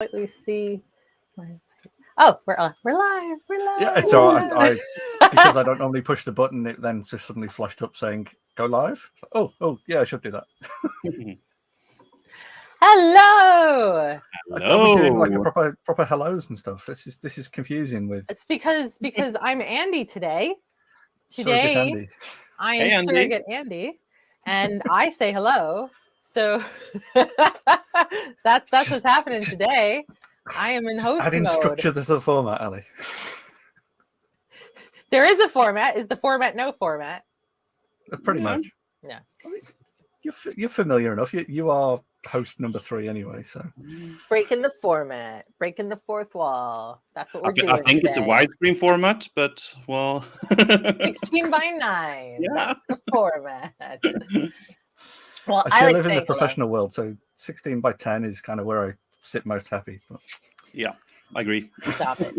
slightly see. Oh, we're on. We're live. We're live. Yeah, it's all right. I because I don't normally push the button, it then just suddenly flashed up saying "Go live." Oh, yeah, I should do that. Hello. Are we doing like a proper hellos and stuff? This is confusing. With It's because I'm Andy today. Surrogate Andy. I am Surrogate Andy, and I say hello. So that's what's happening today. I am in host adding mode. Structure to the format, Allie. There is a format. Is the format no format? Pretty much. Yeah. You're familiar enough. You are host number 3 anyway. So breaking the format, breaking the fourth wall. That's what we're doing. I think today. It's a widescreen format, but 16:9. Yeah. That's the format. Well, I live in the professional world, so 16:10 is kind of where I sit most happy. But... Yeah, I agree. Stop it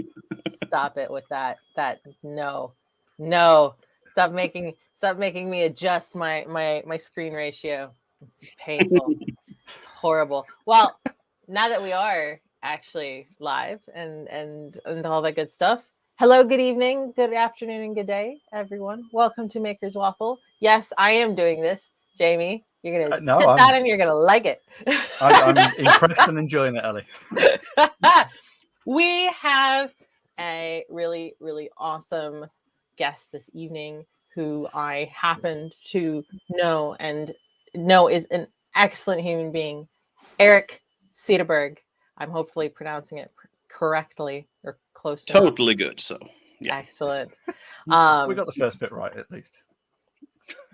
with that. No. Stop making me adjust my screen ratio. It's painful. It's horrible. Well, now that we are actually live and all that good stuff. Hello, good evening, good afternoon, and good day, everyone. Welcome to Maker's Waffle. Yes, I am doing this, Jamie. You're gonna sit down and you're gonna like it. I'm impressed and enjoying it, Ellie. We have a really, really awesome guest this evening who I happened to know is an excellent human being, Erik Cederberg. I'm hopefully pronouncing it correctly or close to totally good. So yeah. Excellent. We got the first bit right at least.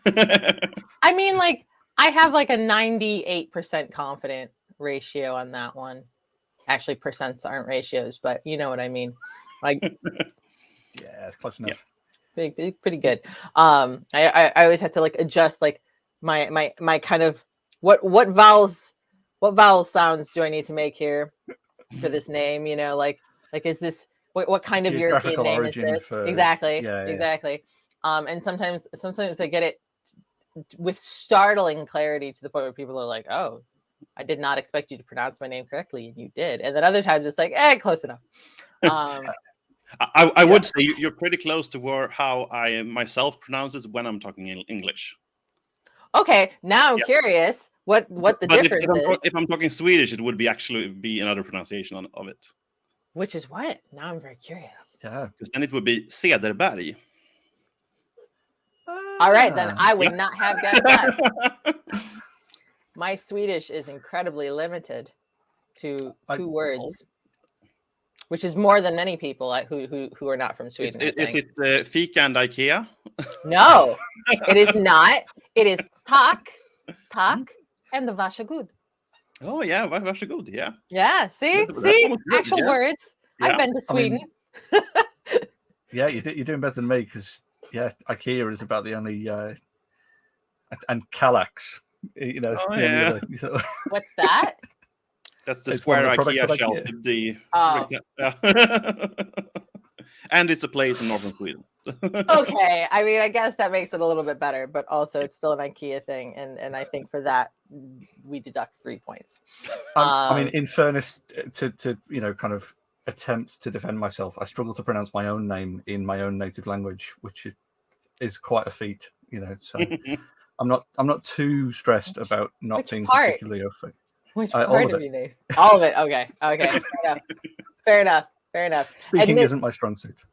I mean, like, I have like a 98% confident ratio on that one. Actually, percents aren't ratios, but you know what I mean. Like, yeah, it's close enough. Big, pretty good. I always have to like adjust like my kind of what vowel sounds do I need to make here for this name? You know, like is this what kind of European name is this? Exactly. Exactly. And sometimes I get it with startling clarity to the point where people are like, "Oh, I did not expect you to pronounce my name correctly," and you did. And then other times it's like, close enough. I would say you're pretty close to how I myself pronounce it when I'm talking in English. Okay, now I'm curious what the difference is. If I'm talking Swedish, it would be another pronunciation of it. Which is what? Now I'm very curious. Yeah, because then it would be Cederberg. All right, then I would not have guessed that. My Swedish is incredibly limited to 2 words, which is more than many people who are not from Sweden. Is it fika and IKEA? No, it is not. It is tack, and the varsågod. Oh yeah, varsågod. Yeah. Yeah. See, actual words. Yeah. I've been to Sweden. I mean, yeah, you're doing better than me because IKEA is about the only and Kallax. You know, What's that? That's the square IKEA shelf. And it's a place in northern Sweden. Okay, I mean, I guess that makes it a little bit better, but also it's still an IKEA thing, and I think for that we deduct 3 points. I mean, in fairness to kind of attempt to defend myself, I struggle to pronounce my own name in my own native language, which is quite a feat. So I'm not too stressed about not being particularly open. Which part of your name? All of it. Okay. Fair enough. Speaking isn't my strong suit.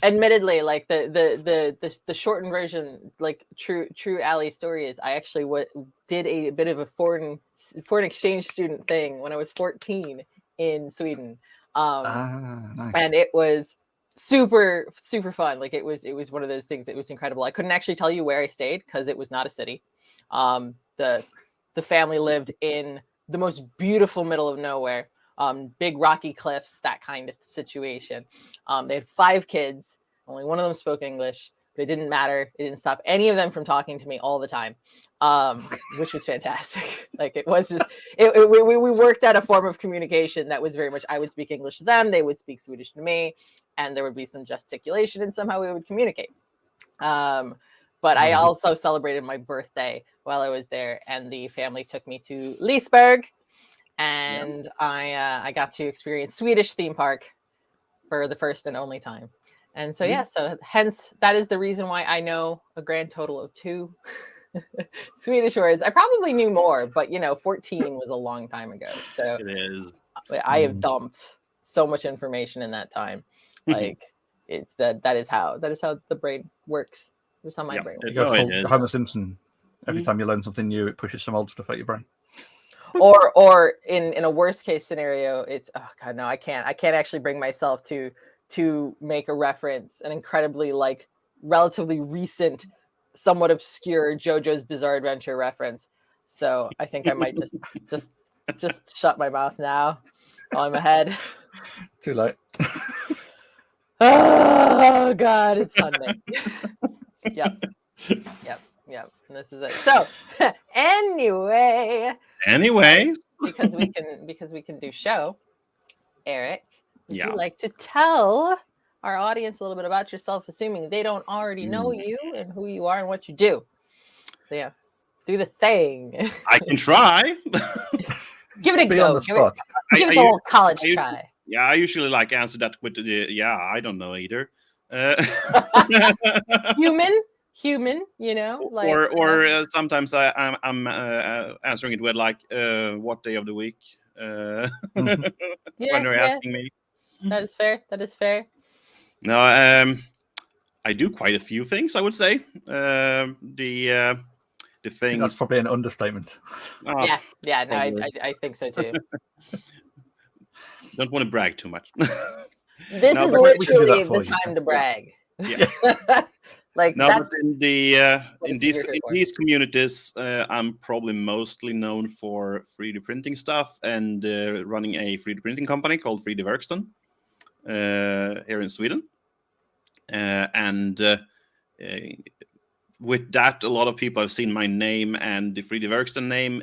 Admittedly, like the shortened version, like true Allie story is, I actually did a bit of a foreign exchange student thing when I was 14 in Sweden. Nice. And it was super fun. Like it was one of those things. It was incredible. I couldn't actually tell you where I stayed because it was not a city. The family lived in the most beautiful middle of nowhere, big rocky cliffs, that kind of situation. They had 5 kids. Only one of them spoke English, but it didn't matter. It didn't stop any of them from talking to me all the time, which was fantastic. Like it was just, we worked out a form of communication that was very much, I would speak English to them, they would speak Swedish to me, and there would be some gesticulation, and somehow we would communicate. But I also celebrated my birthday while I was there, and the family took me to Leesburg, and I got to experience Swedish theme park for the first and only time. And so so hence that is the reason why I know a grand total of 2 Swedish words. I probably knew more, but 14 was a long time ago. So It is. I have dumped so much information in that time. Like it's that is how the brain works. That's how my brain works. You go full Homer Simpson. Every time you learn something new, it pushes some old stuff at your brain. Or in a worst case scenario, it's I can't actually bring myself to make a reference, an incredibly relatively recent, somewhat obscure JoJo's Bizarre Adventure reference. So I think I might just shut my mouth now while I'm ahead. Too late. Oh God, it's Sunday. Yep. And this is it. So anyway, because we can do show, Eric, would you like to tell our audience a little bit about yourself, assuming they don't already know you and who you are and what you do? So do the thing. I can try. Give it a go. On the spot. Give it a little college try. Yeah, I usually answer that with I don't know either. Human, or sometimes I'm answering it with what day of the week when they're asking me. That is fair. No, I do quite a few things, I would say. The things. That's probably an understatement. No, I think so too. Don't want to brag too much. This is literally the time to brag. Yeah. But in these communities, I'm probably mostly known for 3D printing stuff and running a 3D printing company called 3D Verkstan here in Sweden. With that, a lot of people have seen my name and the 3D Verkstan name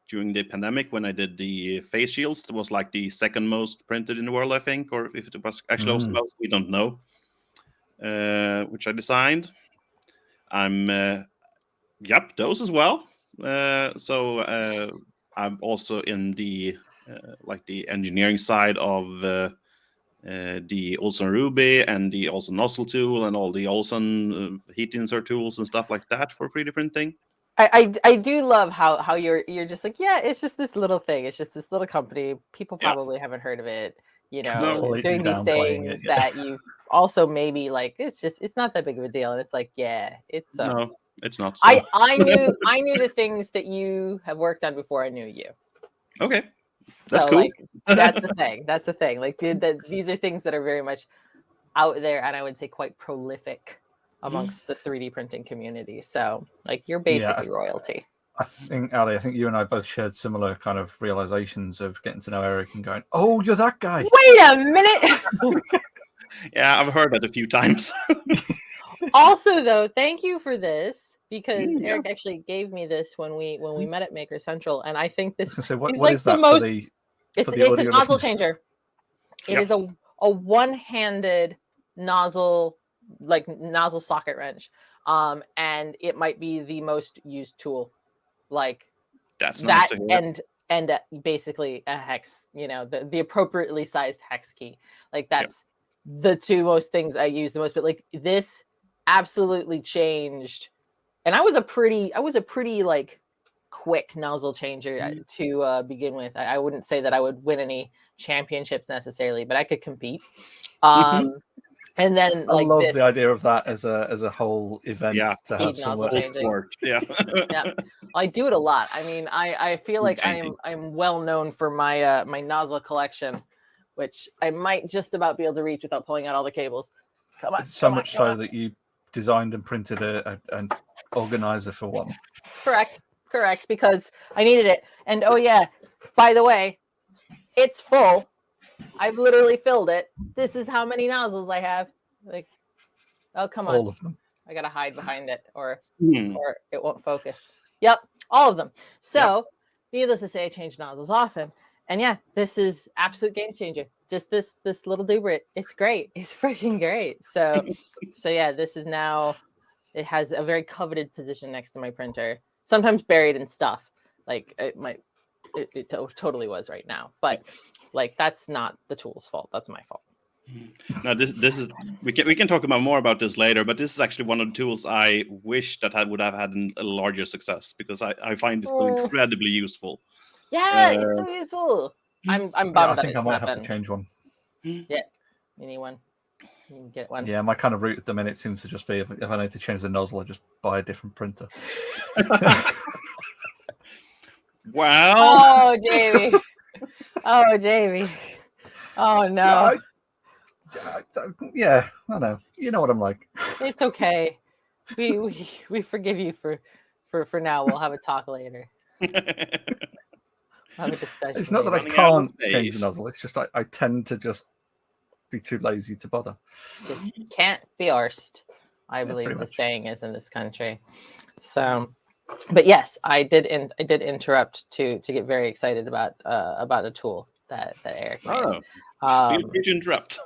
during the pandemic when I did the face shields. It was the second most printed in the world, I think, or if it was actually also most, we don't know. Which I designed. I'm those as well. So I'm also in the the engineering side of the Olson Ruby and the Olson nozzle tool and all the Olson heat insert tools and stuff like that for 3D printing. I do love how you're just it's just this little thing. It's just this little company. People probably haven't heard of it. Doing these things that you also maybe it's not that big of a deal. And it's it's no, it's not. So. I knew the things that you have worked on before I knew you. Okay, that's cool. That's the thing. That's the thing. These are things that are very much out there, and I would say quite prolific amongst the 3D printing community. So you're basically royalty. I think, Allie, you and I both shared similar kind of realizations of getting to know Erik and going, "Oh, you're that guy." Wait a minute. Yeah, I've heard that a few times. Also, though, thank you for this because Erik actually gave me this when we met at Maker Central, and I think this is what is that most. It's a nozzle changer. It is a one-handed nozzle socket wrench, and it might be the most used tool. That's that nice to hear. and basically a hex, the appropriately sized hex key. That's the two most things I use the most. But this absolutely changed, and I was a pretty quick nozzle changer to begin with. I wouldn't say that I would win any championships necessarily, but I could compete. And then I love the idea of that as a whole event to have someone. Yeah. I do it a lot. I mean, I feel like I'm well known for my my nozzle collection, which I might just about be able to reach without pulling out all the cables. Come on. So much so that you designed and printed an organizer for one. Correct, because I needed it. And by the way, it's full. I've literally filled it. This is how many nozzles I have. Oh, come on. All of them. I gotta hide behind it or it won't focus. Yep, all of them. So needless to say, I change nozzles often. And this is absolute game changer. Just this little doober. It's great. It's freaking great. So this is now, it has a very coveted position next to my printer. Sometimes buried in stuff. It might it totally was right now. But like, that's not the tool's fault. That's my fault. Now this is we can talk about more about this later, but this is actually one of the tools I wish that I would have had a larger success, because I find it so incredibly useful. Yeah, it's so useful. I'm bummed I that think I might have to change one. Yeah, you need one. You can get one. Yeah, my kind of route at the minute seems to just be if I need to change the nozzle, I just buy a different printer. Wow. Oh, Jamie. Oh, Jamie. Oh no. Yeah, I know. You know what I'm like. It's okay. We forgive you for now. We'll have a talk later. We'll have a discussion. It's not that I can't change the nozzle. It's just I tend to just be too lazy to bother. Just can't be arsed, I believe the saying is in this country. So, but yes, I did interrupt to get very excited about a tool that Erik made. Feel free to interrupt.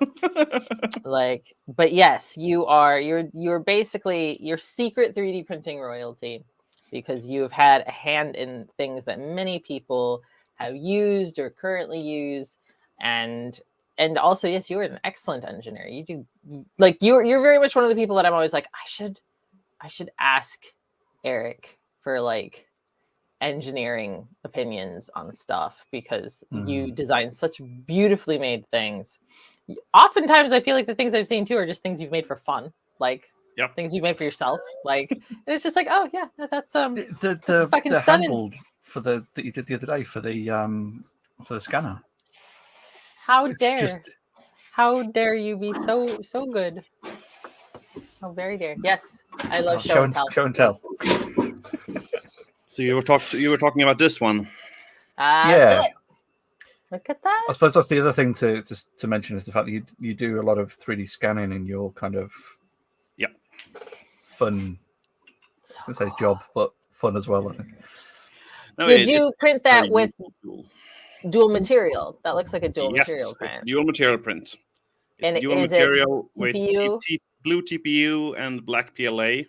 But yes, you're basically your secret 3D printing royalty, because you've had a hand in things that many people have used or currently use, and also, yes, you are an excellent engineer. You do, like, you're very much one of the people that I'm always like, I should ask Erik for like engineering opinions on stuff, because you design such beautifully made things. Oftentimes I feel like the things I've seen too are just things you've made for fun, like things you've made for yourself, like, and it's just like, oh yeah, that's the fucking the stunning. handle for that you did the other day for the scanner. How dare you be so good? How very dare. Yes, I love show and tell. So you were talking about this one. Yeah. Look at that. I suppose that's the other thing to mention, is the fact that you do a lot of 3D scanning in your kind of fun. I was going to say job, but fun as well, I think. No, Did you print that with dual material? That looks like a dual material print. Dual material print. And dual material with blue TPU and black PLA.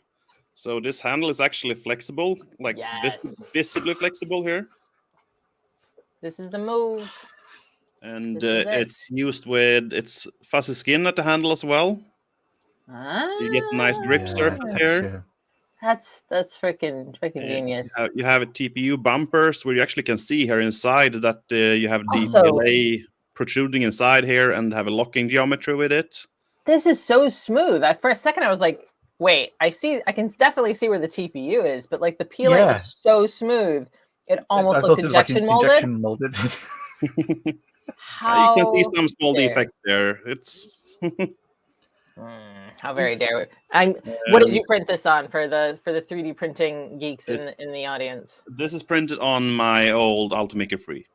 So this handle is actually flexible, like visibly flexible here. This is the move. And it's used with fuzzy skin at the handle as well. So you get a nice grip surface here. That's freaking genius. You have a TPU bumpers where you actually can see here inside that you have the PLA protruding inside here and have a locking geometry with it. This is so smooth. For a second I was like, wait, I can definitely see where the TPU is, but like the PLA is so smooth, it almost looks injection molded. Injection molded. You can see some small defect there. It's how very dare we. What did you print this on for the 3D printing geeks in the audience? This is printed on my old Ultimaker 3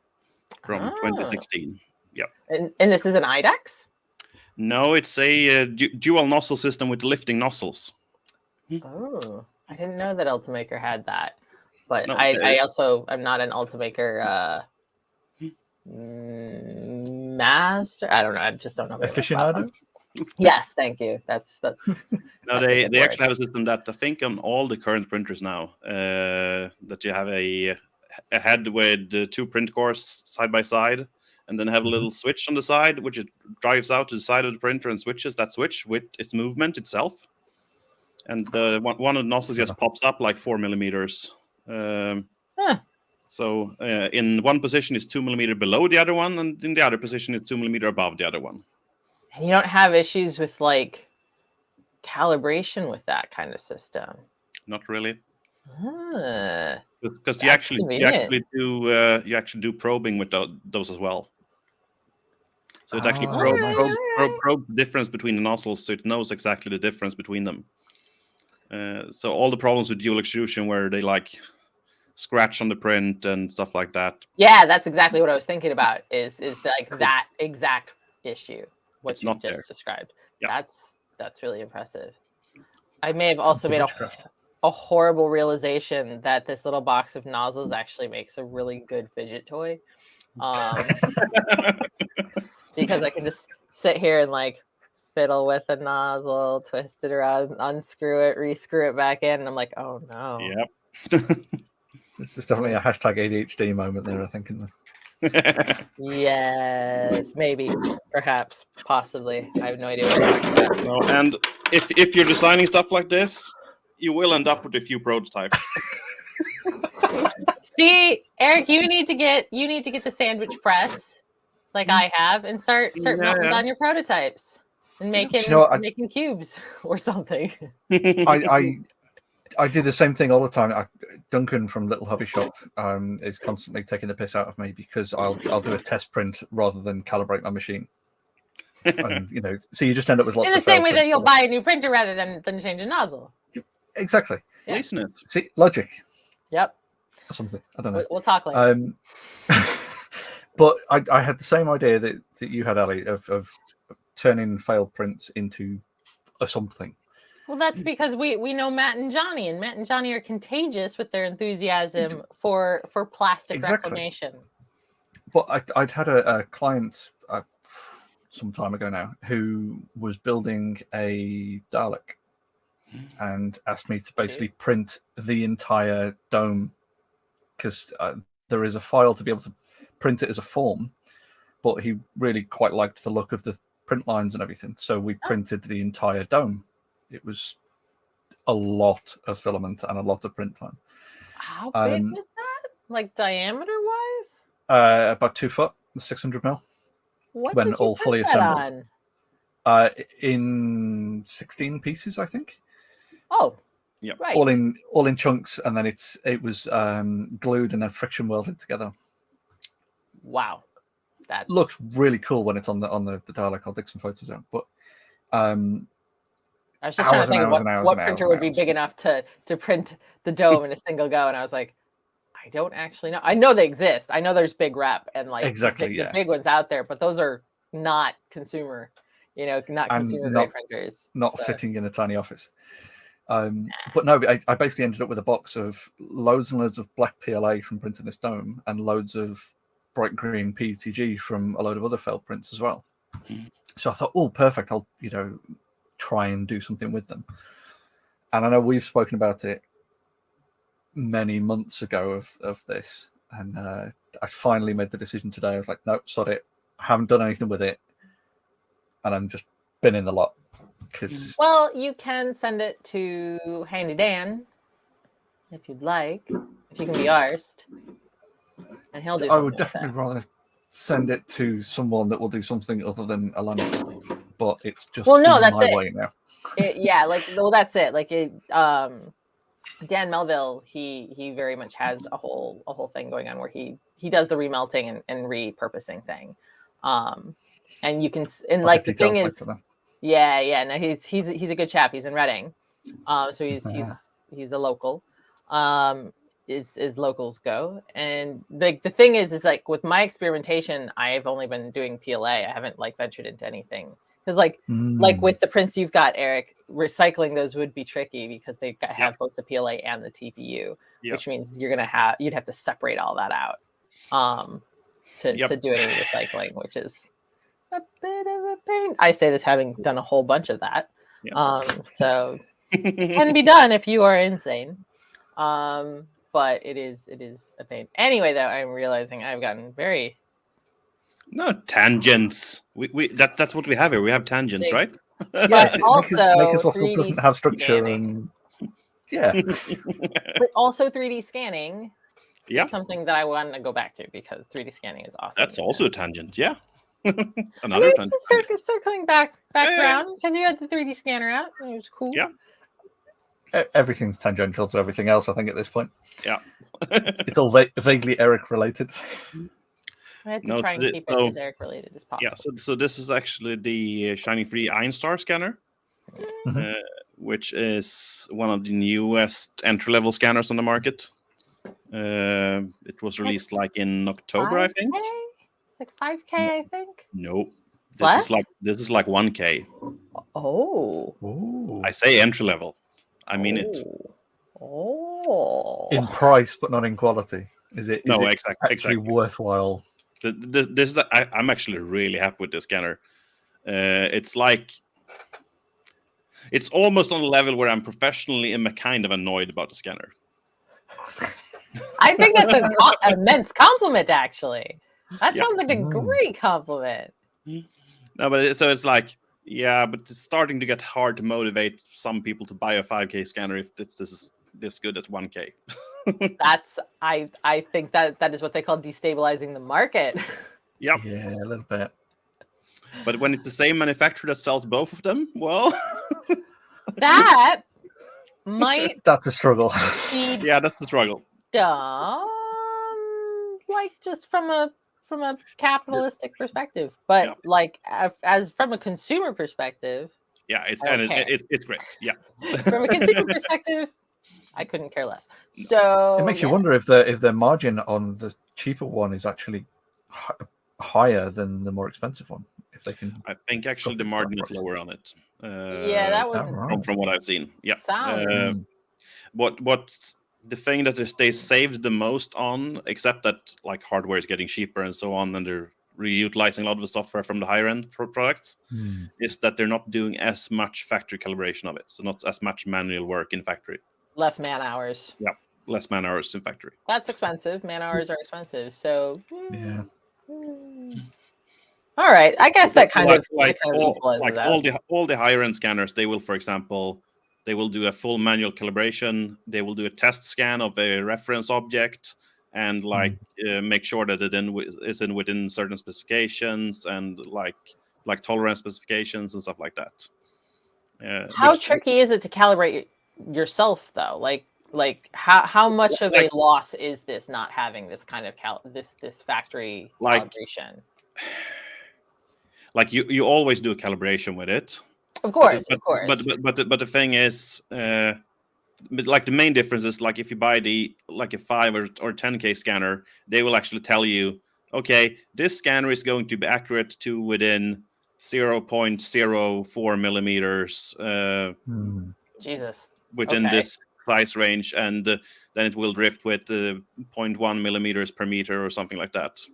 from 2016. Yeah. And this is an IDEX? No, it's a dual nozzle system with lifting nozzles. Oh, I didn't know that Ultimaker had that. But no, I also am not an Ultimaker master. I don't know. I just don't know. Aficionado? Yes, thank you. That's no, they actually have a system that I think on all the current printers now that you have a head with two print cores side by side, and then have a little switch on the side, which it drives out to the side of the printer and switches that switch with its movement itself. And one of the nozzles just pops up like 4 millimeters. So in one position it's 2 millimeters below the other one, and in the other position it's 2 millimeters above the other one. And you don't have issues with like calibration with that kind of system? Not really. Because you actually do probing with those as well. So it actually probe the difference between the nozzles, so it knows exactly the difference between them. So all the problems with dual extrusion where they like scratch on the print and stuff like that. Yeah, that's exactly what I was thinking about. Is like that exact issue. What you just described. Yeah. That's really impressive. I may have also made a horrible realization that this little box of nozzles actually makes a really good fidget toy. Because I can just sit here and like fiddle with a nozzle, twist it around, unscrew it, rescrew it back in, and I'm like, oh no. Yep. There's definitely a hashtag ADHD moment there, I think, in there. Yes, maybe, perhaps, possibly. I have no idea what you're talking about. No, and if you're designing stuff like this, you will end up with a few prototypes. See, Eric, you need to get the sandwich press like I have and start melting down your prototypes and making cubes or something. I do the same thing all the time. Duncan from Little Hobby Shop is constantly taking the piss out of me because I'll do a test print rather than calibrate my machine. And so you just end up with lots in the of same way that you'll buy a new printer rather than change a nozzle. Exactly. Yeah. See, logic. Yep. Or something. I don't know. We'll talk later. But I had the same idea that you had, Allie, of turning failed prints into a something. Well, that's because we know Matt and Johnny are contagious with their enthusiasm for plastic reclamation. But I'd had a client some time ago now who was building a Dalek and asked me to basically print the entire dome because there is a file to be able to print it as a form, but he really quite liked the look of the print lines and everything. So we printed the entire dome. It was a lot of filament and a lot of print time. How big was that? Like diameter wise? About 2 foot, 600 mil. What when did you all print fully that assembled. on? In 16 pieces, I think. Oh, yeah, right. All in chunks, and then it was glued and then friction welded together. Wow, that looks really cool when it's on the Dalek. I'll dig some photos out. But I was just trying to think what printer would be big enough to print the dome in a single go, and I was like, I don't actually know. I know they exist. I know there's Big Rep and like the big ones out there, but those are not consumer, not consumer grade printers. Not fitting in a tiny office. But no, I basically ended up with a box of loads and loads of black PLA from printing this dome and loads of bright green PETG from a load of other felt prints as well. So I thought, oh, perfect. I'll, try and do something with them. And I know we've spoken about it many months ago of this. And I finally made the decision today. I was like, nope, sod it. I haven't done anything with it. And I'm just been in the lot. Well, you can send it to Handy Dan if you'd like, if you can be arsed. And he'll do something. I would definitely rather send it to someone that will do something other than a landfill. But it's just that's my it. way now. That's it. Like Dan Melville, he very much has a whole thing going on where he does the remelting and repurposing thing. And you can like the thing is no, he's a good chap. He's in Reading. So he's a local. As locals go. And the thing is like with my experimentation, I've only been doing PLA. I haven't like ventured into anything. Because like with the prints you've got, Eric, recycling those would be tricky because they have both the PLA and the TPU, which means you'd have to separate all that out to do any recycling, which is a bit of a pain. I say this having done a whole bunch of that. So it can be done if you are insane. But it is a pain. Anyway, though, I'm realizing I've gotten very tangents. That's what we have here. We have tangents, right? But also, because Waffle doesn't have structure scanning. But also 3D scanning is something that I want to go back to because 3D scanning is awesome. That's also a tangent, yeah. Another tangent. It's circling back around because you had the 3D scanner out and it was cool. Yeah. Everything's tangential to everything else, I think, at this point. Yeah. It's all vaguely Erik related. I had to try and keep it as Erik related as possible. Yeah, so this is actually the Shining 3 Einstar scanner, which is one of the newest entry-level scanners on the market. It was released like in October, 5K? I think. Like 5K, I think. No, this is like 1K. Oh. Ooh. I say entry-level. I mean it. Oh. In price, but not in quality. Is it exactly actually worthwhile? This is I'm actually really happy with this scanner. It's almost on a level where I'm professionally kind of annoyed about the scanner. I think that's an immense compliment, actually. That Yeah. sounds like a great compliment. No, but it's like, yeah, but it's starting to get hard to motivate some people to buy a 5K scanner if this good at 1K. That's I think that is what they call destabilizing the market. Yep. Yeah, a little bit. But when it's the same manufacturer that sells both of them, well, That might That's a struggle. be yeah, that's the struggle. dumb, like just from a capitalistic perspective, but Yeah. like as from a consumer perspective, Yeah, it's great. Yeah. from a consumer perspective, I couldn't care less. So It makes you wonder if the margin on the cheaper one is actually higher than the more expensive one. If they can, I think actually the margin is lower on it. Yeah, that was from what I've seen. Yeah. sound. What's the thing that they saved the most on, except that like hardware is getting cheaper and so on, and they're reutilizing a lot of the software from the higher end products, is that they're not doing as much factory calibration of it. So not as much manual work in factory. Less man hours. Yeah, less man hours in factory. That's expensive. Man hours are expensive. So yeah. All right, I guess that kind of all the higher end scanners, they will, for example, they will do a full manual calibration. They will do a test scan of a reference object and make sure that it is within certain specifications and like tolerance specifications and stuff like that. How tricky is it to calibrate yourself though? Like how much of a loss is this not having this kind of this factory calibration? Like you always do a calibration with it. Of course. But the thing is, like the main difference is like if you buy a 5 or 10K scanner, they will actually tell you, okay, this scanner is going to be accurate to within 0.04 millimeters. Jesus. Within this size range, and then it will drift with 0.1 millimeters per meter or something like that.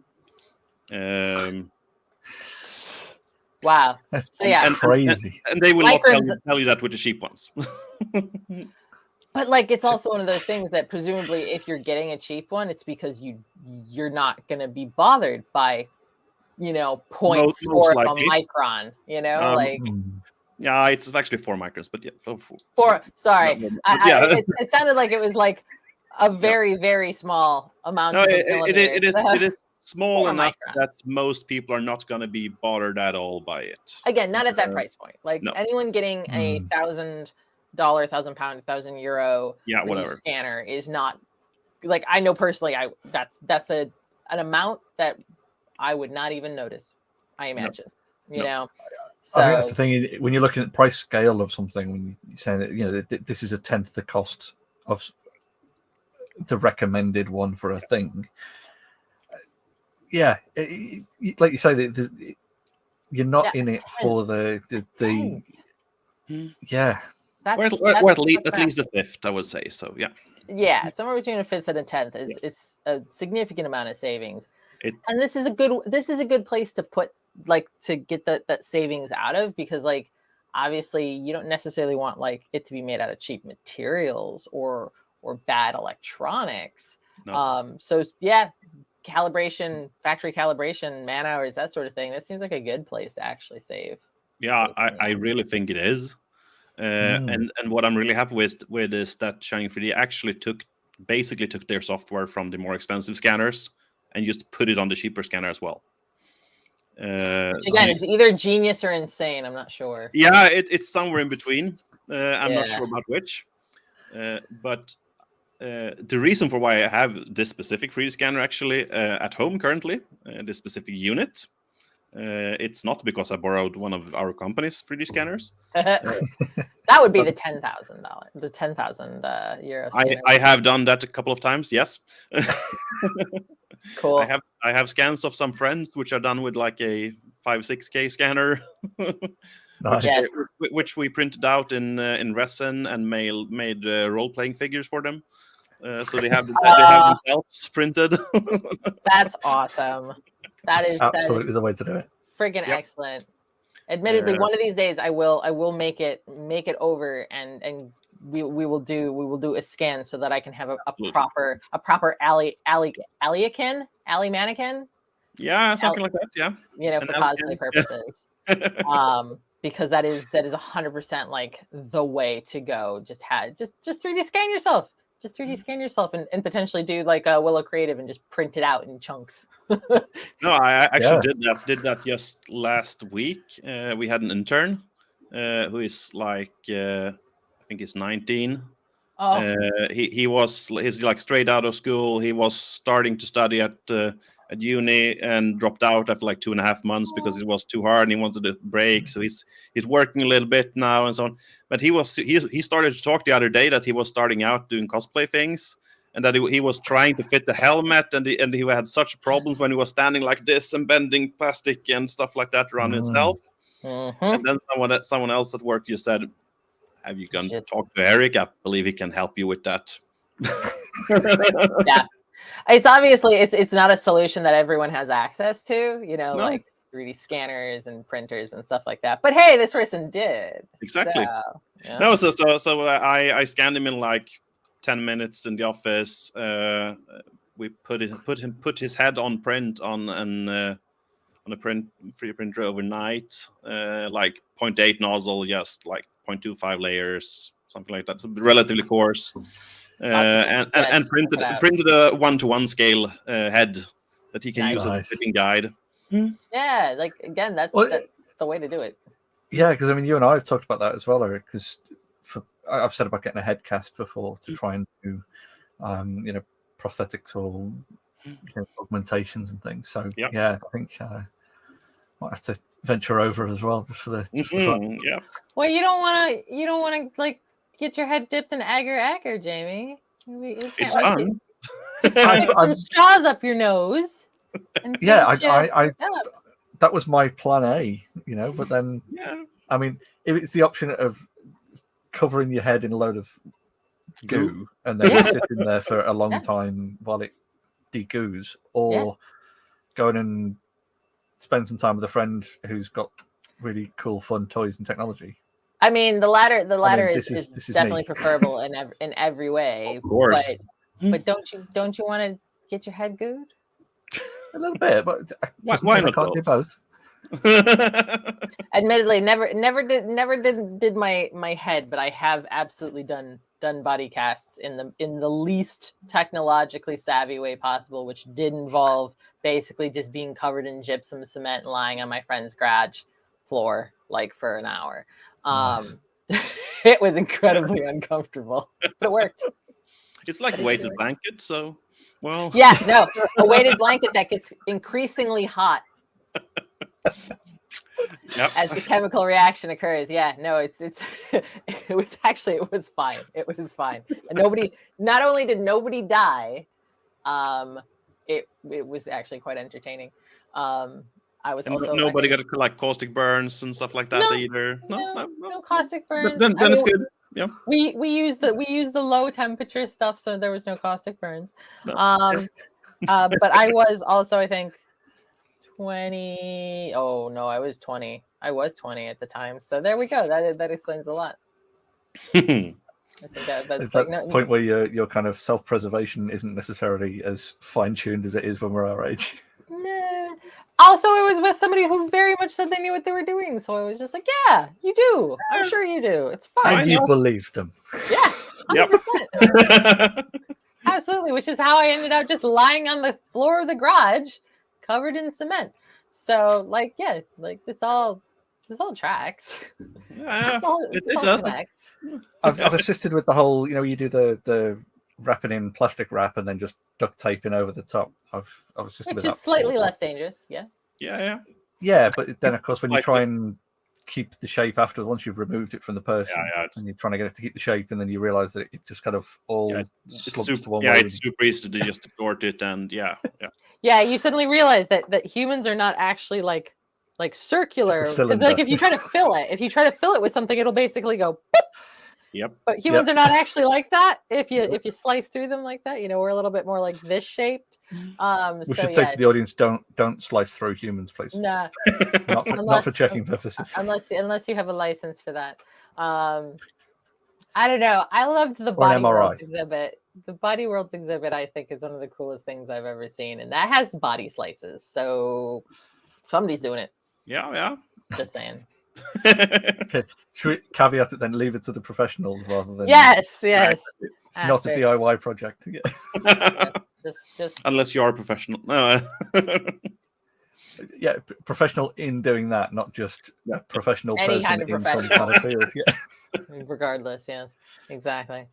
Wow, that's crazy. And they will not tell you that with the cheap ones. But like, it's also one of those things that presumably, if you're getting a cheap one, it's because you're not going to be bothered by, 0.4 of a micron. Yeah, it's actually 4 microns, but yeah, 4. Sorry, it sounded like it was like a very very small amount. No, it is small enough that most people are not going to be bothered at all by it. Again, not at that price point. Like anyone getting a $1,000, £1,000, €1,000 whatever scanner is not like, I know personally, that's an amount that I would not even notice. I imagine, you know. So, I think that's the thing when you're looking at price scale of something. When you're saying that this is a tenth the cost of the recommended one for a thing. Yeah, like you say, you're not in it for the yeah. Or at least a fifth, I would say. So yeah, somewhere between a fifth and a tenth is a significant amount of savings. And this is a good place to put, like, to get that savings out of, because like obviously you don't necessarily want like it to be made out of cheap materials or bad electronics. No. So yeah, calibration, factory calibration, man hours, that sort of thing, that seems like a good place to actually save. Yeah, I really think it is. And what I'm really happy with is that Shining 3D actually basically took their software from the more expensive scanners and just put it on the cheaper scanner as well. Again, it's either genius or insane. I'm not sure. Yeah, it's somewhere in between. I'm not sure about which. But the reason for why I have this specific 3D scanner actually at home currently, this specific unit, it's not because I borrowed one of our company's 3D scanners. That would be the $10,000, the 10,000 euro. I have done that a couple of times. Yes. Cool. I have scans of some friends which are done with like a 5-6K scanner, which we printed out in resin and made role playing figures for them. So they have themselves printed. That's awesome. That is absolutely the way to do it. Freaking excellent. Admittedly, one of these days I will make it over and we will do a scan so that I can have a Absolutely. proper Allie mannequin. Yeah, something like that. Yeah. You know, An for Alcan. cosplay purposes. Because that is 100% like the way to go. Just 3D scan yourself. Just 3D scan yourself and potentially do like a Willow Creative and just print it out in chunks. No, I actually did that just last week. We had an intern who is like I think he's 19. Oh. He's like straight out of school. He was starting to study at uni and dropped out after like 2.5 months because it was too hard and he wanted a break. So he's working a little bit now and so on. But he started to talk the other day that he was starting out doing cosplay things and that he was trying to fit the helmet and he had such problems when he was standing like this and bending plastic and stuff like that around himself. Mm-hmm. And then someone else at work just said, "Have you gone to talk to Erik? I believe he can help you with that." Yeah, it's obviously it's not a solution that everyone has access to. You know, No. like 3D scanners and printers and stuff like that. But hey, this person did Exactly. So, yeah. No, so I scanned him in like 10 minutes in the office. We put his head on print on a 3D printer overnight. Like 0.8 nozzle, just like 0.25 layers, something like that. So relatively coarse. And printed a 1-to-1 scale head that he can use as a fitting guide. Yeah, like again, that's the way to do it. Yeah, because I mean, you and I have talked about that as well, Erik. Because I've said about getting a head cast before to try and do, prosthetics or augmentations and things. So yeah, I think I might have to venture over as well just for the fun. Yeah. Well, you don't want to like get your head dipped in agar, Jamie. It's fun. Just stick some straws up your nose. And I that was my plan A, but then I mean, if it's the option of covering your head in a load of goo and then sitting there for a long time while it degoos, or going and spend some time with a friend who's got really cool, fun toys and technology. I mean, the latter is definitely preferable in every way. Of course. But don't you want to get your head gooed? A little bit, but why not? I can't do both. Admittedly, never did my head, but I have absolutely done body casts in the least technologically savvy way possible, which did involve basically just being covered in gypsum cement and lying on my friend's garage floor like for an hour. Nice. It was incredibly uncomfortable, but it worked. It's like a weighted blanket, so well. Yeah, no, a weighted blanket that gets increasingly hot. Yep. As the chemical reaction occurs. Yeah, no, it was fine. It was fine. And not only did nobody die, it was actually quite entertaining. I was also nobody got like caustic burns and stuff like that either. No caustic burns. Then it's good. Yeah. We used the low temperature stuff, so there was no caustic burns. No. But I was also, I think, 20. Oh no, I was 20. I was 20 at the time. So there we go. That explains a lot. I think that's that point where your kind of self-preservation isn't necessarily as fine-tuned as it is when we're our age. Nah. Also, it was with somebody who very much said they knew what they were doing. So I was just like, yeah, you do. I'm sure you do. It's fine. And you believed them. Yeah, 100%. Absolutely, which is how I ended up just lying on the floor of the garage covered in cement. So, like, yeah, like this all tracks. Yeah, it does. I've assisted with the whole, you do the wrapping in plastic wrap and then just duct taping over the top. I've assisted with that. Which is slightly less dangerous, yeah. Yeah, but then of course when you try and keep the shape after, once you've removed it from the person, and you're trying to get it to keep the shape, and then you realize that it just kind of all slumps to one way. It's super easy to just distort it, and yeah. You suddenly realize that humans are not actually like circular. Like if you try to fill it with something, it'll basically go boop. Yep. But humans are not actually like that. If you slice through them like that, we're a little bit more like this shaped. We should say to the audience, don't slice through humans, please. Nah. not for checking purposes. Unless you have a license for that. I don't know. I loved the Or an Body MRI. Worlds exhibit. The Body Worlds exhibit, I think, is one of the coolest things I've ever seen, and that has body slices. So somebody's doing it. Yeah. Just saying. Okay. Should we caveat it then? Leave it to the professionals rather than. Yes. It's not a DIY project. Yeah, just Unless you are a professional. No. Yeah, professional in doing that, not just a professional Any person kind of in some professional. kind of field. Yeah. regardless. Yes. Exactly.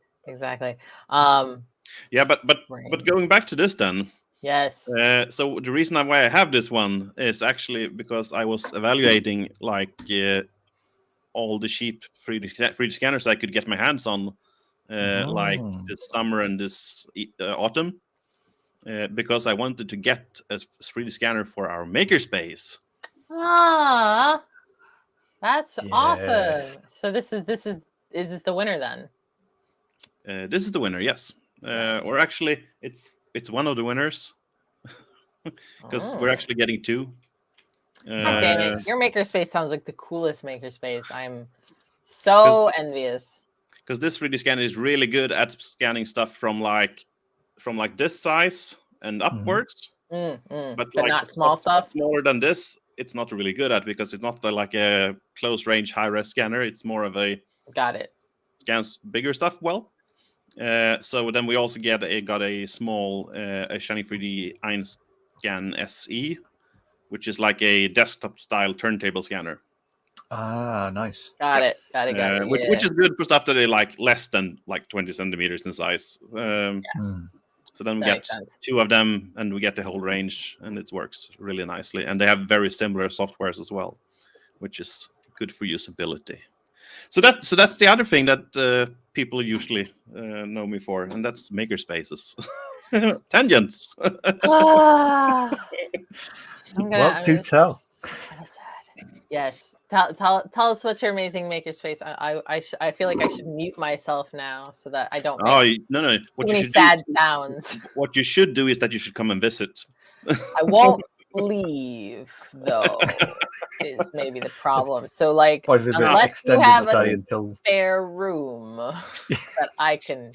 Yeah, but Right. going back to this then. Yes. So the reason why I have this one is actually because I was evaluating like all the cheap 3D scanners I could get my hands on, like this summer and this autumn, because I wanted to get a 3D scanner for our makerspace. Ah, that's Yes. awesome. So is this the winner then? This is the winner, yes. Or actually, it's one of the winners. Because we're actually getting two. God damn it. Your makerspace sounds like the coolest makerspace. I'm so envious. Because this 3D scanner is really good at scanning stuff from like this size and upwards. But not small stuff. Smaller than this, it's not really good at, because it's not like a close range high res scanner. It's more of a Got it. scans bigger stuff well. So then we also got a small a Shiny 3D Einscan SE, which is like a desktop style turntable scanner. Ah, nice. Got it. Which is good for stuff that are like less than like 20 centimeters in size. So then we get two of them, and we get the whole range, and it works really nicely. And they have very similar softwares as well, which is good for usability. So that's the other thing that people usually know me for, and that's makerspaces. Tangents. Well, do tell. Yes. Tell us what's your amazing makerspace. I feel like I should mute myself now so that I don't make no. What too many sad sounds. What you should do is that you should come and visit. I won't leave though. Is maybe the problem. So like, unless you have a spare room that I can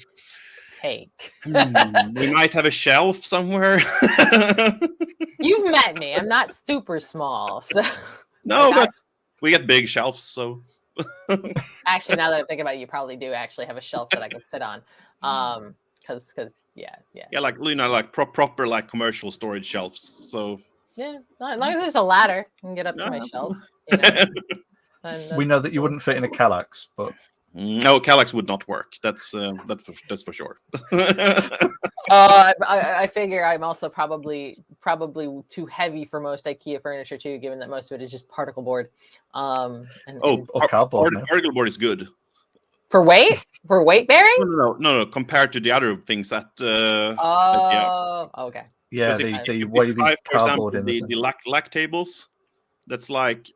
take. We might have a shelf somewhere. You've met me. I'm not super small. So no, but we get big shelves, so actually, now that I'm thinking about it, you probably do actually have a shelf that I could fit on. Because like like proper like commercial storage shelves. So yeah, as long as there's a ladder, I can get up to my shelf. We know that you wouldn't fit in a Kallax, but no, Kallax would not work. That's for sure. I figure I'm also probably too heavy for most IKEA furniture too, given that most of it is just particle board. Or cardboard. Particle board is good for weight bearing. No. Compared to the other things that. Okay. Yeah, the wavy cardboard in the lac tables. That's like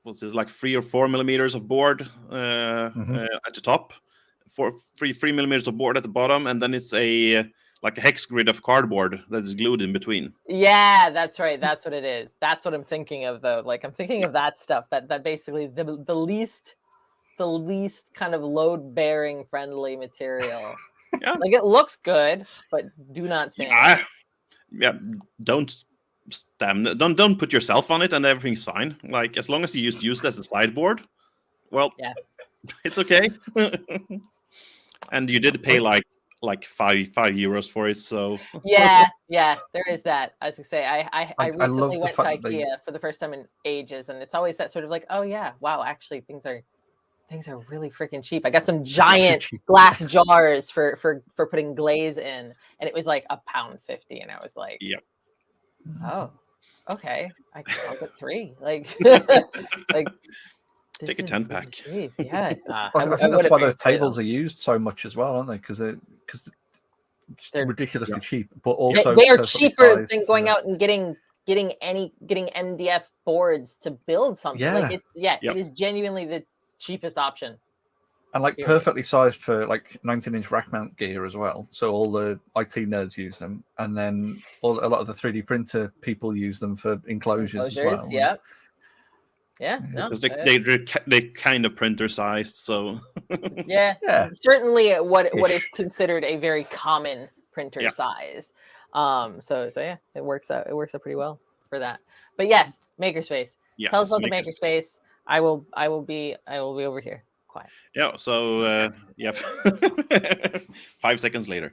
what's this, like 3 or 4 millimeters of board at the top, 3 millimeters of board at the bottom, and then it's like a hex grid of cardboard that is glued in between. Yeah, that's right. That's what it is. That's what I'm thinking of though. Like I'm thinking of that stuff that basically the least kind of load bearing friendly material. Yeah. Like it looks good, but do not stand. Yeah. Don't put yourself on it, and everything's fine. Like as long as you use it as a sideboard, well, yeah, it's okay. And you did pay like €5 for it, so yeah, there is that. As I say, I recently went to IKEA for the first time in ages, and it's always that sort of like, oh yeah, wow, actually things are really freaking cheap. I got some giant glass jars for putting glaze in, and it was like £1.50, and I was like, yep. Oh, okay. I'll get 3. Like, take a 10-pack. Yeah, I think that's why those tables are used so much as well, aren't they? Because they're ridiculously cheap, but also they are cheaper than going out and getting MDF boards to build something. Yeah. Like it is genuinely the cheapest option. And like perfectly sized for like 19-inch rack mount gear as well. So all the IT nerds use them, and then a lot of the 3D printer people use them for enclosures as well. Yeah. Yeah, no, because they kind of printer sized, so yeah, certainly what is considered a very common printer size. So yeah, it works out pretty well for that. But yes, Makerspace. yes, Tell us about the Makerspace. I will be over here. Quiet. Yeah. So 5 seconds later.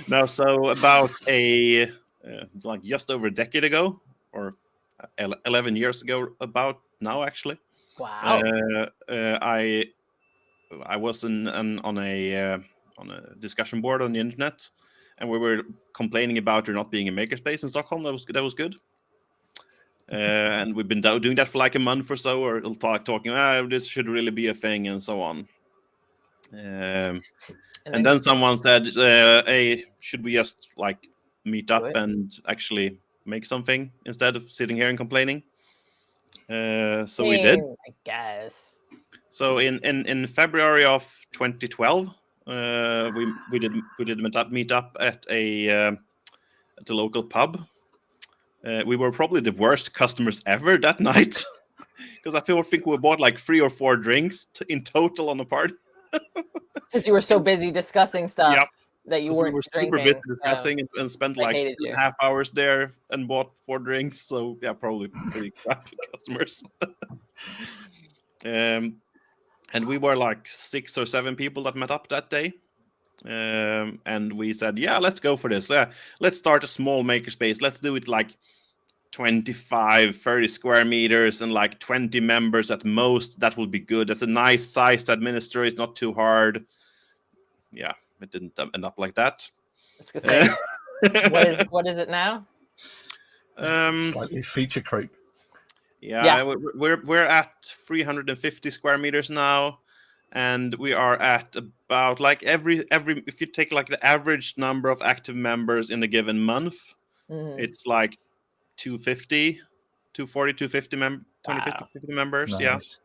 Now, so about like just over a decade ago, or 11 years ago, about now actually. Wow. I was on a discussion board on the internet, and we were complaining about there not being a makerspace in Stockholm. That was good. And we've been doing that for like a month or so, or talking, this should really be a thing, and so on. And then someone said, hey, should we just like meet up and actually make something instead of sitting here and complaining? So we did. I guess. So in February of 2012, we did meet up at the local pub. We were probably the worst customers ever that night, because I think we bought like 3 or 4 drinks in total on the party. Because you were so busy discussing stuff that you weren't super drinking. busy discussing and spent like 2.5 hours there and bought 4 drinks. So yeah, probably pretty crappy customers. And we were like 6 or 7 people that met up that day. And we said, yeah, let's go for this. Let's start a small makerspace. Let's do it like 25, 30 square meters and like 20 members at most. That will be good. That's a nice size to administer. It's not too hard. Yeah, it didn't end up like that. Let's go say, what is it now? Slightly feature creep. Yeah. We're at 350 square meters now, and we are at about like every if you take like the average number of active members in a given month, it's like 250 members. Nice.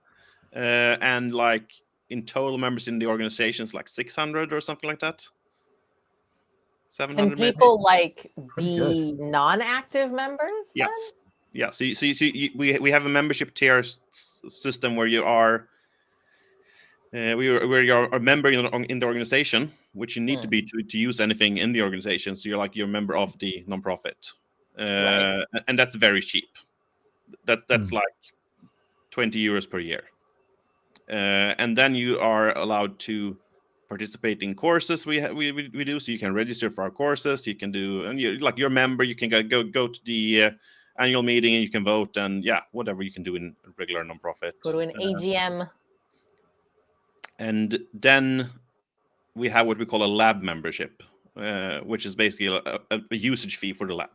Yeah. And like in total members in the organization is like 600 or something like that. 700. Can people like be non-active members? Yes. Then? Yeah. So we have a membership tier system where you are where you're a member in the organization, which you need to be to use anything in the organization. So you're a member of the nonprofit, and that's very cheap. That's like 20 euros per year, and then you are allowed to participate in courses we do. So you can register for our courses. You can do, and you're a member. You can go to the annual meeting and you can vote, and whatever you can do in a regular nonprofit. Go to an AGM. And then we have what we call a lab membership, which is basically a usage fee for the lab.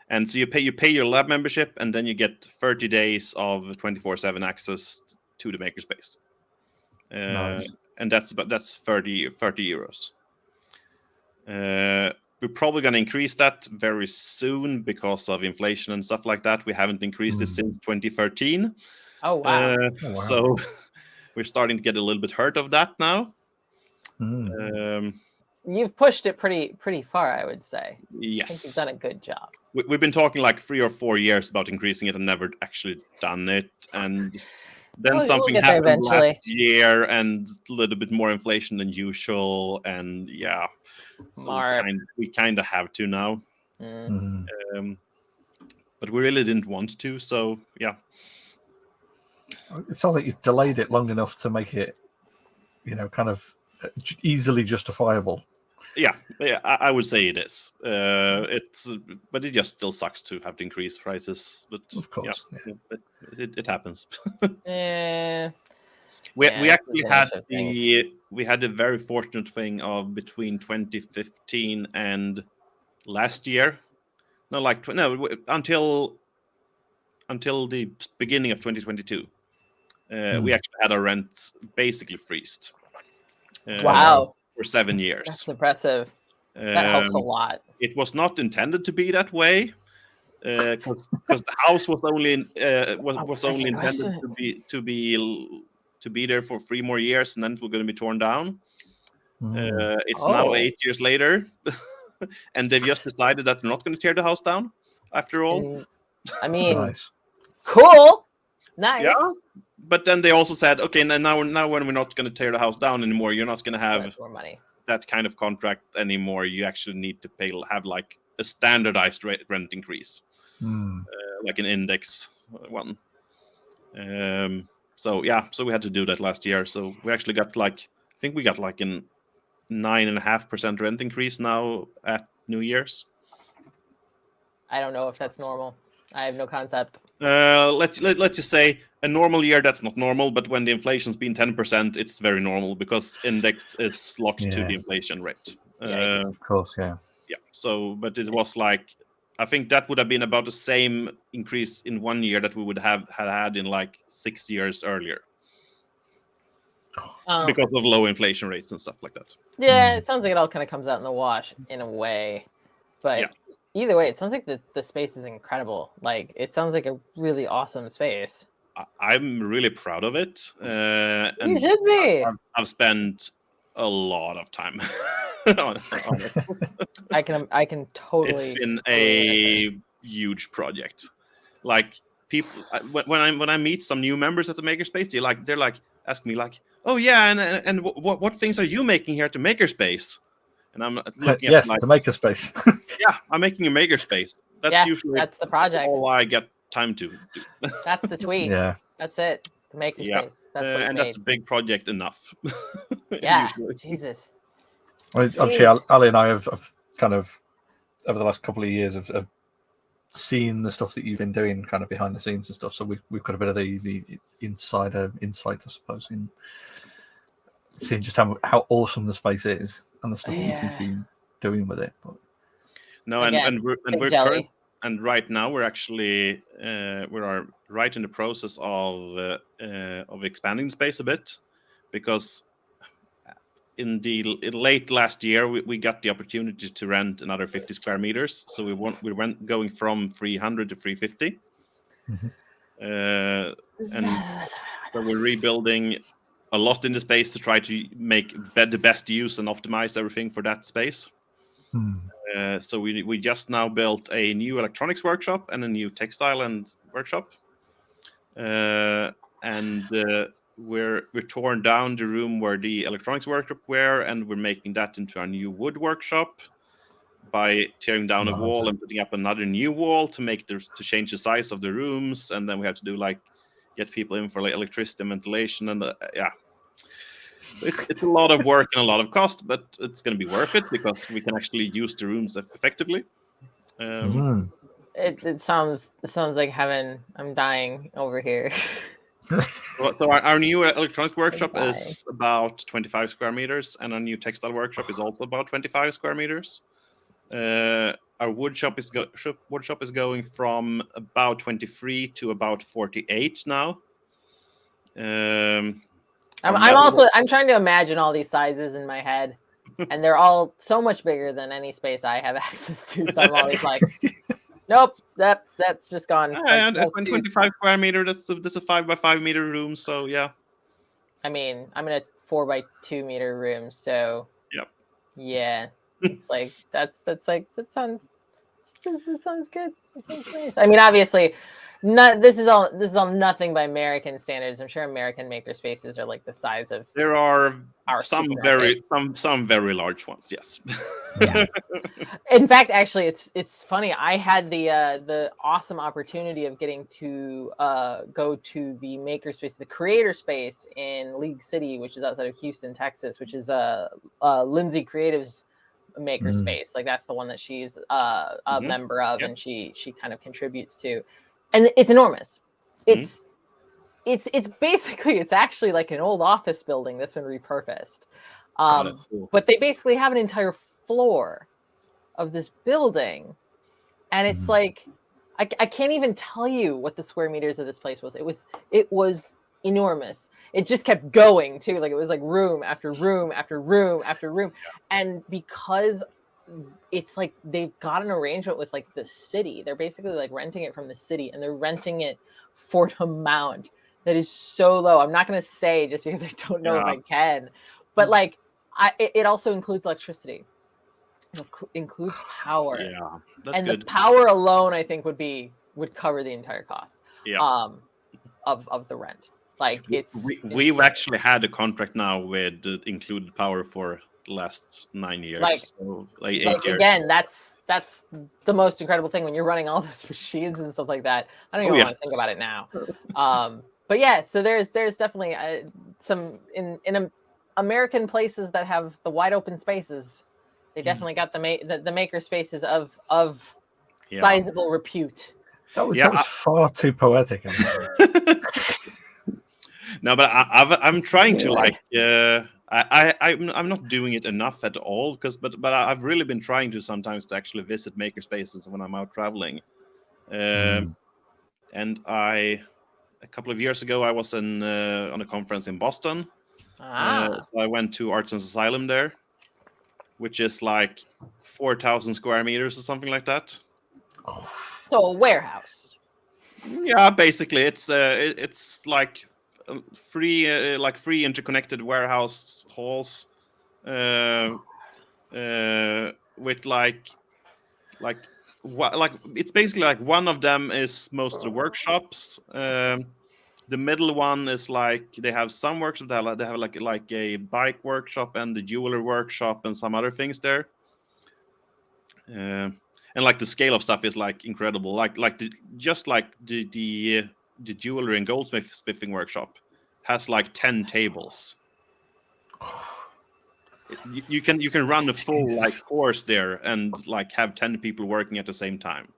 And so you pay your lab membership, and then you get 30 days of 24/7 access to the makerspace. Nice. And that's 30 euros. We're probably going to increase that very soon because of inflation and stuff like that. We haven't increased it since 2013. Oh wow! So we're starting to get a little bit hurt of that now. You've pushed it pretty far, I would say. Yes. I think you've done a good job. We've been talking like 3 or 4 years about increasing it and never actually done it. And then something happened last year and a little bit more inflation than usual. And so we kind of have to now. But we really didn't want to, so yeah. It sounds like you've delayed it long enough to make it, kind of easily justifiable. Yeah, I would say it is. But it just still sucks to have to increase prices. But of course, it happens. We actually had the very fortunate thing of between 2015 and last year. Until the beginning of 2022. We actually had our rent basically freezed. Wow. For 7 years. That's impressive. That helps a lot. It was not intended to be that way, because the house was only intended to be there for 3 more years, and then it was going to be torn down. It's now 8 years later, and they've just decided that they're not going to tear the house down. after all. And, I mean, Nice. cool, nice. Yeah. But then they also said, okay, now when we're not going to tear the house down anymore, you're not going to have That's more money. that kind of contract anymore. You actually need to have like a standardized rent increase, like an index one. So we had to do that last year. So we actually got I think we got like an 9.5% rent increase now at New Year's. I don't know if that's normal. I have no concept. Let's just say a normal year, that's not normal, but when the inflation's been 10%, it's very normal because index is locked to the inflation rate. Of course, yeah. Yeah. So, but it was like, I think that would have been about the same increase in 1 year that we would have had in like 6 years earlier. Because of low inflation rates and stuff like that. Yeah, it sounds like it all kind of comes out in the wash in a way. But either way, it sounds like the space is incredible. Like, it sounds like a really awesome space. I'm really proud of it. You should be. I've spent a lot of time on it. I can totally. It's been a huge project. Like, people, when I meet some new members at the Makerspace, they're like ask me like, oh yeah, and what things are you making here at the Makerspace? And I'm looking at the Makerspace. Yeah, I'm making a Makerspace. That's usually the project. All I get time to do. That's the tweet. Yeah, that's it. The Makerspace. Yeah. That's what and that's a big project enough. Yeah, Jesus. Actually, Allie and I have kind of over the last couple of years have seen the stuff that you've been doing kind of behind the scenes and stuff. So we've got a bit of the insight, I suppose, in seeing just how awesome the space is and the stuff that you seem to be doing with it. But... No, Again, and right now we're actually we are right in the process of expanding the space a bit, because in late last year we got the opportunity to rent another 50 square meters. So we went going from 300 to 350, and so we're rebuilding a lot in the space to try to make the best use and optimize everything for that space. So we just now built a new electronics workshop and a new textile and workshop, and we're torn down the room where the electronics workshop were, and we're making that into our new wood workshop by tearing down a wall and putting up another new wall to change the size of the rooms. And then we have to do get people in for electricity and ventilation, and it's a lot of work and a lot of cost, but it's going to be worth it because we can actually use the rooms effectively. It sounds like heaven. I'm dying over here. So our new electronics workshop is about 25 square meters, and our new textile workshop is also about 25 square meters. Our wood shop is going from about 23 to about 48 now. I'm trying to imagine all these sizes in my head, and they're all so much bigger than any space I have access to. So I'm always like, nope, that's just gone. And 25 square meter, that's a 5x5 meter room. So yeah. I mean, I'm in a 4x2 meter room, so yep. Yeah, it's like that sounds good. That sounds nice. I mean, obviously. This is all nothing by American standards. I'm sure American maker spaces are like the size of. There are some very large ones. Yes. Yeah. In fact, actually, it's funny. I had the awesome opportunity of getting to go to the maker space, the creator space in League City, which is outside of Houston, Texas, which is Lindsay Creative's maker space. Like, that's the one that she's a member of, and she kind of contributes to. And it's enormous. It's basically, it's actually like an old office building that's been repurposed. Cool. But they basically have an entire floor of this building. And it's like, I can't even tell you what the square meters of this place was. It was enormous. It just kept going too. Like, it was like room after room after room after room. And because it's like they've got an arrangement with like the city, they're basically like renting it from the city, and they're renting it for an amount that is so low. I'm not going to say just because I don't know if I can, but like it also includes electricity. includes power. Yeah, that's And good. the power alone, I think, would cover the entire cost. Yeah. Of the rent. Like We've insane. actually had a contract now with included power for the last 9 years. Like, so like 8 like years. again, that's the most incredible thing when you're running all those machines and stuff like that. I don't even want to think about it now. But yeah, so there's definitely some in American places that have the wide open spaces. They definitely got the maker spaces of sizable repute. That was far too poetic. No, but I'm trying to like. I'm not doing it enough at all but I've really been trying to sometimes to actually visit maker spaces when I'm out traveling. And a couple of years ago I was on a conference in Boston. I went to Arts and Asylum there, which is like 4,000 square meters or something like that. So a warehouse. Yeah, basically it's like free interconnected warehouse halls with like it's basically like one of them is most of the workshops. The middle one is like they have some workshops. They have like a bike workshop and the jeweler workshop and some other things there. And like the scale of stuff is like incredible. Like the jewelry and goldsmithing workshop has like 10 tables. You can run a full like course there and like have 10 people working at the same time.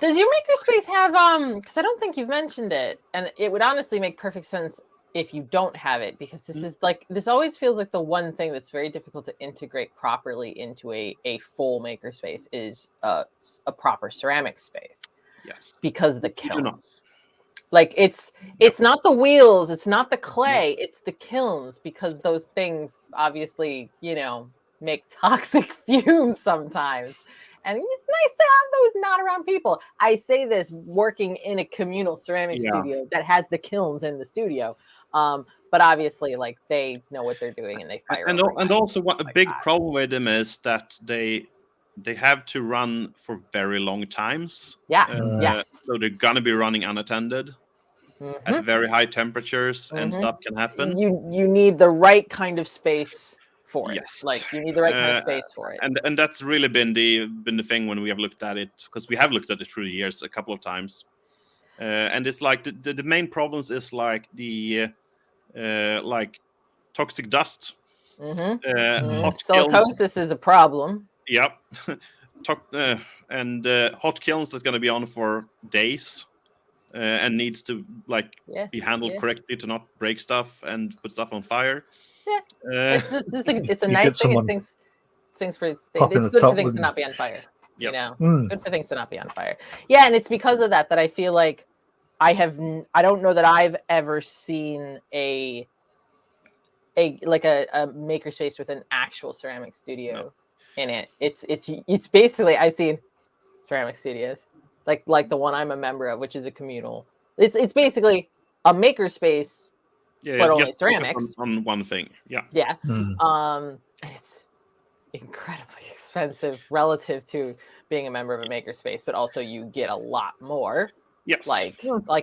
Does your makerspace have because I don't think you've mentioned it, and it would honestly make perfect sense if you don't have it, because this always feels like the one thing that's very difficult to integrate properly into a full makerspace is a proper ceramic space. Yes, because of the kilns. Like it's not the wheels, it's not the clay, it's the kilns, because those things obviously, make toxic fumes sometimes. And it's nice to have those not around people. I say this working in a communal ceramic studio that has the kilns in the studio. But obviously, like, they know what they're doing and they fire. And also, what a big problem with them is that they have to run for very long times. So they're gonna be running unattended at very high temperatures, and stuff can happen. You need the right kind of space for it. Yes. Like, you need the right kind of space for it. And that's really been the thing when we have looked at it, because we have looked at it through the years a couple of times. And it's like the main problems is like the like toxic dust. Hot silicosis is a problem. Yep. And hot kilns that's going to be on for days and needs to be handled correctly to not break stuff and put stuff on fire. It's a nice thing. It's good for things to not be on fire. Yep. Good for things to not be on fire. Yeah, and it's because of that I feel like I don't know that I've ever seen a makerspace with an actual ceramic studio in it. It's basically, I've seen ceramic studios like the one I'm a member of, which is a communal. It's basically a makerspace, but only ceramics on one thing. Yeah. And it's incredibly expensive relative to being a member of a makerspace, but also you get a lot more. Yes. Like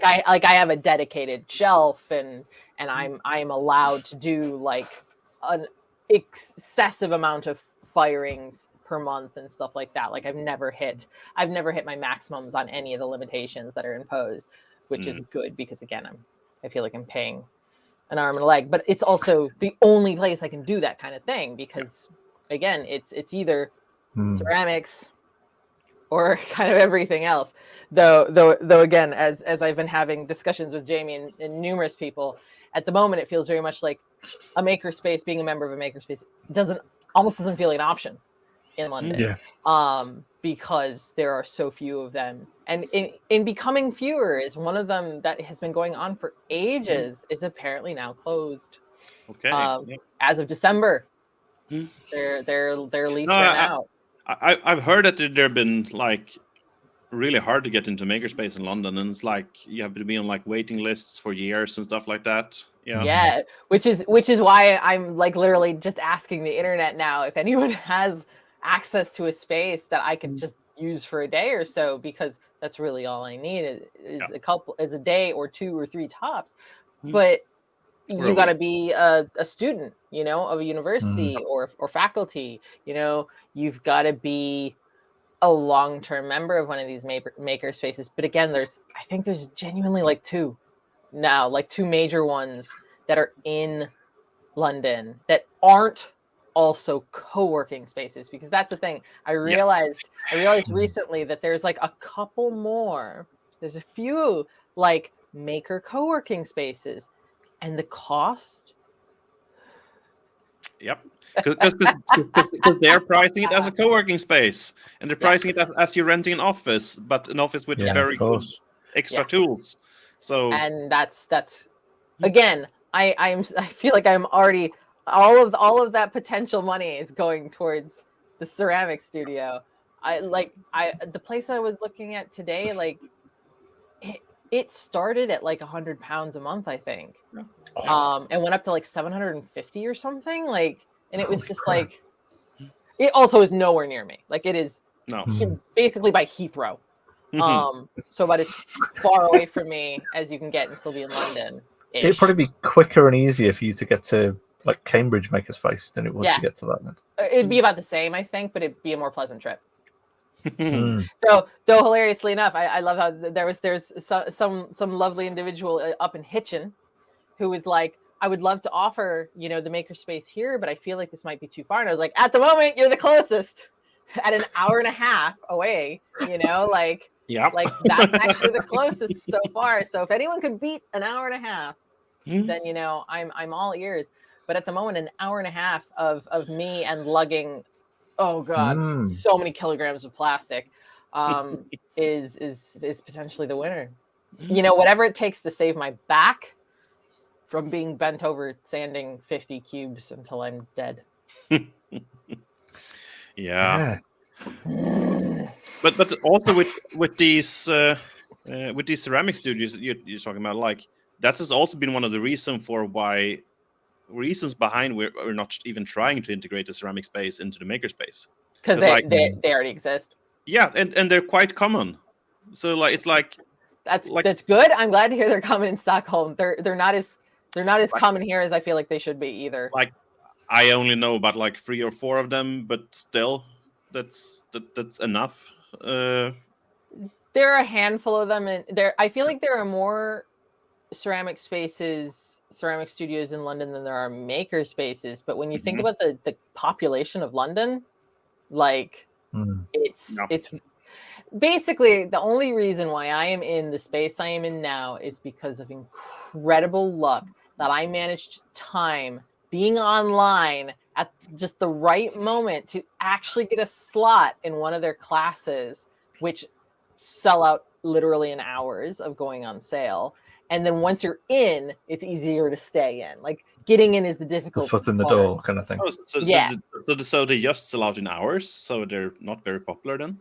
I have a dedicated shelf, and I'm allowed to do like an excessive amount of firings per month and stuff like that. Like I've never hit my maximums on any of the limitations that are imposed, which is good, because again, I feel like I'm paying an arm and a leg, but it's also the only place I can do that kind of thing, because again, it's either ceramics or kind of everything else. Though again, as I've been having discussions with Jamie and numerous people, at the moment it feels very much like a makerspace, being a member of a makerspace almost doesn't feel like an option in London. Because there are so few of them, and in becoming fewer is one of them that has been going on for ages is apparently now closed. As of December, their lease ran out. I've heard that there have been like really hard to get into makerspace in London, and it's like you have to be on like waiting lists for years and stuff like that. Yeah, which is why I'm like literally just asking the internet now if anyone has access to a space that I could just use for a day or so, because that's really all I need is a day or 2 or 3 tops. But you got to be a student, of a university or faculty. You've got to be a long-term member of one of these maker spaces. But again, I think there's genuinely like 2 now, like 2 major ones that are in London that aren't also co-working spaces, because that's the thing. I realized recently that there's like a couple more. There's a few like maker co-working spaces, and the cost. Yep. Because they're pricing it as a co-working space, and they're pricing it as you're renting an office, but an office with very good extra tools. So, and that's again, I feel like I'm already all of that potential money is going towards the ceramic studio. The place I was looking at today, like it started at like £100 a month, I think, and went up to like 750 or something. Like, and it was just like, it also is nowhere near me. Like, it is basically by Heathrow. So about as far away from me as you can get and still be in London. It'd probably be quicker and easier for you to get to like Cambridge Makerspace than it would to get to that. Then it'd be about the same, I think, but it'd be a more pleasant trip. Though hilariously enough, I love how there's some lovely individual up in Hitchin who was like, I would love to offer the makerspace here, but I feel like this might be too far. And I was like, at the moment, you're the closest, at an hour and a half away. Like that's actually the closest so far. So if anyone could beat an hour and a half, then I'm all ears. But at the moment, an hour and a half of me and lugging, oh god, so many kilograms of plastic, is potentially the winner. Whatever it takes to save my back from being bent over sanding 50 cubes until I'm dead. Yeah. But also with these ceramic studios you're talking about, like that has also been one of the reasons behind we're not even trying to integrate the ceramic space into the makerspace, because they already exist. Yeah, and they're quite common. So like it's like that's good. I'm glad to hear they're common in Stockholm. They're not as common here as I feel like they should be either. Like I only know about like 3 or 4 of them, but still that's enough. There are a handful of them, and I feel like there are more ceramic studios in London than there are maker spaces. But when you think about the population of London, like it's basically the only reason why I am in the space I am in now is because of incredible luck that I managed to time being online at just the right moment to actually get a slot in one of their classes, which sell out literally in hours of going on sale. And then once you're in, it's easier to stay in. Like getting in is the difficult foot in the door kind of thing. Oh, so they just sell out in hours, so they're not very popular then?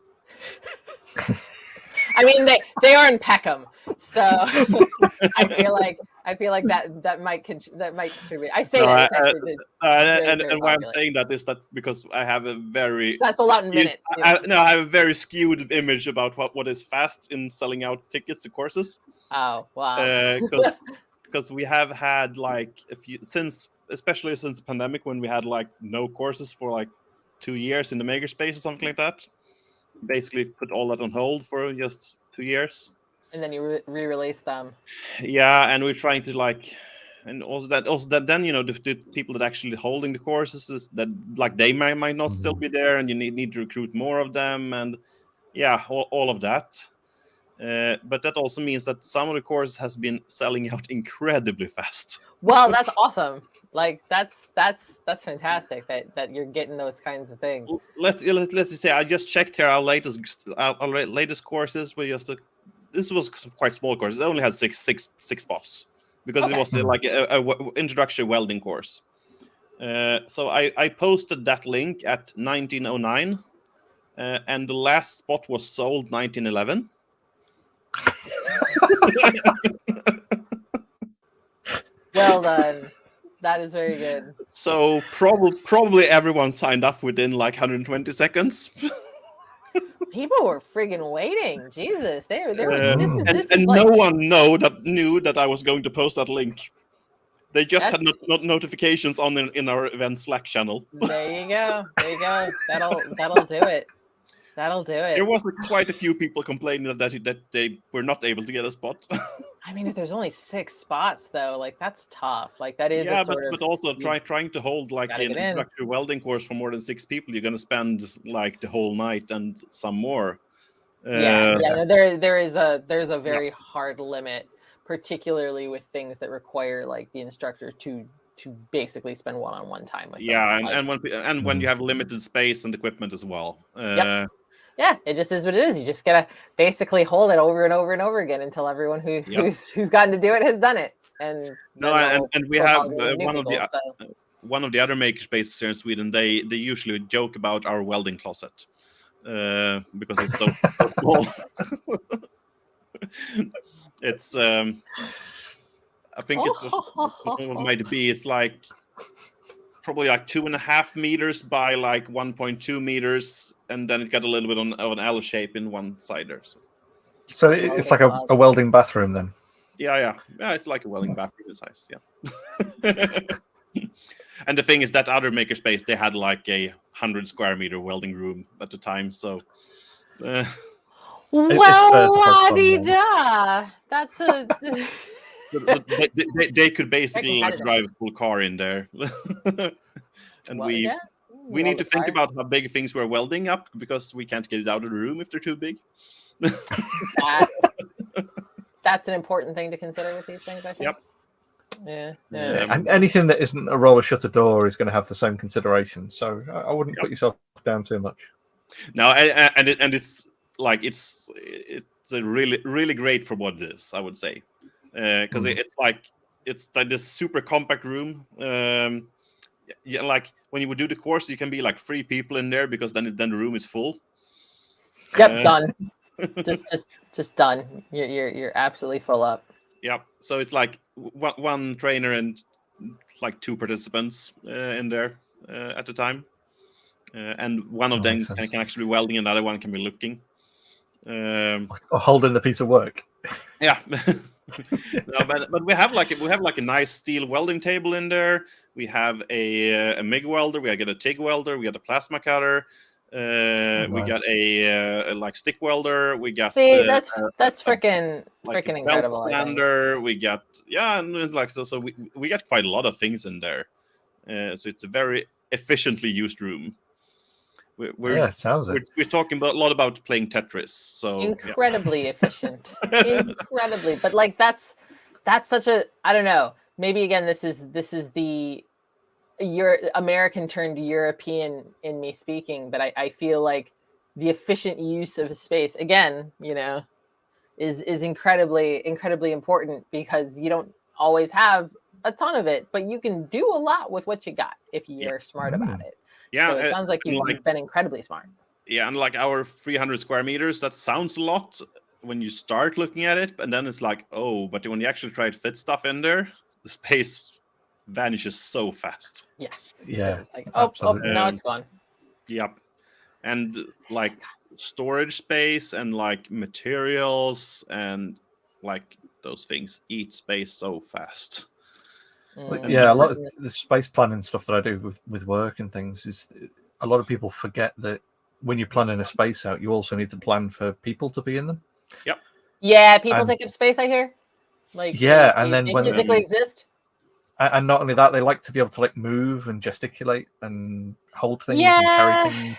I mean, they are in Peckham, so I feel like that might contribute. I say that and why I'm saying that is that because I have a very that's a lot in minutes. I have a very skewed image about what is fast in selling out tickets to courses. Oh wow! Because we have had like especially since the pandemic, when we had like no courses for like 2 years in the makerspace or something like that. Basically put all that on hold for just 2 years, and then you re-release them. Yeah, and we're trying to like, and also that then the people that actually holding the courses is that like they might not still be there, and you need to recruit more of them, and all of that. But that also means that some of the courses has been selling out incredibly fast. Well, that's awesome. Like that's fantastic that you're getting those kinds of things. Let's just say I just checked here our latest courses. This was quite small courses. It only had six spots because it was like a introductory welding course. So I posted that link at 1909. and the last spot was sold 1911. Well done. That is very good. So probably everyone signed up within like 120 seconds. People were friggin' waiting. Jesus, they were. This is And like, no one knew that I was going to post that link. They just had notifications on in our event Slack channel. There you go. There you go. That'll do it. That'll do it. There was quite a few people complaining that they were not able to get a spot. I mean, if there's only 6 spots, though, like that's tough. Like that is but also trying to hold like an introductory welding course for more than 6 people, you're going to spend like the whole night and some more. There's a very hard limit, particularly with things that require like the instructor to basically spend one-on-one time with someone. And when you have limited space and equipment as well. Yeah, it just is what it is. You just gotta basically hold it over and over and over again until everyone who's gotten to do it has done it. And we have one of the other makerspaces here in Sweden. They usually joke about our welding closet because it's so small. It's I think it might be. It's like probably like 2.5 meters by like 1.2 meters, and then it got a little bit of an L shape in one side there. So it's like a welding bathroom then. Yeah. It's like a welding bathroom size. Yeah. And the thing is that other makerspace, they had like a 100 square meter welding room at the time. So. Well, la-di-da. That's a. They could basically like drive a full car in there. And we need to think about how big things we're welding up, because we can't get it out of the room if they're too big. That's an important thing to consider with these things, I think. Yep. Yeah. And anything that isn't a roller shutter door is going to have the same consideration. So I wouldn't put yourself down too much. No, and it's like it's a really great for what it is, I would say. Because it's like this super compact room. Like when you would do the course, you can be like 3 people in there, because then the room is full. Yep, done. just done. You're absolutely full up. Yep. So it's like one trainer and like 2 participants in there at the time, and one of them can actually be welding, and the other one can be looking. Or holding the piece of work. Yeah. No, but we have like a nice steel welding table in there. We have a MIG welder. We got a TIG welder. We got a plasma cutter. We got a like stick welder. We got that's freaking incredible. Sander. We got and like so we got quite a lot of things in there. So it's a very efficiently used room. It sounds it. We're talking a lot about playing Tetris. So incredibly efficient, incredibly. But like that's such a, I don't know. Maybe again, this is the American turned European in me speaking, but I feel like the efficient use of space again, is incredibly important, because you don't always have a ton of it, but you can do a lot with what you got if you're smart about it. Yeah, so it sounds like you've been incredibly smart. Yeah, and like our 300 square meters, that sounds a lot when you start looking at it, and then it's like, oh, but when you actually try to fit stuff in there, the space vanishes so fast. Yeah. It's like, oh, now it's gone. Yep. And like storage space and like materials and like those things eat space so fast. Yeah, a lot of the space planning stuff that I do with work and things is a lot of people forget that when you're planning a space out, you also need to plan for people to be in them. Yep. Yeah, people take up space, I hear. Like and then they when physically exist. And not only that, they like to be able to like move and gesticulate and hold things and carry things.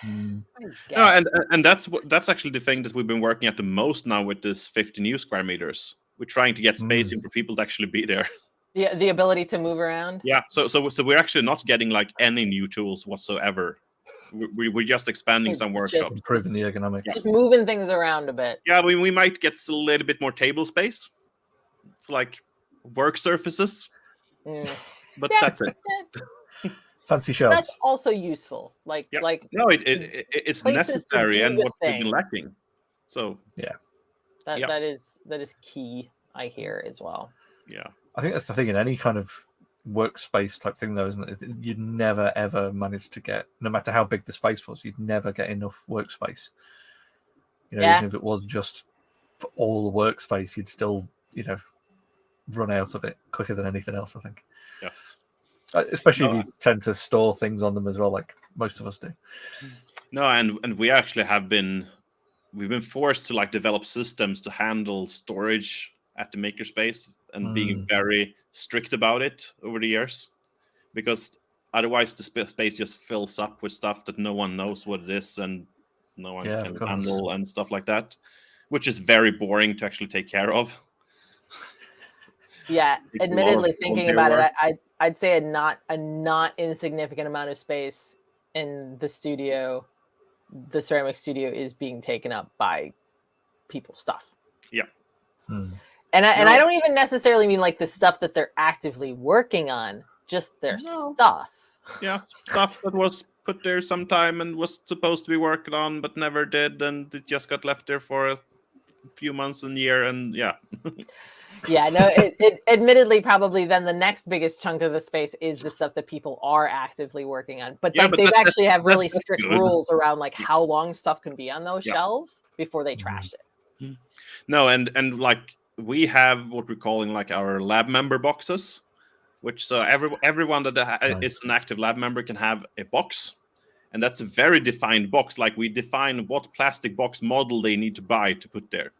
And that's actually the thing that we've been working at the most now with this 50 new square meters. We're trying to get space in for people to actually be there. The ability to move around. Yeah, so we're actually not getting like any new tools whatsoever. We're just expanding some workshops, improving the ergonomics, just moving things around a bit. Yeah, we might get a little bit more table space, like work surfaces, but that's it. Fancy shelves. That's also useful. Like no, it's places to necessary do and the what we've been thing. lacking. So that is key, I hear as well. Yeah, I think that's the thing in any kind of workspace type thing, though, isn't it? You'd never ever manage to get, no matter how big the space was, you'd never get enough workspace. Even if it was just for all the workspace, you'd still, run out of it quicker than anything else, I think. Yes. Especially if you tend to store things on them as well, like most of us do. No, and we actually we've been forced to develop systems to handle storage at the makerspace and being very strict about it over the years, because otherwise the space just fills up with stuff that no one knows what it is and no one can handle and stuff like that, which is very boring to actually take care of. Yeah, admittedly, thinking about it, I'd say a not insignificant amount of space in the studio, the ceramic studio, is being taken up by people's stuff. Yeah. And I don't even necessarily mean the stuff that they're actively working on, just their stuff. Yeah, stuff that was put there sometime and was supposed to be worked on but never did, and it just got left there for a few months and year, and yeah. Yeah, no, it admittedly probably then the next biggest chunk of the space is the stuff that people are actively working on. But they actually have really strict rules around how long stuff can be on those shelves before they trash it. No, and we have what we're calling our lab member boxes, which so everyone that is an active lab member can have a box, and that's a very defined box. We define what plastic box model they need to buy to put there.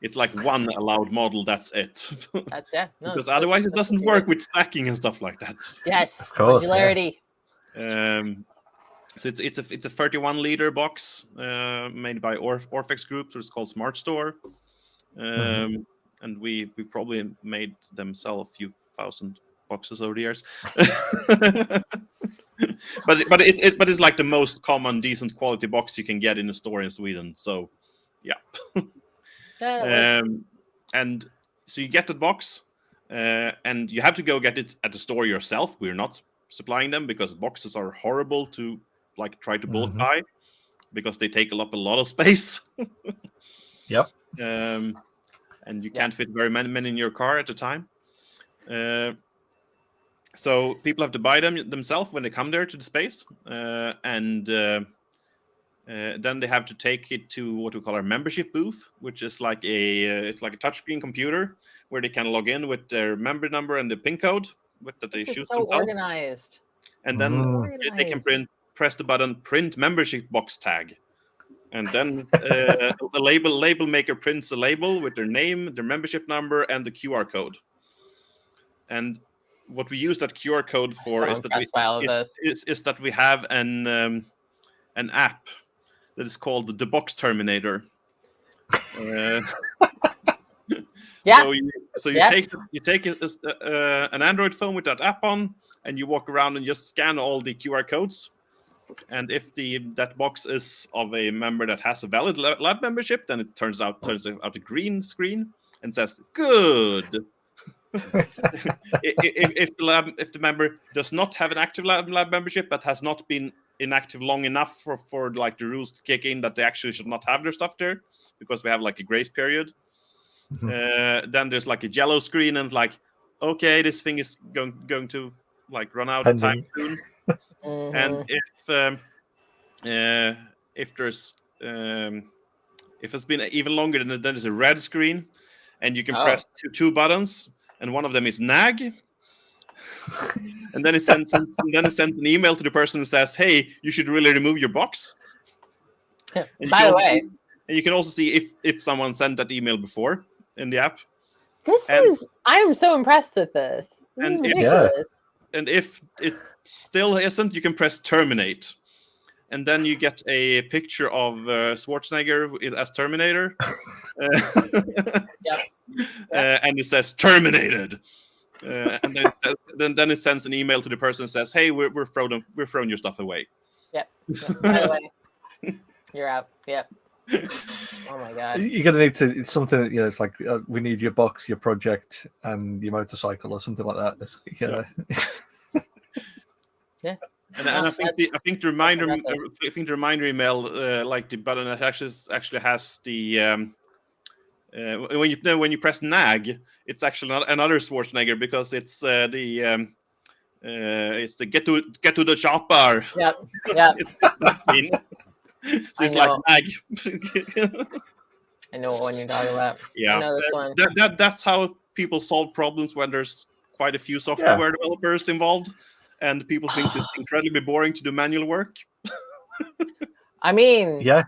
It's one allowed model. That's it. That's it. No, because otherwise it doesn't work with stacking and stuff like that. Yes, of course, modularity. Yeah. So it's a 31 liter box made by Orfex Group. So it's called Smart Store. And we probably made them sell a few thousand boxes over the years. but it's the most common decent quality box you can get in a store in Sweden. So yeah. And so you get the box, and you have to go get it at the store yourself. We're not supplying them because boxes are horrible to try to bulk buy, because they take up a lot of space. Yep. And you can't fit very many in your car at a time. So people have to buy them themselves when they come there to the space, and then they have to take it to what we call our membership booth, which is it's like a touchscreen computer where they can log in with their member number and the PIN code that they shoot themselves. Organized. And then they can press the button print membership box tag, and then the label maker prints a label with their name, their membership number, and the QR code. And what we use that QR code for is that we have an app that is called the Box Terminator. Yeah. So you take an Android phone with that app on, and you walk around and just scan all the QR codes. And if that box is of a member that has a valid lab membership, then it turns out a green screen and says good. if the member does not have an active lab membership but has not been inactive long enough for the rules to kick in that they actually should not have their stuff there, because we have a grace period, then there's a yellow screen and okay, this thing is going to run out of time soon. And if it's been even longer, then there's a red screen, and you can press two buttons, and one of them is nag. And then it sends an email to the person that says, "Hey, you should really remove your box." By the way, and you can also see if someone sent that email before in the app. I am so impressed with this. And if it still isn't, you can press terminate, and then you get a picture of Schwarzenegger as Terminator. And it says terminated. And then it sends an email to the person and says, "Hey, we're throwing your stuff away." Yep. By the way, you're out. Yep. Oh my god. You're gonna need to. It's something that it's we need your box, your project, and your motorcycle, or something like that. Yeah. And I think the reminder email, like the button that actually has the when you press nag, it's actually not another Schwarzenegger because it's the get to the chopper. Yep. Yep. So it's like nag. I know what one you're talking about. Yeah, I know this one. That's how people solve problems when there's quite a few software developers involved, and people think it's incredibly boring to do manual work. I mean, yeah.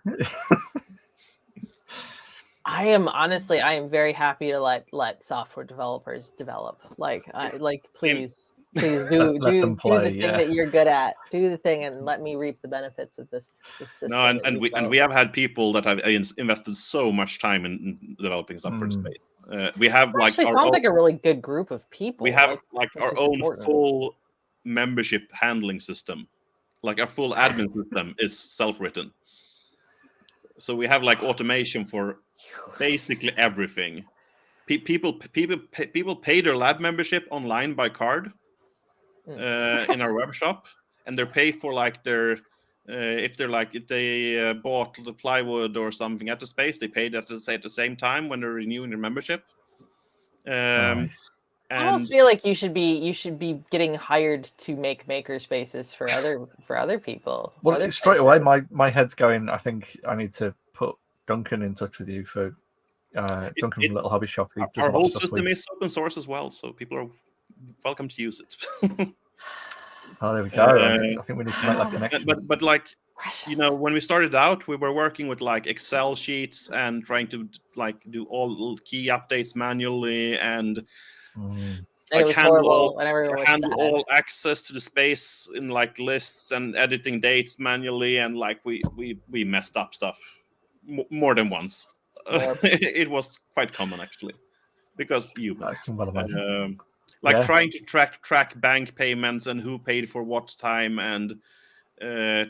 I am very happy to let software developers develop. Please do them play, the thing that you're good at. Do the thing and let me reap the benefits of this system. No, and we have had people that have invested so much time in developing software space. We have sounds like a really good group of people. We have our own full membership handling system. Like our full admin system is self-written. So we have automation for basically everything. People pay their lab membership online by card in our web shop, and they pay for their if they bought the plywood or something at the space, they paid at the same time when they're renewing their membership. Nice. I almost feel like you should be getting hired to make maker spaces for other people. Well, straight away, my head's going. I think I need to put Duncan in touch with you for Duncan from Little Hobby Shop. Our whole system is open source as well, so people are welcome to use it. Oh, there we go. I think we need to make that connection. But when we started out, we were working with Excel sheets and trying to do all key updates manually and handle all access to the space in lists and editing dates manually, and we messed up stuff more than once. It was quite common actually, because humans. Trying to track bank payments and who paid for what time, and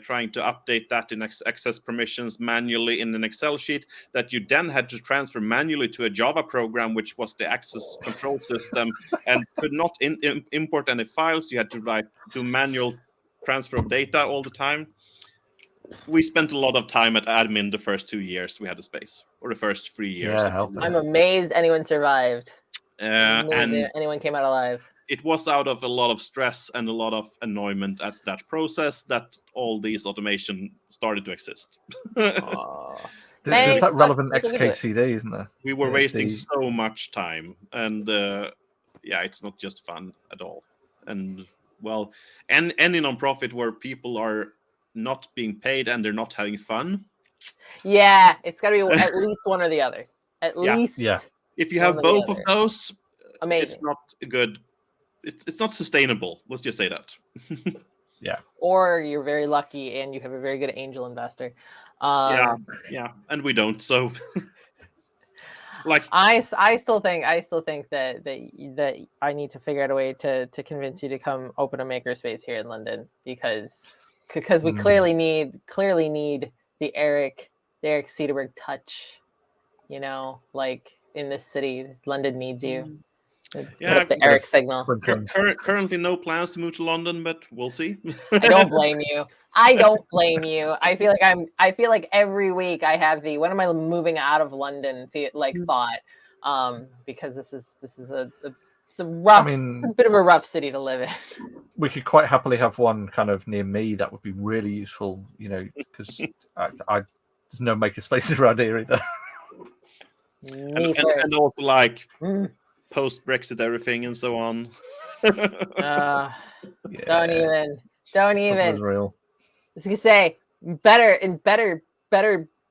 trying to update that in access permissions manually in an Excel sheet that you then had to transfer manually to a Java program, which was the access control system, and could not import any files. You had to do manual transfer of data all the time. We spent a lot of time at admin the first 2 years we had the space, or the first 3 years. I'm amazed anyone survived. And anyone came out alive. It was out of a lot of stress and a lot of annoyment at that process that all these automation started to exist. There's that relevant XKCD, isn't there? We were wasting so much time, and it's not just fun at all. And any nonprofit where people are not being paid and they're not having fun. Yeah, it's got to be at least one or the other. At least. Yeah. If you have both of those, amazing. It's not good. It's not sustainable. Let's just say that. Yeah. Or you're very lucky and you have a very good angel investor. Yeah, and we don't. So, I still think that I need to figure out a way to convince you to come open a makerspace here in London, because we clearly need the Erik Cederberg touch. In this city, London needs you. The Erik signal. Currently, no plans to move to London, but we'll see. I don't blame you. I feel like every week I have the when am I moving out of London thought, because this is a rough, it's a bit of a rough city to live in. We could quite happily have one kind of near me. That would be really useful, because I there's no maker spaces around here either. And also post Brexit everything and so on. Don't even. Real. I was gonna say better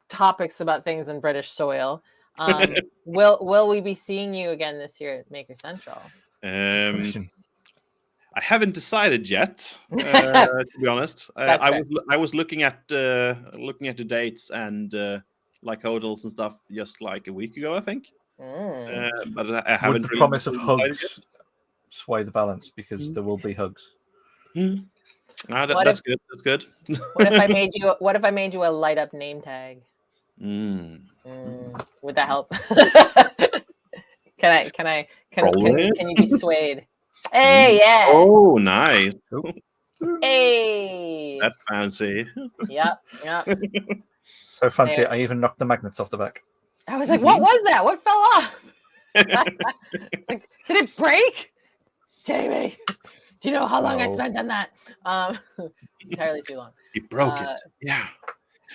topics about things in British soil. Will we be seeing you again this year at Maker Central? I haven't decided yet. To be honest, I was looking at the dates and hotels and stuff just a week ago, I think. But I haven't. Would the really promise of hugs sway the balance, because there will be hugs? That's good. That's good. What if I made you a light up name tag? Would that help? Can you be swayed? Hey, yeah. Oh, nice. Hey. That's fancy. Yep. So fancy, There. I even knocked the magnets off the back. I was like, what was that? What fell off? Like, did it break? Jamie, do you know how long I No. spent on that? Entirely too long. He broke it. Yeah.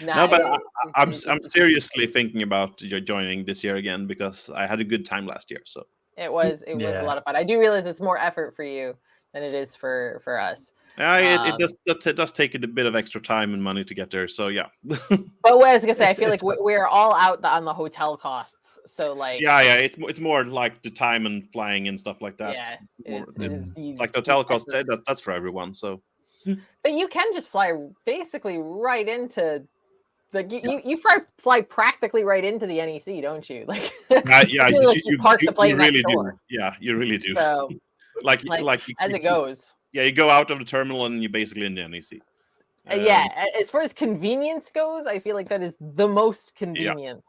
Nah, No, but I'm seriously thinking about joining this year again because I had a good time last year. So it was a lot of fun. I do realize it's more effort for you than it is for us. It does take a bit of extra time and money to get there. So yeah. But what I was gonna say, I feel like we're all out on the hotel costs. So like it's more like the time and flying and stuff like that. Yeah, it's like the hotel costs. That's for everyone. So, but you can just fly basically right into. Like you fly practically right into the NEC, don't you? Like you park the plane next door. Yeah, you really do. So like as it goes. Yeah, you go out of the terminal and you're basically in the NEC. As far as convenience goes, I feel like that is the most convenient.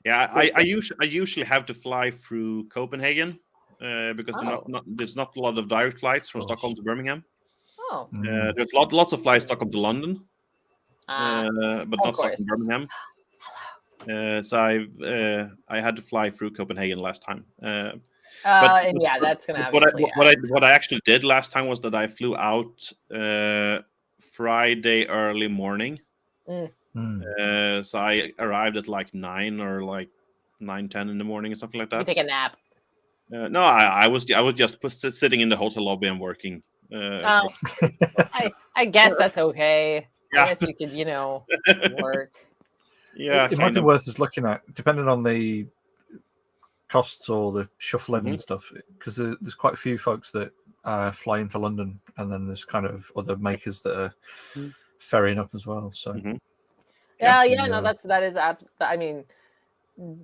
Yeah, I usually have to fly through Copenhagen because there's not a lot of direct flights from Stockholm to Birmingham. Oh. There's lots of flights Stockholm to London. But not Stockholm, Birmingham. So I had to fly through Copenhagen last time. That's gonna happen. What I actually did last time was that I flew out Friday early morning. So I arrived at like 9 or like 9:10 in the morning or something like that. You take a nap. No, I was just sitting in the hotel lobby and working. I guess that's okay. Yeah. I guess you could, work. Yeah, it might be worth us looking at, depending on the costs or the shuffling and stuff, because there's quite a few folks that fly into London, and then there's kind of other makers that are ferrying up as well. So that is. I mean,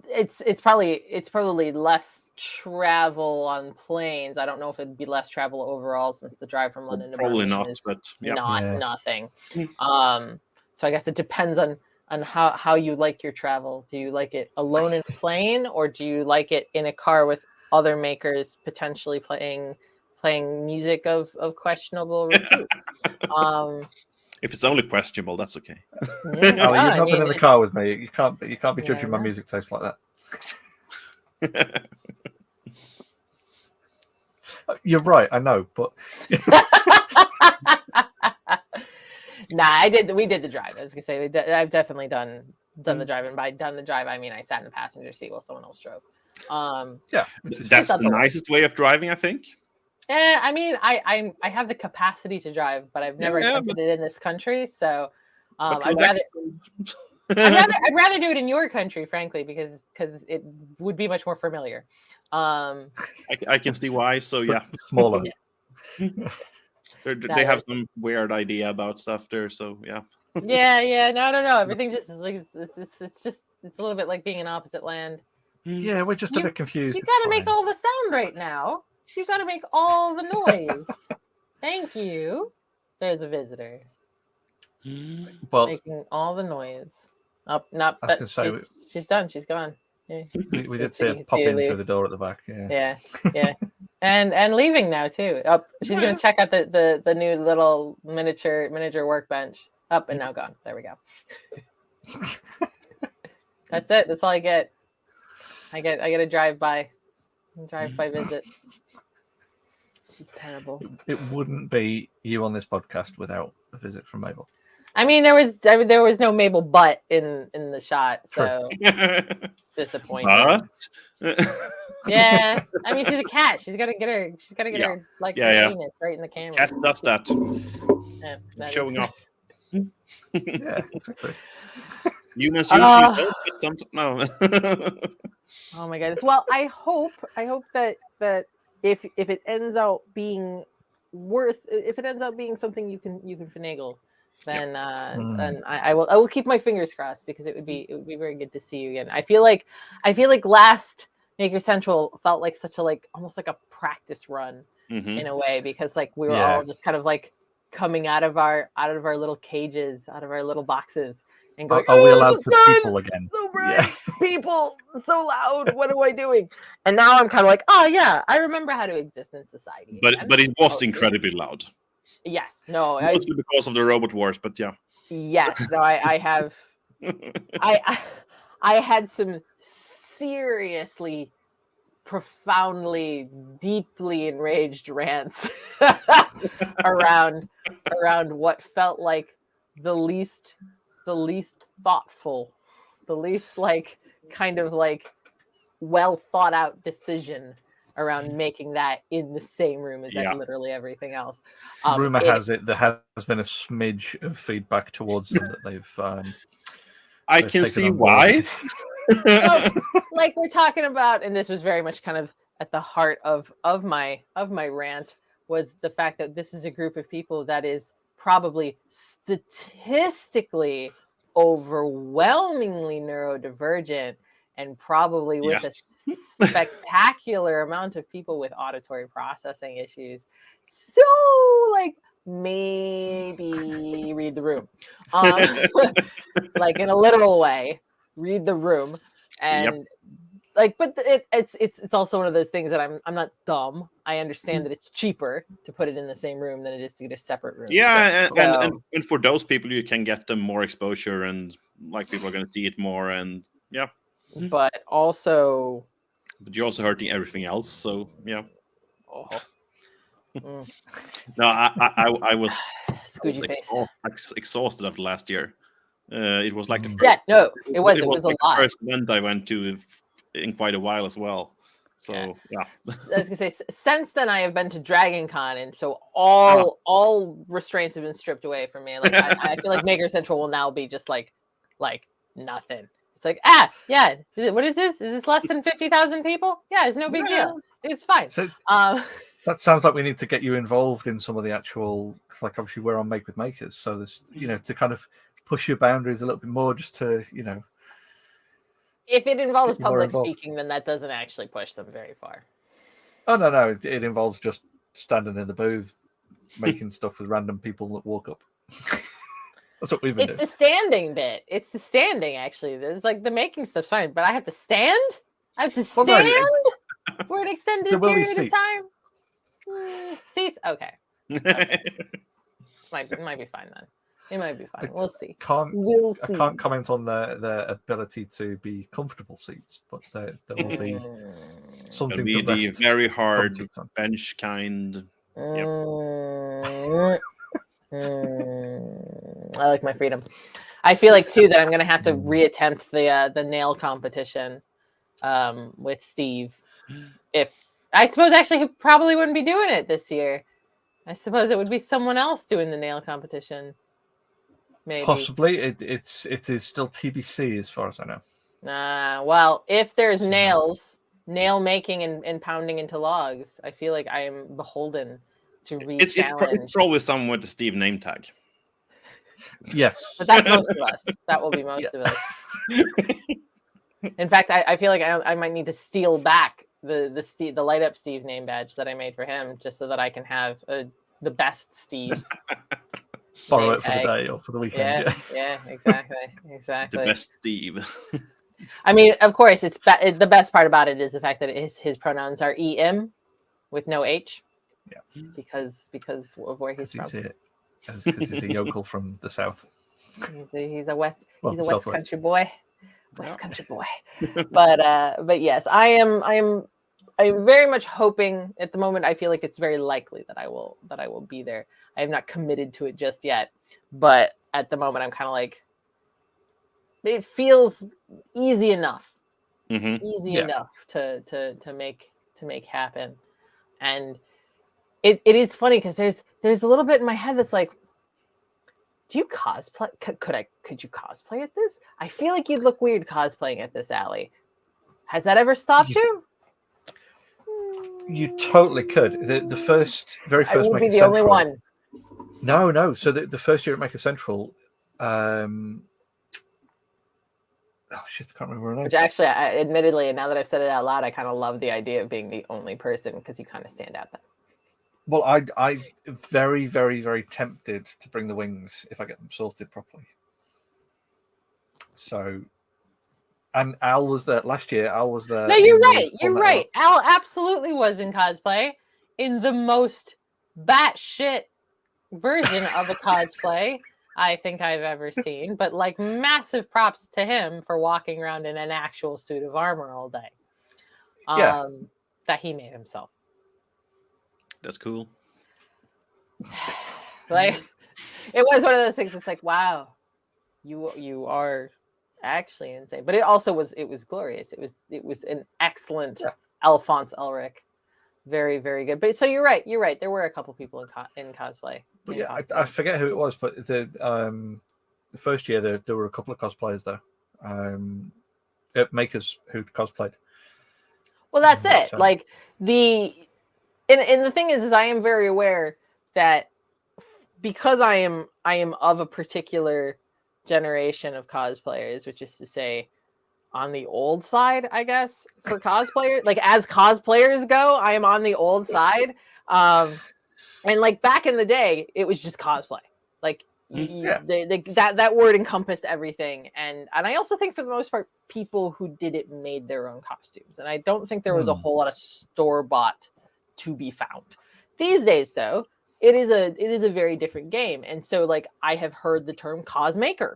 it's probably less travel on planes. I don't know if it'd be less travel overall since the drive from London to probably Birmingham not, is but nothing. So I guess it depends on how you like your travel. Do you like it alone in a plane, or do you like it in a car with other makers potentially playing music of questionable repute? If it's only questionable, that's okay. You've not been in the car with me. You can't be judging my music taste like that. You're right, I know, but we did the drive. I was gonna say I've definitely done the drive, and by done the drive I mean I sat in the passenger seat while someone else drove. That's the nicest way of driving, I think. I mean I have the capacity to drive, but I've never attempted it in this country, so I'd rather do it in your country, frankly, because it would be much more familiar. I can see why. So yeah, smaller. They have some weird idea about stuff there. So yeah. No. Everything just like it's a little bit like being in opposite land. Yeah, we're just a bit confused. You got to make all the sound right now. You got to make all the noise. Thank you. There's a visitor. Well, making all the noise. She's done. She's gone. Yeah. We did see her pop in through the door at the back. Yeah. and leaving now too. She's gonna check out the new little miniature workbench. Up and now gone. There we go. That's it. That's all I get. I get a drive-by visit. She's terrible. It wouldn't be you on this podcast without a visit from Mabel. I mean, there was no Mabel butt in the shot, so disappointing. Yeah, I mean, she's a cat. She's gotta get her like penis right in the camera. Cat does that. Showing off. Yeah, exactly. Humans usually don't, but no. Oh my goodness. Well, I hope that if it ends up being something you can finagle, then I will keep my fingers crossed, because it would be very good to see you again. I feel like last Maker Central felt like such a almost like a practice run in a way, because we were all just kind of coming out of our little cages, out of our little boxes, and going, are we allowed to people again? So bright, people, so loud. What am I doing? And now I'm kind of I remember how to exist in society. But it was incredibly loud. Yes. No. Mostly because of the robot wars, but yeah. Yes. No. I have. I had some seriously, profoundly, deeply enraged rants around what felt like the least thoughtful, the least like kind of like well thought out decision around making that in the same room as literally everything else. Rumor has it there has been a smidge of feedback towards them that they've. I can see why. Well, like we're talking about, and this was very much kind of at the heart of my rant, was the fact that this is a group of people that is probably statistically overwhelmingly neurodivergent, and probably with a spectacular amount of people with auditory processing issues. So, like, maybe read the room, like in a literal way, read the room, and like, but it's also one of those things that I'm not dumb. I understand that it's cheaper to put it in the same room than it is to get a separate room. Yeah, and for those people, you can get them more exposure, and like people are going to see it more, and But also, you're also hurting everything else. So yeah. No, I was exhausted after last year. It was like the first. It was a like lot. The first event I went to in quite a while as well. So yeah. I was gonna say, since then I have been to Dragon Con, and so all restraints have been stripped away from me. Like I feel like Maker Central will now be just like nothing. It's like what is this? Is this less than 50,000 people? Yeah, it's no big deal. It's fine. So, that sounds like we need to get you involved in some of the actual, because like obviously we're on Make with Makers, so there's to kind of push your boundaries a little bit more, just to If it involves public speaking, then that doesn't actually push them very far. Oh no, it involves just standing in the booth, making stuff with random people that walk up. That's what we've been doing. It's the standing bit. It's the standing, actually. There's like the making stuff's fine, but I have to stand? I have to stand for an extended period of time? Seats? Okay. It might be fine then. It might be fine. We'll see. I can't comment on the ability to be comfortable seats, but there will be something to rest. The very hard bench kind. I like my freedom. I feel like too that I'm gonna have to reattempt the nail competition with Steve. If I suppose actually he probably wouldn't be doing it this year. I suppose it would be someone else doing the nail competition. Maybe. Possibly. It is still TBC as far as I know. Well, if there's nail making and pounding into logs, I feel like I am beholden to re-challenge. It's probably someone with the Steve name tag. Yes. But that's most of us. That will be most of us. In fact, I feel like I might need to steal back the light up Steve name badge that I made for him, just so that I can have the best Steve. Borrow it for the day or for the weekend. Yeah, exactly. The best Steve. I mean, of course, the best part about it is the fact that his pronouns are em with no h. Yeah. Because of where he's from. Because he's a yokel from the south. He's a West Country boy. Country boy. But yes, I am very much hoping at the moment. I feel like it's very likely that I will be there. I have not committed to it just yet, but at the moment I'm kind of like, it feels easy enough. Enough to make happen. And it is funny because there's a little bit in my head that's like, do you cosplay? Could you cosplay at this? I feel like you'd look weird cosplaying at this, Allie. Has that ever stopped you? You totally could. The very first. I would be the only one. No. So the first year at Maker Central, I can't remember her name. Which actually, admittedly, and now that I've said it out loud, I kind of love the idea of being the only person because you kind of stand out then. Well, I very, very, very tempted to bring the wings if I get them sorted properly. So, and Al was there last year. Al was there. No, you're right. You're right. Al absolutely was in cosplay in the most batshit version of a cosplay I think I've ever seen, but like massive props to him for walking around in an actual suit of armor all day. That he made himself. That's cool. Like, it was one of those things. It's like, wow, you are actually insane. But it was glorious. It was an excellent Alphonse Elric. Very, very good. But so you're right. There were a couple people in cosplay. But I forget who it was, but the first year there were a couple of cosplayers there. Makers who cosplayed. Well, that's it. So. Like and the thing is I am very aware that because I am of a particular generation of cosplayers, which is to say on the old side, I guess, for cosplayers. Like as cosplayers go, I am on the old side. And like back in the day, it was just cosplay. Like that word encompassed everything. And I also think for the most part, people who did it made their own costumes. And I don't think there was a whole lot of store-bought to be found. These days, though, it is a very different game. And so like I have heard the term cosmaker,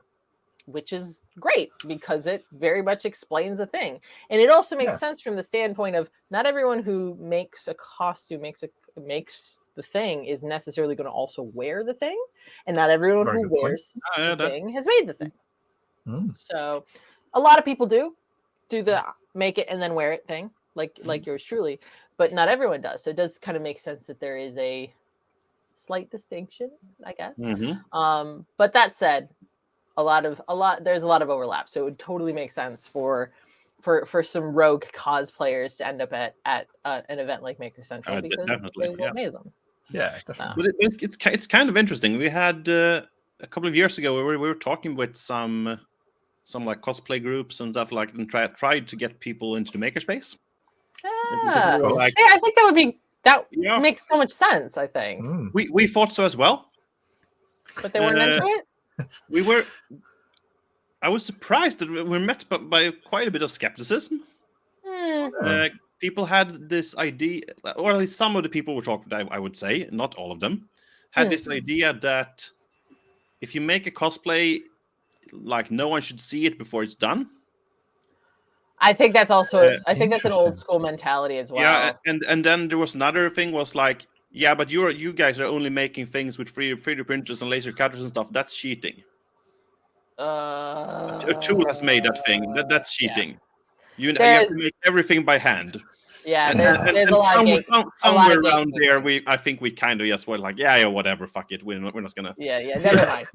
which is great because it very much explains a thing. And it also makes sense from the standpoint of not everyone who makes a costume, makes the thing is necessarily going to also wear the thing. And not everyone who wears the thing has made the thing. So a lot of people do the make it and then wear it thing, like yours truly, but not everyone does. So it does kind of make sense that there is a slight distinction, I guess. But that said, there's a lot of overlap, so it would totally make sense for some rogue cosplayers to end up at an event like Maker Central because they made them. Yeah, definitely. But it's kind of interesting. We had a couple of years ago we were talking with some like cosplay groups and stuff like, and tried to get people into the makerspace. I think that makes so much sense. I think we thought so as well, but they weren't into it. I was surprised that we were met by quite a bit of skepticism. People had this idea, or at least some of the people were talking, I would say, not all of them, had this idea that if you make a cosplay, like no one should see it before it's done. I think that's also, I think that's an old school mentality as well. Yeah, and then there was another thing was like, yeah, but you guys are only making things with 3D printers and laser cutters and stuff. That's cheating. A tool has made that thing. That's cheating. You have to make everything by hand. Yeah, there's a lot somewhere around there. I think we kind of just were like, yeah, whatever, fuck it. We're not gonna. Yeah. Never mind.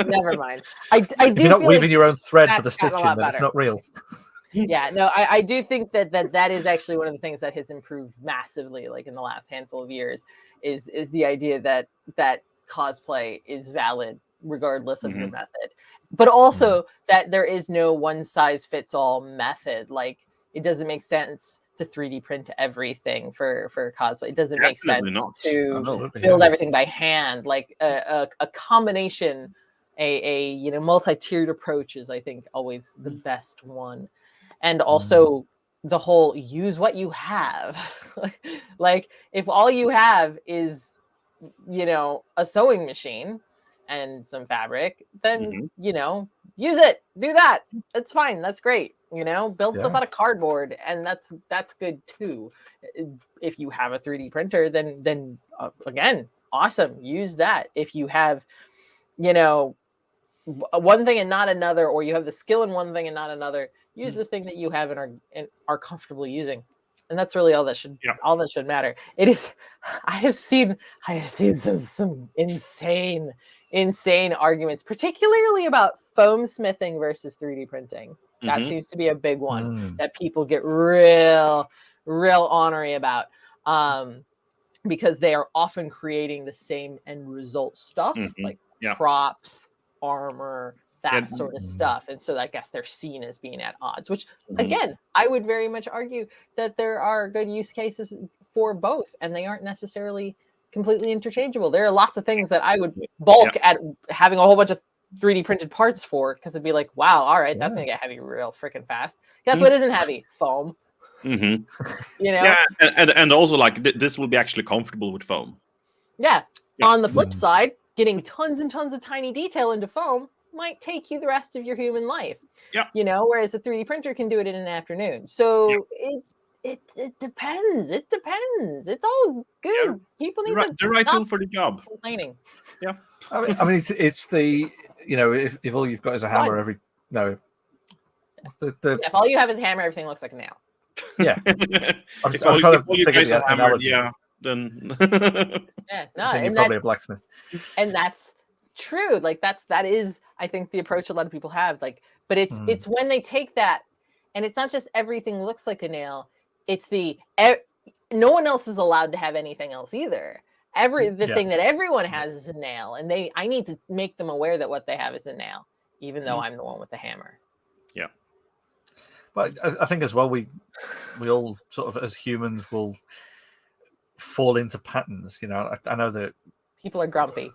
Never mind. I do. If you're not weaving your own thread for the stitching, then it's not real. Yeah, no, I do think that is actually one of the things that has improved massively, like in the last handful of years, is the idea that cosplay is valid regardless of your method, but also that there is no one size fits all method. Like it doesn't make sense to 3D print everything for cosplay. It doesn't make sense to build everything by hand. Like a combination, a multi-tiered approach is, I think, always the best one. And also the whole use what you have. Like if all you have is, a sewing machine and some fabric, then, use it, do that. It's fine. That's great. Build stuff out of cardboard, and that's good too. If you have a 3D printer, then again, awesome. Use that. If you have, one thing and not another, or you have the skill in one thing and not another, use the thing that you have and are comfortable using, and that's really all that should matter. It is. I have seen some insane arguments, particularly about foam smithing versus 3D printing. That seems to be a big one that people get real ornery about, because they are often creating the same end result stuff, like props, armor, that sort of stuff. And so I guess they're seen as being at odds, which again, I would very much argue that there are good use cases for both, and they aren't necessarily completely interchangeable. There are lots of things that I would balk at having a whole bunch of 3D printed parts for, because it'd be like, wow, all right, that's gonna get heavy real freaking fast. Guess what isn't heavy? Foam. Yeah, and also like this will be actually comfortable with foam. On the flip side, getting tons and tons of tiny detail into foam might take you the rest of your human life. Yeah. You know, whereas a 3D printer can do it in an afternoon. So it depends. It depends. It's all good. Yeah. People need The right tool for the job. Complaining. Yeah. I mean, it's the, you know, if all you've got is a hammer, If all you have is a hammer, everything looks like a nail. Yeah. I'm If trying all to you figure guys the are hammered, analogy. then Yeah, no, Then you're and probably a blacksmith. and that's true. Like that is, I think, the approach a lot of people have. Like, but it's when they take that, and it's not just everything looks like a nail. It's no one else is allowed to have anything else either. The thing that everyone has is a nail, and I need to make them aware that what they have is a nail, even though I'm the one with the hammer. Yeah. But I think as well, we all sort of as humans will fall into patterns. You know, I know that people are grumpy.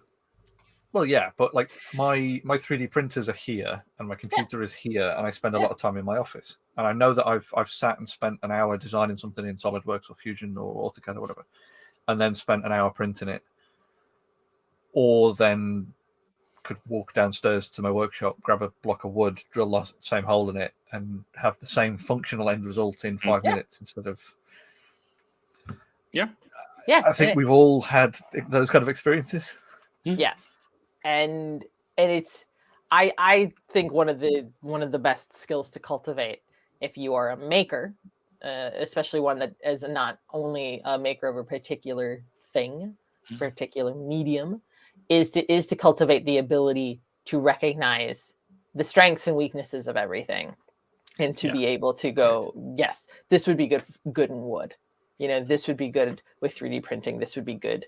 Well, yeah, but like my 3D printers are here and my computer is here, and I spend a lot of time in my office. And I know that I've sat and spent an hour designing something in SolidWorks or Fusion or AutoCAD or whatever, and then spent an hour printing it, or then could walk downstairs to my workshop, grab a block of wood, drill the same hole in it, and have the same functional end result in 5 minutes instead of. Yeah, I think we've all had those kind of experiences. Yeah, and it's I think one of the best skills to cultivate if you are a maker, especially one that is not only a maker of a particular thing, particular medium, is to cultivate the ability to recognize the strengths and weaknesses of everything, and to be able to go, yes, this would be good in wood. You know, this would be good with 3D printing. This would be good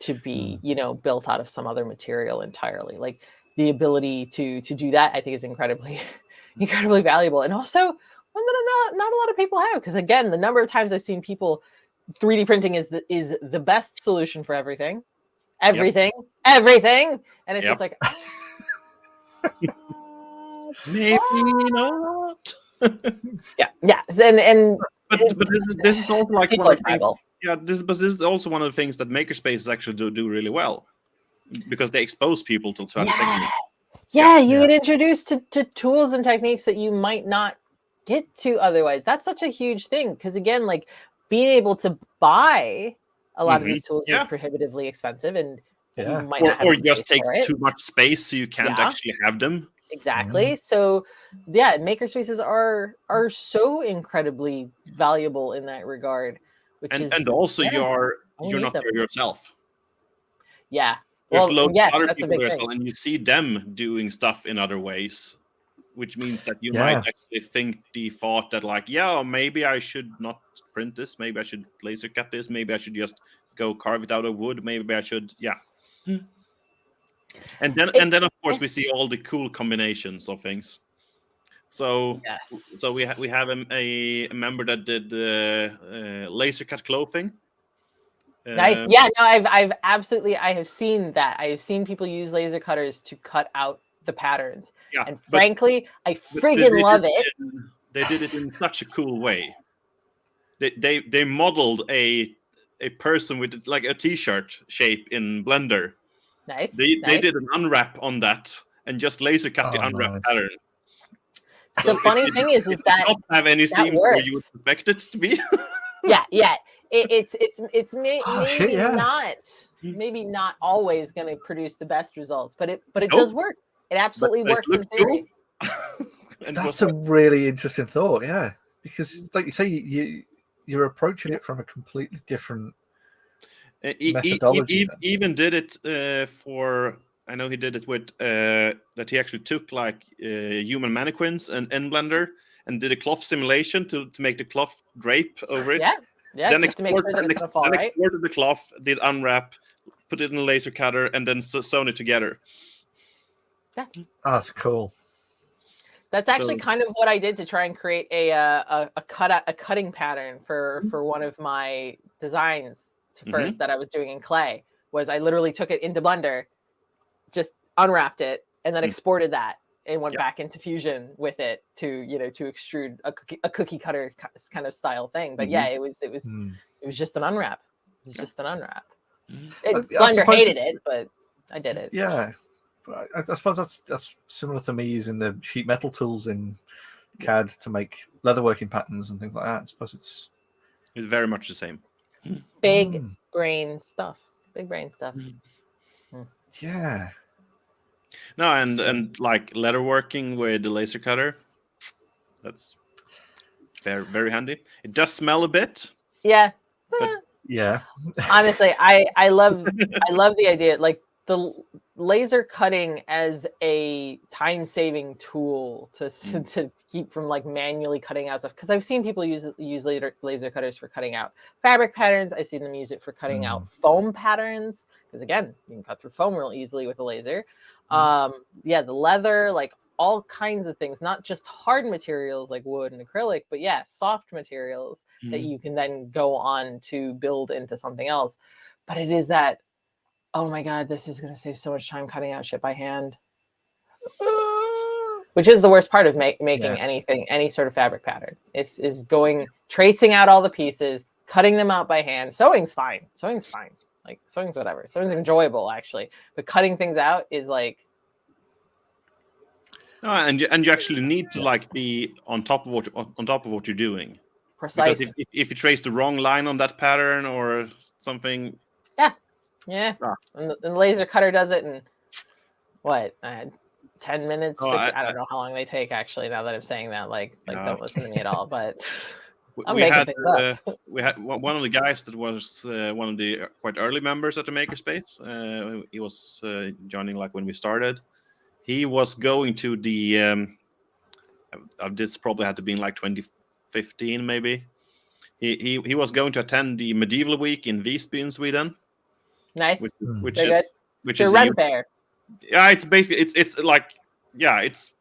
to be, you know, built out of some other material entirely. Like the ability to do that, I think, is incredibly valuable, and also one that not a lot of people have. Because again, the number of times I've seen people, 3D printing is the best solution for everything, and it's just like maybe not. and but this is also like one of the things, this is also one of the things that makerspaces actually do really well, because they expose people to other techniques. You get introduced to tools and techniques that you might not get to otherwise. That's such a huge thing, because again, like being able to buy a lot of these tools is prohibitively expensive, and you might not have or just take too much space, so you can't actually have them. Exactly. So makerspaces are so incredibly valuable in that regard, and also you're not there yourself. Yeah. There's loads of other people there as well, and you see them doing stuff in other ways, which means that you might actually think the thought that like, maybe I should not print this, maybe I should laser cut this, maybe I should just go carve it out of wood, maybe I should And then of course we see all the cool combinations of things. So we have a member that did laser cut clothing. Nice. Yeah, no, I have seen that. I have seen people use laser cutters to cut out the patterns. Yeah. And frankly, I friggin' love it. They did it in such a cool way. They modeled a person with like a t-shirt shape in Blender. Nice. They did an unwrap on that and just laser cut the unwrap pattern. So the funny thing is that not have any seams where you would expect it to be. It's maybe not always going to produce the best results, but it does work. It absolutely works in theory. That's a really interesting thought, because like you say, you're approaching it from a completely different methodology. He even did it for. I know he did it with that he actually took like human mannequins and in Blender and did a cloth simulation to make the cloth drape over it. Then exported the cloth, did unwrap, put it in a laser cutter, and then sewn it together. Yeah, that's cool. That's actually kind of what I did to try and create a cutting pattern for one of my designs that I was doing in clay. Was I literally took it into Blender, just unwrapped it, and then exported that and went back into Fusion with it to extrude a cookie cutter kind of style thing. But it was just an unwrap. It was just an unwrap. Blender hated it, but I did it. Yeah, but I suppose that's similar to me using the sheet metal tools in CAD to make leatherworking patterns and things like that. I suppose it's very much the same. Big brain stuff. Big brain stuff. Yeah. No, and like leatherworking with the laser cutter, that's very, very handy. It does smell a bit. Yeah. But yeah. Honestly, I love the idea, like the laser cutting as a time-saving tool to keep from like manually cutting out stuff. Because I've seen people use laser cutters for cutting out fabric patterns. I've seen them use it for cutting out foam patterns. Because again, you can cut through foam real easily with a laser. Yeah, the leather, like all kinds of things, not just hard materials like wood and acrylic, but yeah, soft materials that you can then go on to build into something else. But it is that, oh my God, this is going to save so much time cutting out shit by hand. Which is the worst part of making anything, any sort of fabric pattern, is tracing out all the pieces, cutting them out by hand. Sewing's fine. Like sewing's whatever. Sewing's enjoyable actually, but cutting things out is like. And you actually need to like be on top of what you're doing. Precise. Because if you trace the wrong line on that pattern or something. Yeah. And the laser cutter does it in what? 10 minutes. I don't know how long they take actually. Now that I'm saying that, like don't listen to me at all. But I'm making things up. We had one of the guys that was one of the quite early members at the Makerspace. He was joining like when we started. He was going to the. This probably had to be in like 2015, maybe. He was going to attend the Medieval Week in Visby in Sweden. Nice. Which is Ren Fair. Yeah, it's basically it's like it's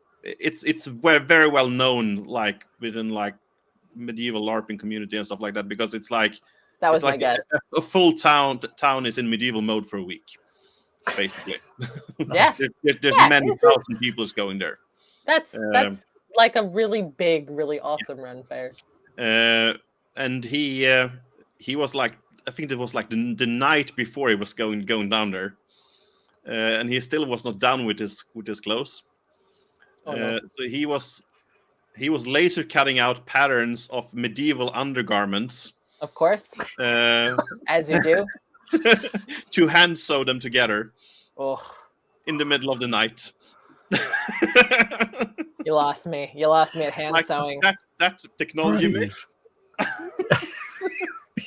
very well known like within like medieval LARPing community and stuff like that, because it's like that was my guess. A full town is in medieval mode for a week, basically. Yeah. There's many thousand people going there. That's like a really big, really awesome Ren Fair. And he was like, I think it was like the night before he was going down there, and he still was not done with his clothes. So he was laser cutting out patterns of medieval undergarments. Of course, as you do, to hand sew them together. Oh, in the middle of the night. You lost me. You lost me at hand sewing. That's technology.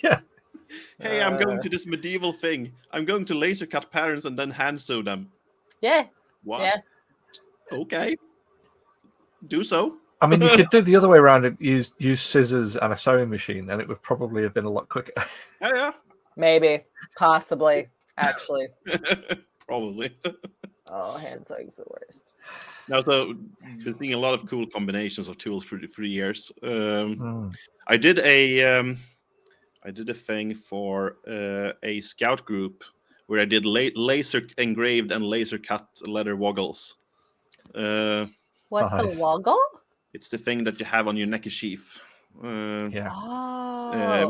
Yeah. Hey, I'm going to this medieval thing. I'm going to laser cut patterns and then hand sew them. Yeah. What? Yeah. Okay. Do so. I mean, you could do the other way around and use scissors and a sewing machine, and it would probably have been a lot quicker. Yeah. Maybe. Possibly. Actually. Probably. Oh, hand sewing's the worst. Now, so been seeing a lot of cool combinations of tools for 3 years. I did a thing for a scout group where I did laser engraved and laser cut leather woggles. What's a woggle? It's the thing that you have on your neck sheath. Yeah.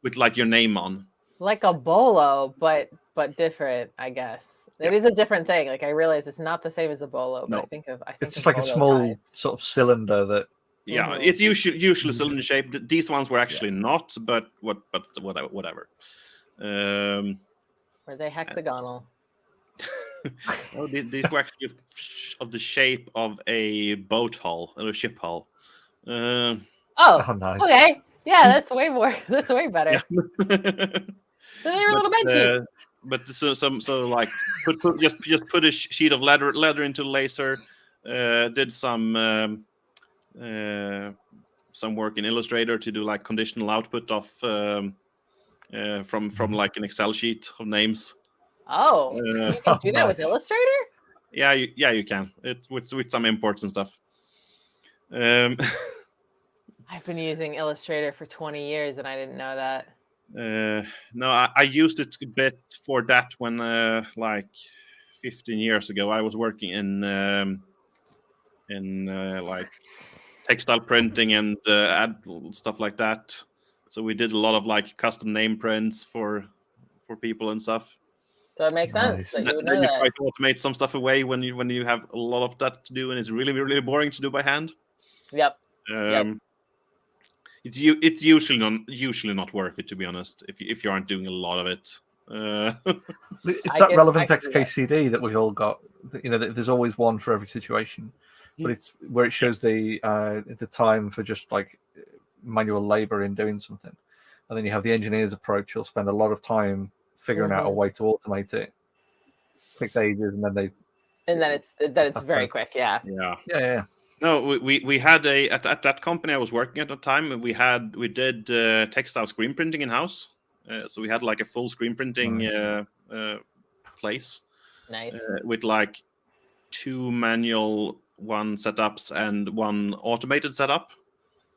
With like your name on. Like a bolo, but different, I guess. It is a different thing. Like I realize it's not the same as a bolo, but I think it's just like a small sort of cylinder that. Yeah, it's usually cylinder shaped. These ones were actually not, but whatever. Were they hexagonal? No, these were actually of the shape of a boat hull or a ship hull. Oh, nice. Okay. Yeah, that's way more. That's way better. So they were little benches. But so like just put a sheet of leather into the laser. Did some work in Illustrator to do like conditional output of from like an Excel sheet of names. Oh, you can do that with Illustrator? Yeah, you can. It's with some imports and stuff. I've been using Illustrator for 20 years and I didn't know that. No, I used it a bit for that when like 15 years ago I was working in like textile printing and ad stuff like that. So we did a lot of like custom name prints for people and stuff. So it makes sense that you would know Then you that. try to automate some stuff away when you have a lot of that to do, and it's really, really boring to do by hand. Yep. It's usually not worth it, to be honest, if you aren't doing a lot of it. It's that relevant XKCD that we've all got. You know, there's always one for every situation, but it's where it shows the time for just like manual labor in doing something, and then you have the engineer's approach. You'll spend a lot of time figuring out a way to automate it. Takes ages, and then it's very quick. Yeah. No, we had at that company I was working at the time. We did textile screen printing in house. So we had like a full screen printing place. Nice. With like 2 manual one setups and 1 automated setup.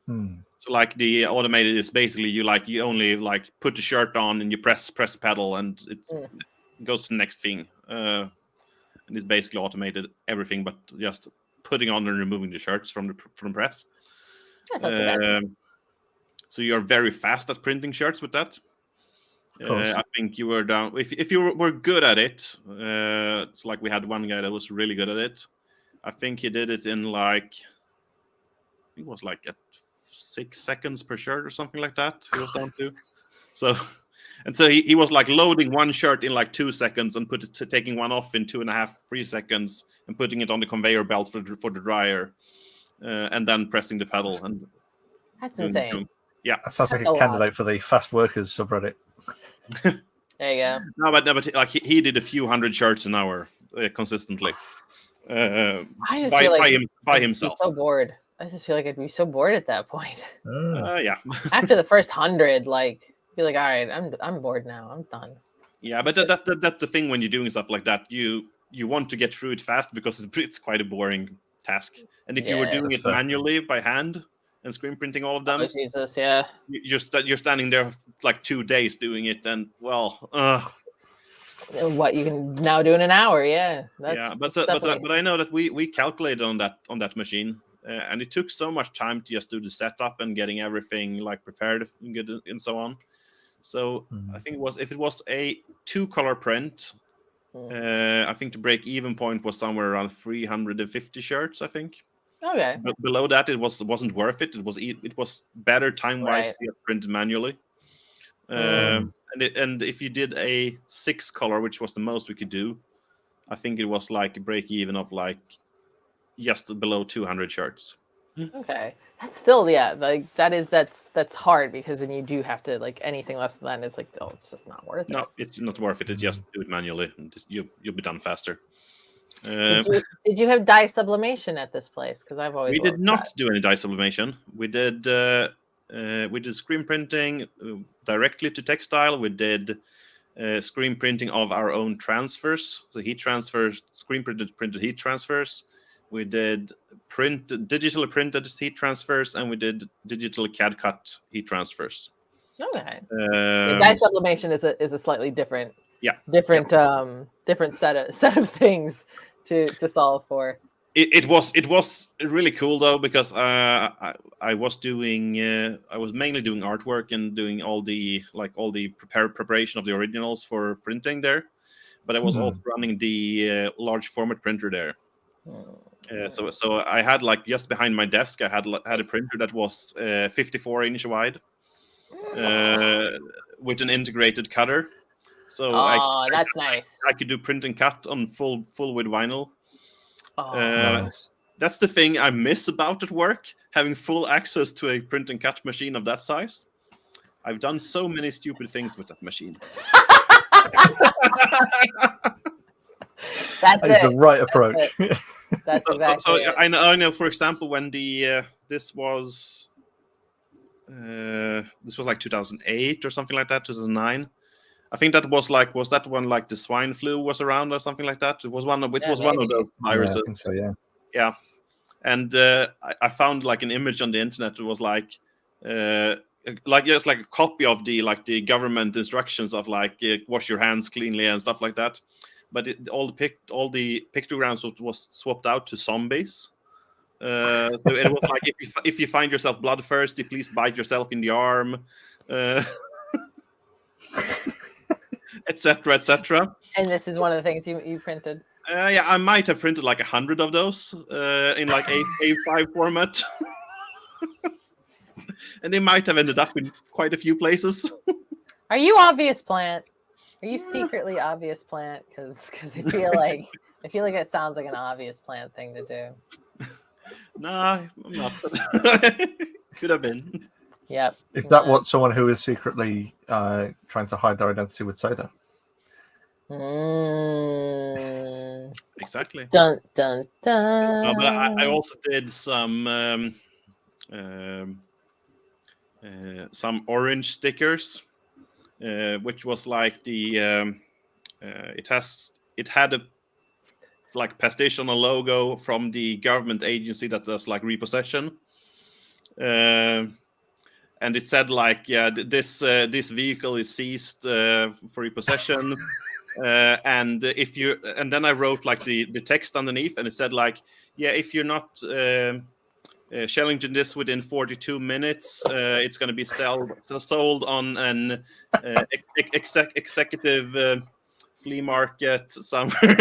So like the automated is basically you only like put the shirt on and you press the pedal and it goes to the next thing. And it's basically automated everything but just putting on and removing the shirts from the press. So you're very fast at printing shirts with that. I think you were down if you were good at it. It's like we had one guy that was really good at it. I think he did it in like it was like at 6 seconds per shirt or something like that. He was down to. So he was like loading one shirt in like 2 seconds and taking one off in 2.5, 3 seconds and putting it on the conveyor belt for the dryer, and then pressing the pedal. And that's insane. Yeah, that sounds like a candidate for the fast workers subreddit. There you go. No, but like he did a few hundred shirts an hour consistently. I just feel like by himself. So bored. I just feel like I'd be so bored at that point. Yeah. After the first 100, like, be like, all right, I'm bored now. I'm done. Yeah, but that's the thing when you're doing stuff like that. You want to get through it fast because it's quite a boring task. And if you were doing it manually by hand and screen printing all of them, oh Jesus, yeah, you're standing there like 2 days doing it, and well, what you can now do in an hour, but I know that we calculated on that machine, and it took so much time to just do the setup and getting everything like prepared and good and so on. So I think if it was a 2-color print, I think the break-even point was somewhere around 350 shirts, I think. Okay. But below that, it wasn't worth it. It was better time-wise to get printed manually. And if you did a 6-color, which was the most we could do, I think it was like a break-even of like just below 200 shirts. Okay, that's still like that's hard because then you do have to like anything less than that. It's like it's just not worth it. No, it's not worth it. It's just do it manually, and you'll be done faster. Did you have dye sublimation at this place? Because I've always we did not do any dye sublimation. We did screen printing directly to textile. We did screen printing of our own transfers, so heat transfers, screen printed heat transfers. We did digitally printed heat transfers, and we did digital CAD cut heat transfers. Okay. Dye sublimation is a slightly different set of things to solve for. It was really cool though, because I was mainly doing artwork and doing all the preparation of the originals for printing there, but I was also running the large format printer there. So I had like just behind my desk I had a printer that was 54-inch wide with an integrated cutter. So that's nice. I could do print and cut on full with vinyl. Nice. That's the thing I miss about at work, having full access to a print and cut machine of that size. I've done so many stupid things with that machine. That is the right approach. That's exactly. So I know, for example, when this was like 2008 or something like that, 2009. I think that was that one like the swine flu was around or something like that. It was one of those viruses. Yeah, I think so, yeah. Yeah, and I found like an image on the internet. It was like just like a copy of the government instructions of like wash your hands cleanly and stuff like that. But all the pictograms was swapped out to zombies. So it was like if you find yourself bloodthirsty, please bite yourself in the arm, etc., etc. And this is one of the things you printed. Yeah, I might have printed like 100 of those in like A5 format. And they might have ended up in quite a few places. Are you obvious plant? Are you secretly obvious plant? Because I feel like it sounds like an obvious plant thing to do. Nah, I'm not. Could have been. Yep. Is that what someone who is secretly trying to hide their identity would say, though? Exactly. Dun dun dun. No, but I also did some orange stickers, which was like the it had a like pastiche on a logo from the government agency that does like repossession, and it said like, yeah, this vehicle is seized for repossession. And then I wrote like the text underneath, and it said like, yeah, if you're not challenging this within 42 minutes, it's going to be sold on an executive flea market somewhere,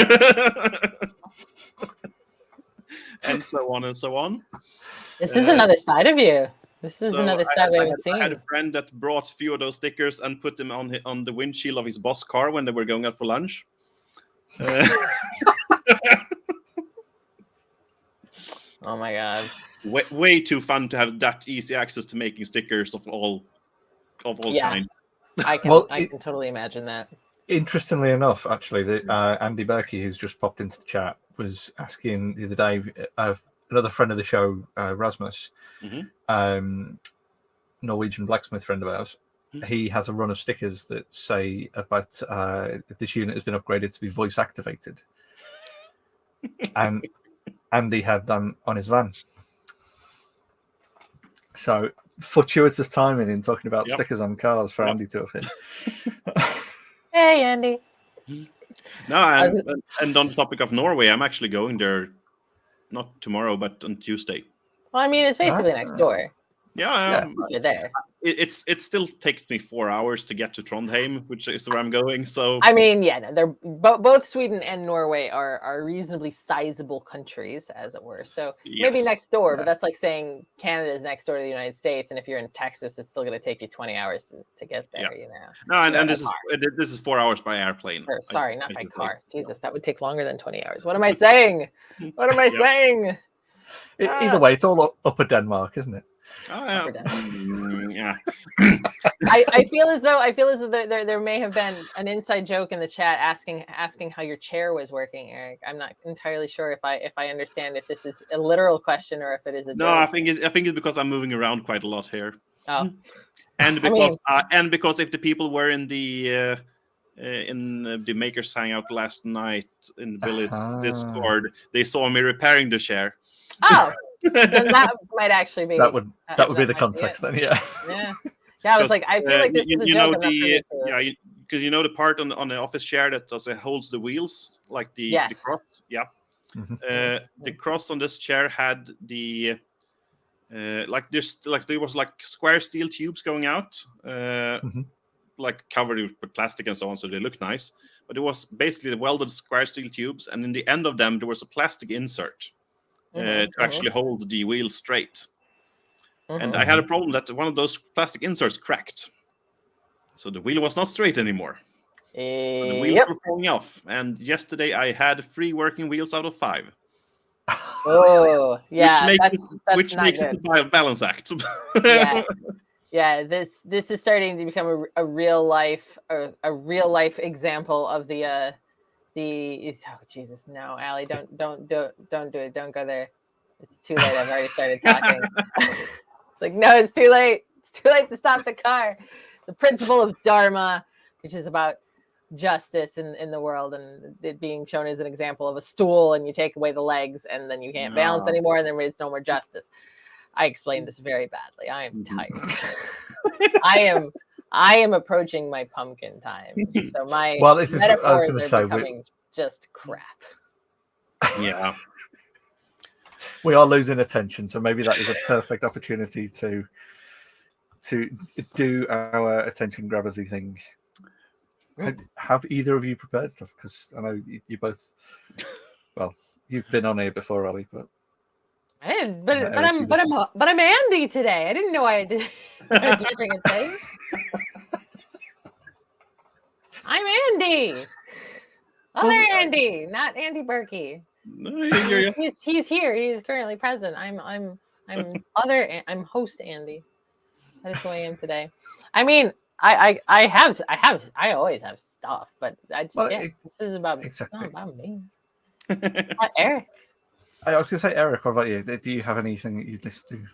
and so on and so on. This is another side of you. This is another side we haven't seen. I had a friend that brought a few of those stickers and put them on the windshield of his boss car when they were going out for lunch. Oh my god! Way too fun to have that easy access to making stickers of all kinds. I can totally imagine that. Interestingly enough, actually, Andy Birkey, who's just popped into the chat, was asking the other day, another friend of the show, Rasmus, Norwegian blacksmith friend of ours, he has a run of stickers that say about this unit has been upgraded to be voice activated. And Andy had them on his van. So fortuitous timing in talking about stickers on cars for Andy to have hit. Hey, Andy. No, and on the topic of Norway, I'm actually going there, not tomorrow, but on Tuesday. Well, I mean, it's basically next door. Yeah. You're there. It still takes me 4 hours to get to Trondheim, which is where I'm going. So I mean, yeah, no, they're both Sweden and Norway are reasonably sizable countries, as it were. So maybe next door, but that's like saying Canada is next door to the United States, and if you're in Texas, it's still going to take you 20 hours to get there. You know. No, and this is 4 hours by airplane. Sorry, not by car. Jesus, that would take longer than 20 hours. What am I saying? What am I saying? Either way, it's all upper Denmark, isn't it? Oh, yeah. I feel as though there may have been an inside joke in the chat asking how your chair was working, Eric. I'm not entirely sure if I understand if this is a literal question or if it is a joke. No, I think it's because I'm moving around quite a lot here. Oh, and because if the people were in the Makers Hangout last night in the village Discord, they saw me repairing the chair. Oh. Then that might actually be that would be the context then, yeah. I was like, I feel like this is a joke. Because you know the part on the office chair that holds the wheels, like the cross. Yeah. The cross on this chair had the there was like square steel tubes going out, like covered with plastic and so on, so they look nice. But it was basically the welded square steel tubes, and in the end of them there was a plastic insert. To actually hold the wheel straight. And I had a problem that one of those plastic inserts cracked. So the wheel was not straight anymore. The wheels were falling off. And yesterday I had 3 working wheels out of 5. Oh, yeah. Which makes it a balance act. Yeah, this is starting to become a real life example of the oh Jesus, no, Allie, don't do it, don't go there. It's too late. I've already started talking. It's like, no, it's too late. It's too late to stop the car. The principle of Dharma, which is about justice in the world, and it being shown as an example of a stool, and you take away the legs, and then you can't balance anymore, and then there's no more justice. I explained this very badly. I am tired. I am approaching my pumpkin time, so my metaphors are becoming just crap. Yeah. We are losing attention, so maybe that is a perfect opportunity to do our attention grabbersy thing. Have either of you prepared stuff? Because I know you both. Well, you've been on here before, Allie, but I didn't. But I'm Andy today. I didn't know I did. I did bring a thing. I'm Andy. Other Andy, not Andy Birkey. He's here. He's currently present. I'm host Andy. That is who I am today. I mean, I always have stuff, but this is about exactly. It's not about me. It's about Eric. I was going to say, Eric, what about you? Do you have anything that you'd listen to?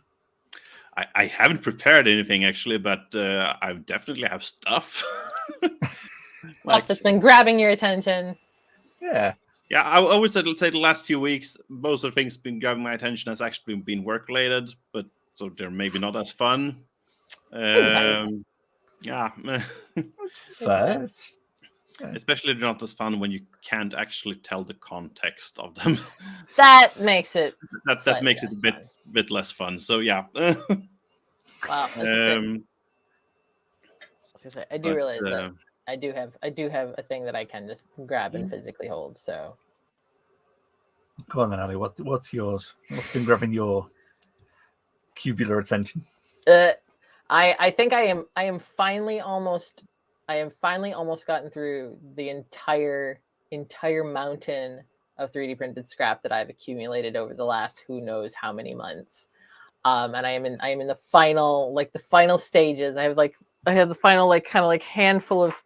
I haven't prepared anything actually, but I definitely have stuff. Stuff that's been grabbing your attention. Yeah. Yeah, I would say the last few weeks, most of the things been grabbing my attention has actually been work related, but so they're maybe not as fun. Yeah, that's fair. Especially they're not as fun when you can't actually tell the context of them. That makes it that makes it a bit less fun. So yeah. Wow. I do realize that I do have a thing that I can just grab and physically hold. So go on then, Allie. What's yours? What's been grabbing your cubular attention? I think I am finally almost gotten through the entire mountain of 3D printed scrap that I've accumulated over the last who knows how many months. And I am in the final stages. I have the final kind of handful of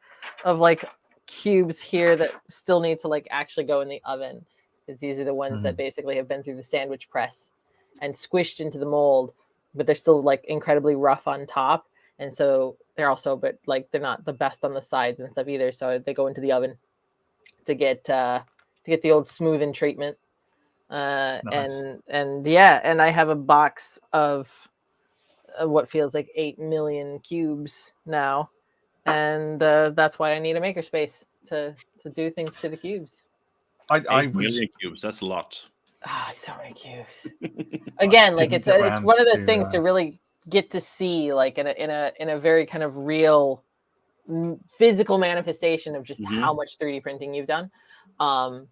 cubes here that still need to actually go in the oven, because these are the ones that basically have been through the sandwich press and squished into the mold, but they're still incredibly rough on top, and so they're also they're not the best on the sides and stuff either, so they go into the oven to get the old smoothing treatment. Nice. and I have a box of what feels like 8 million cubes now, and that's why I need a makerspace to do things to the cubes. 8 million cubes, that's a lot. It's so many cubes. Again, it's one of those things to really get to see in a very kind of real physical manifestation of just how much 3D printing you've done. And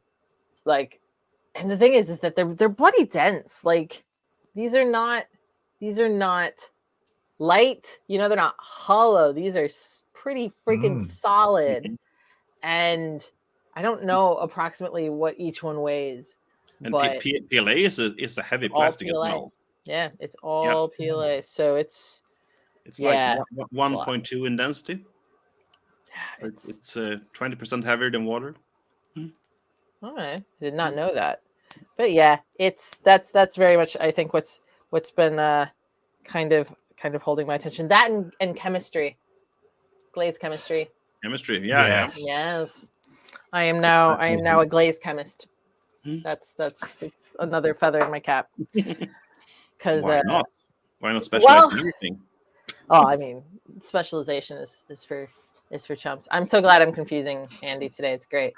the thing is that they're bloody dense. These are not light, they're not hollow. These are pretty freaking solid. And I don't know approximately what each one weighs. And PLA is a heavy plastic as well. Yeah, it's all PLA. So it's 1.2 in density. So it's 20% heavier than water. All right, I did not know that. But yeah, that's very much, I think, what's been kind of holding my attention. That and chemistry, glaze chemistry. Chemistry, yeah. Yes, I am now a glaze chemist. That's it's another feather in my cap. Because why not specialize in everything? Oh, I mean, specialization is for chumps. I'm so glad I'm confusing Andy today. It's great.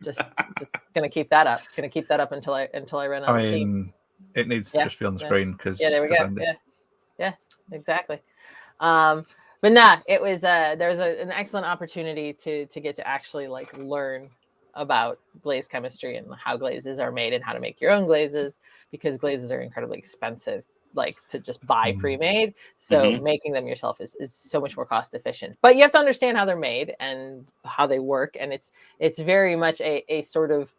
Just gonna keep that up. Gonna keep that up until I run out of steam. It needs to just be on the screen because there we go. Yeah, exactly. But nah, it was there was an excellent opportunity to get to actually learn about glaze chemistry and how glazes are made and how to make your own glazes, because glazes are incredibly expensive to just buy pre-made. So making them yourself is so much more cost efficient, but you have to understand how they're made and how they work. And it's very much a sort of,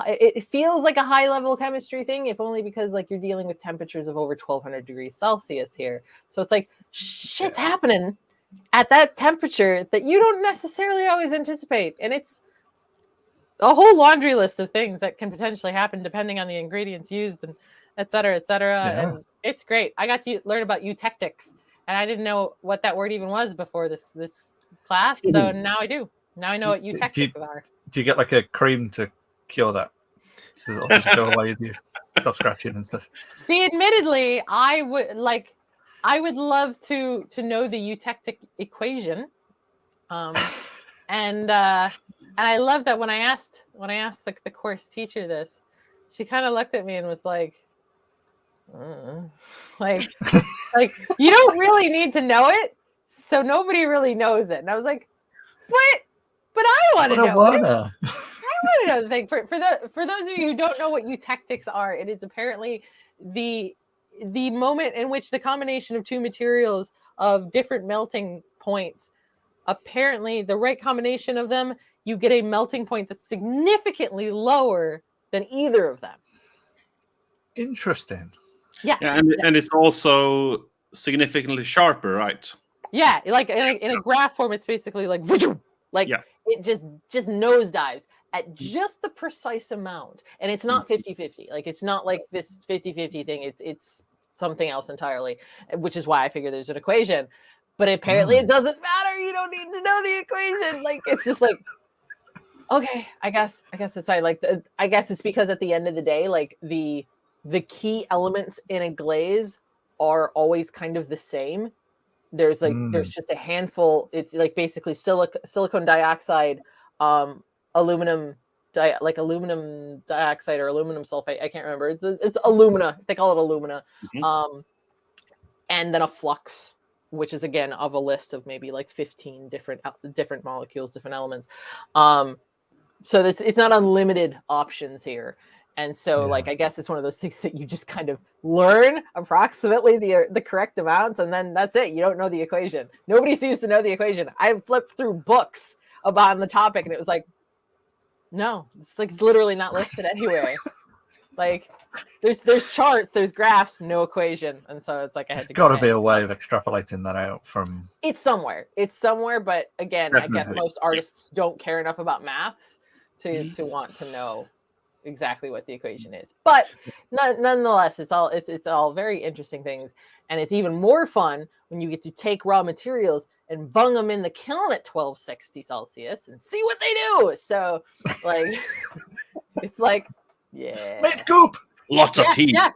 it feels like a high level chemistry thing, if only because you're dealing with temperatures of over 1200 degrees Celsius here. So it's shit's happening at that temperature that you don't necessarily always anticipate. And it's a whole laundry list of things that can potentially happen depending on the ingredients used, and et cetera, et cetera. Yeah. And it's great. I got to learn about eutectics, and I didn't know what that word even was before this class. So now I do. Now I know what eutectics are. Do you get a cream to cure that? It'll just go away if you stop scratching and stuff. See, admittedly, I would love to know the eutectic equation. And I love that when I asked the course teacher this, she kind of looked at me and was like you don't really need to know it, so nobody really knows it. And I was like, But I want to know. I want to know the thing. For those of you who don't know what eutectics are, it is apparently the moment in which the combination of two materials of different melting points, apparently the right combination of them, you get a melting point that's significantly lower than either of them. Interesting. Yeah. And it's also significantly sharper, right? Yeah, like in a graph form, it's basically like it just nosedives at just the precise amount. And it's not 50-50. Like it's not like this 50-50 thing. It's something else entirely, which is why I figure there's an equation. But apparently it doesn't matter. You don't need to know the equation. Like it's just like, okay, I guess it's fine. Like I guess it's because at the end of the day, like the key elements in a glaze are always kind of the same. There's there's just a handful. It's like basically silicon dioxide, aluminum dioxide or aluminum sulfate. I can't remember. It's alumina. They call it alumina. And then a flux, which is again of a list of maybe like 15 different molecules, different elements. So it's not unlimited options here. And so, like, I guess it's one of those things that you just kind of learn approximately the correct amounts, and then that's it. You don't know the equation. Nobody seems to know the equation. I flipped through books about the topic, and it was like, no, it's literally not listed anywhere. Like, there's charts, there's graphs, no equation, and so it's like I had to. There's got to be a way of extrapolating that out from. It's somewhere, but again, definitely. I guess most artists don't care enough about maths to want to know exactly what the equation is, but nonetheless, it's all very interesting things, and it's even more fun when you get to take raw materials and bung them in the kiln at 1260 Celsius and see what they do. So, like, it's like, make goop, lots of heat. Yeah.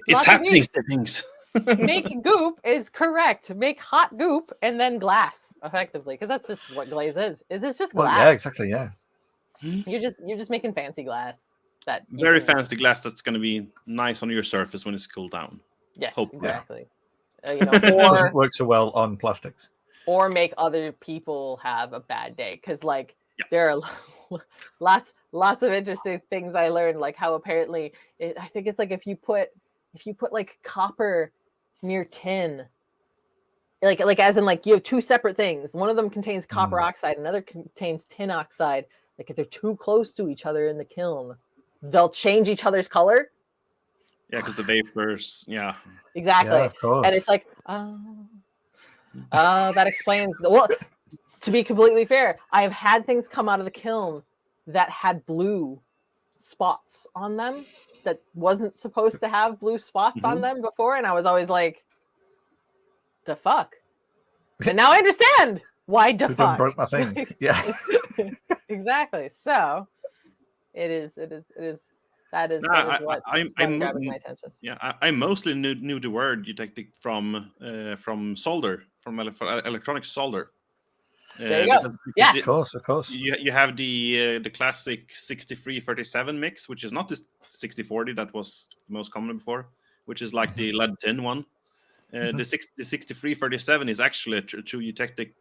It's happening. Things. Make goop is correct. Make hot goop and then glass effectively, because that's just what glaze is. It's just glass. Well, yeah, exactly. Yeah. You're just making fancy glass. That very fancy glass that's going to be nice on your surface when it's cooled down. Yes, hopefully. Exactly. Or work so well on plastics. Or make other people have a bad day, because like there are lots of interesting things I learned, like how apparently I think it's like if you put like copper near tin, like as in like you have two separate things. One of them contains copper oxide, another contains tin oxide. Like if they're too close to each other in the kiln, they'll change each other's color. Yeah, because the vapors. Yeah. Exactly. Yeah, of course. And it's like, that explains. Well, to be completely fair, I have had things come out of the kiln that had blue spots on them that wasn't supposed to have blue spots on them before, and I was always like, "The fuck." And now I understand why the fuck. Broke my thing. Yeah. Exactly. So it is that is what's grabbing my attention. Yeah, I mostly knew the word eutectic from solder, from electronic solder. There you go. Yeah, of course. You have the classic 6337 mix, which is not the 6040 that was most common before, which is like the lead tin one. The 6337 is actually a true eutectic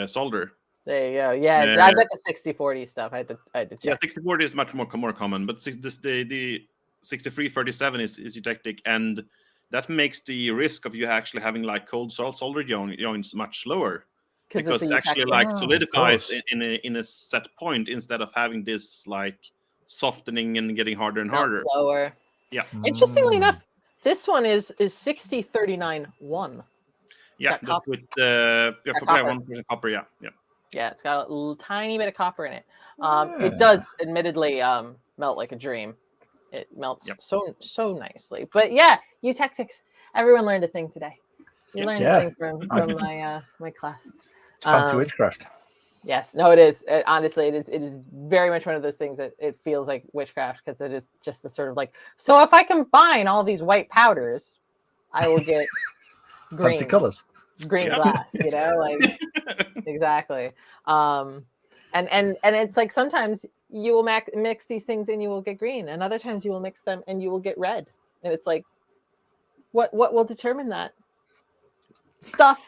solder. There you go. Yeah, I got the 6040 stuff. I had to check. Yeah, 6040 is much more common, but the 6337 is eutectic, and that makes the risk of you actually having like cold solder joints much lower, because it actually like solidifies in a set point instead of having this like softening and getting harder and harder. Slower. Yeah. Interestingly enough, this one is 6039-1. Yeah, that's with 1% copper. Yeah. Yeah, it's got a tiny bit of copper in it. It does admittedly melt like a dream. It melts so nicely. But yeah, eutectics. Everyone learned a thing today. You learned a thing from my class. It's fancy witchcraft. Yes, no, it is. Honestly, it is very much one of those things that it feels like witchcraft, because it is just a sort of like, so if I combine all these white powders, I will get green. Fancy colors. Green glass, like exactly. And it's like sometimes you will mix these things and you will get green, and other times you will mix them and you will get red. And it's like, what will determine that? Stuff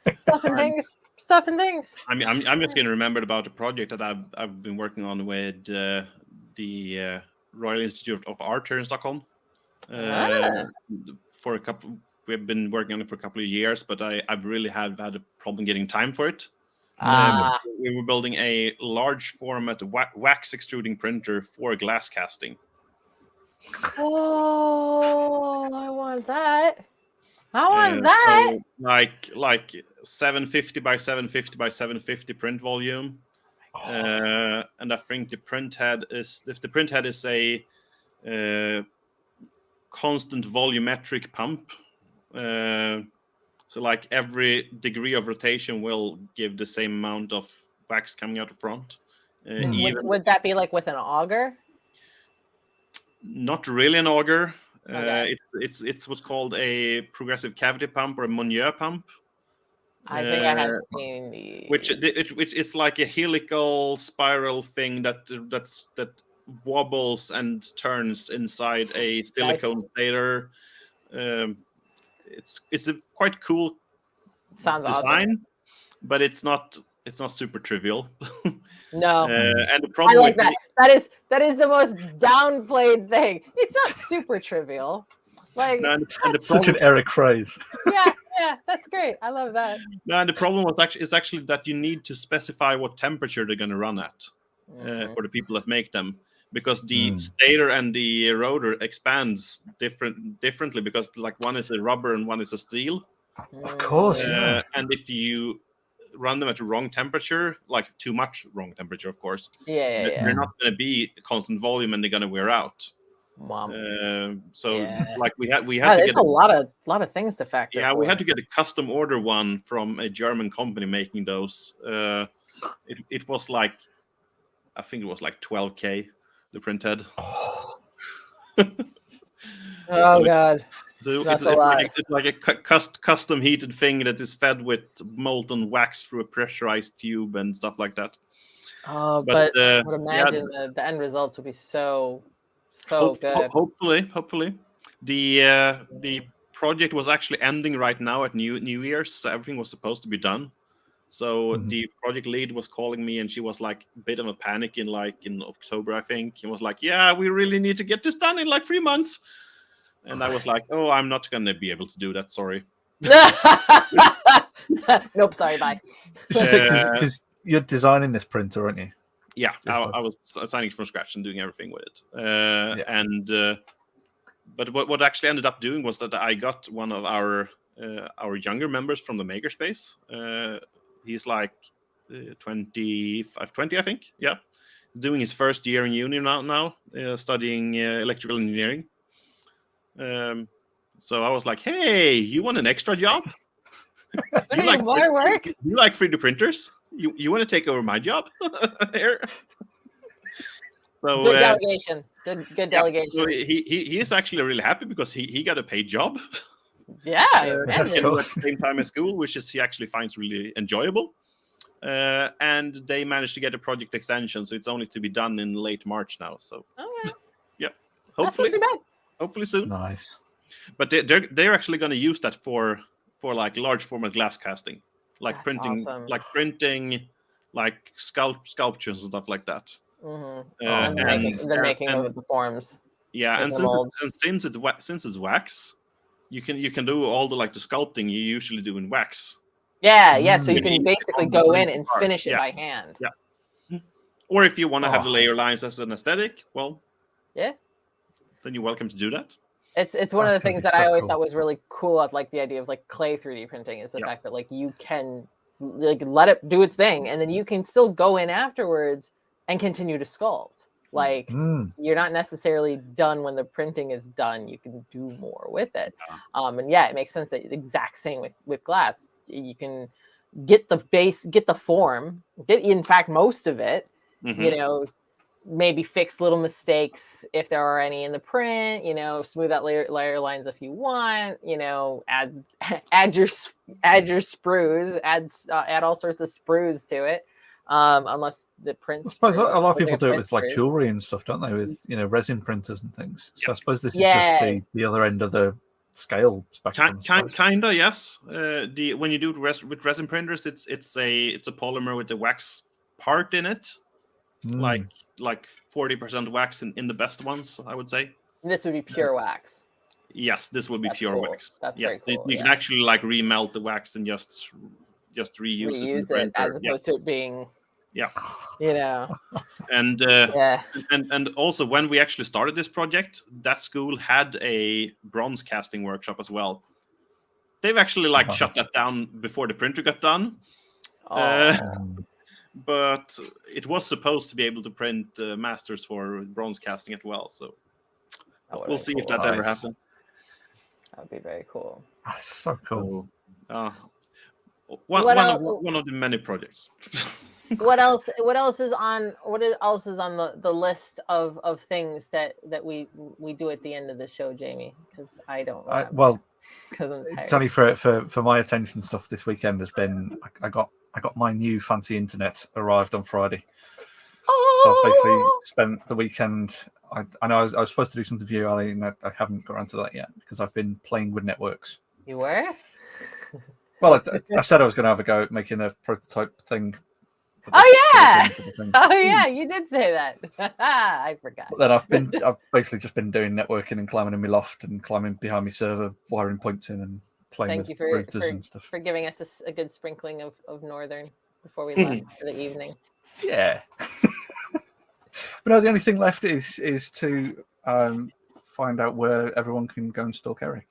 and things. stuff and things. I mean, I'm just going to remember about a project that I've been working on with the Royal Institute of Art here in Stockholm. For a couple, we've been working on it for a couple of years, but I've really had a problem getting time for it. We were building a large format wax extruding printer for glass casting. Oh, I want that. I want that. So like 750 by 750 by 750 print volume. And I think the print head is a constant volumetric pump. So like every degree of rotation will give the same amount of wax coming out of front. Would that be like with an auger? Not really an auger. Okay. It's what's called a progressive cavity pump or a Monnier pump. I think I have seen the. Which it's like a helical spiral thing that wobbles and turns inside a silicone plater. It's a quite cool Sounds design, awesome. but it's not super trivial. No, and the problem I like with that. That is the most downplayed thing. It's not super trivial. Like and the such an Erik phrase. yeah, that's great. I love that. No, and the problem is actually that you need to specify what temperature they're going to run at for the people that make them, because the stator and the rotor expands differently, because like one is a rubber and one is a steel. Of course, yeah. And if you run them at the wrong temperature, like too much wrong temperature, of course, they're not going to be a constant volume and they're going to wear out. Wow. Like we had to get a lot of things to factor. Yeah, we had to get a custom order one from a German company making those. It was like, I think it was like 12K the print head. Oh god. So it's like a custom heated thing that is fed with molten wax through a pressurized tube and stuff like that. Oh, but I would imagine the end results would be so good. Hopefully. The project was actually ending right now at New Year's, so everything was supposed to be done. So the project lead was calling me, and she was like a bit of a panic in October, I think. He was like, "Yeah, we really need to get this done in like 3 months." And I was like, "Oh, I'm not going to be able to do that. Sorry." Nope. Sorry. Bye. Because you're designing this printer, aren't you? Yeah, I was designing from scratch and doing everything with it. But what actually ended up doing was that I got one of our younger members from the makerspace. He's like 20, I think. Yeah, he's doing his first year in uni now, studying electrical engineering. So I was like, "Hey, you want an extra job? You like more work? You like 3D printers? You want to take over my job here?" So, good delegation. Good delegation. So he is actually really happy because he got a paid job. Yeah, at the same time as school, which he actually finds really enjoyable. And they managed to get a project extension, so it's only to be done in late March now. So yeah, hopefully, that's not too bad. Hopefully soon. Nice. But they're actually going to use that for like large format glass casting, like That's printing, awesome. like printing, like sculptures and stuff like that. And the making of the forms. Yeah, and since it's wax, you can do all the sculpting you usually do in wax. Yeah. So you can basically go in and finish it by hand. Yeah. Or if you want to have the layer lines as an aesthetic, well, yeah, then you're welcome to do that. It's one of the things that I always thought was really cool of the idea of clay 3D printing is the fact that you can let it do its thing, and then you can still go in afterwards and continue to sculpt. You're not necessarily done when the printing is done. You can do more with it. And it makes sense that the exact same with glass. You can get the base, get the form, get in fact most of it. Maybe fix little mistakes if there are any in the print, smooth out layer lines if you want, add your sprues, add all sorts of sprues to it. Unless the print. I suppose a lot of people do it with jewelry and stuff, don't they? With resin printers and things. So I suppose this is just the other end of the scale spectrum. Kinda, yes. When you do it with resin printers, it's a polymer with the wax part in it, like 40% wax in the best ones, I would say. This would be pure wax. Yes, this would be That's pure cool. wax. That's very cool. You can actually like remelt the wax and just reuse it as opposed to it being, And and also when we actually started this project, that school had a bronze casting workshop as well. They've actually shut that down before the printer got done. But it was supposed to be able to print masters for bronze casting as well. So we'll see if that ever happens. That would be very cool. That's so cool. One of the many projects. What else is on the list of things that we do at the end of the show, Jamie? Because I don't remember. Well, it's only for my attention stuff this weekend has been I got my new fancy internet arrived on Friday. So I basically spent the weekend. I know I was supposed to do something for you, Allie, and I haven't got around to that yet because I've been playing with networks. You were? Well, I said I was going to have a go at making a prototype thing. Oh yeah, you did say that. I forgot. But then I've basically just been doing networking and climbing in my loft and climbing behind my server, wiring points in and playing with routers and stuff. For giving us a good sprinkling of Northern before we left for the evening. Yeah. But no, the only thing left is to find out where everyone can go and stalk Erik.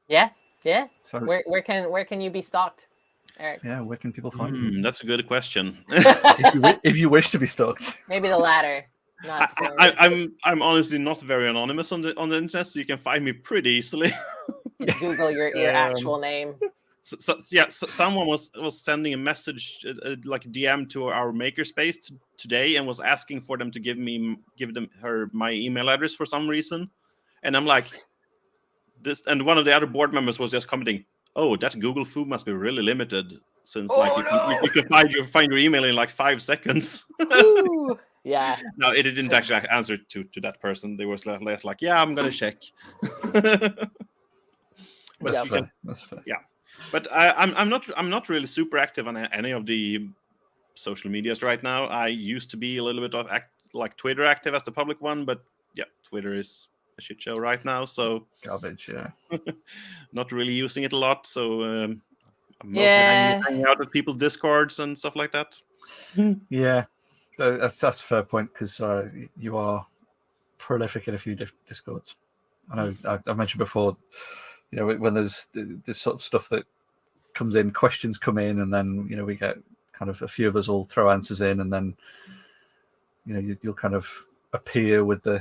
Yeah. So where can you be stalked, Erik? Yeah, where can people find you? That's a good question. if you wish to be stalked. Maybe the latter. I'm honestly not very anonymous on the internet, so you can find me pretty easily. Google your actual name. Someone was sending a message like a DM to our makerspace today and was asking for them to give her my email address for some reason, and I'm like this, and one of the other board members was just commenting, "Oh, that Google foo must be really limited, since you can find your email in like 5 seconds." Yeah. No, it didn't actually answer to that person. They was less like, "Yeah, I'm gonna check." That's fair. Yeah. But I'm not really super active on any of the social medias right now. I used to be a little bit of like Twitter active as the public one, but yeah, Twitter is a shit show right now. So garbage, yeah. Not really using it a lot. So I'm mostly hanging out with people's Discords and stuff like that. Yeah, that's a fair point because you are prolific in a few Discords. I know I mentioned before. You know, when there's this sort of stuff that comes in, questions come in, and then we get kind of a few of us all throw answers in, and then you'll kind of appear with the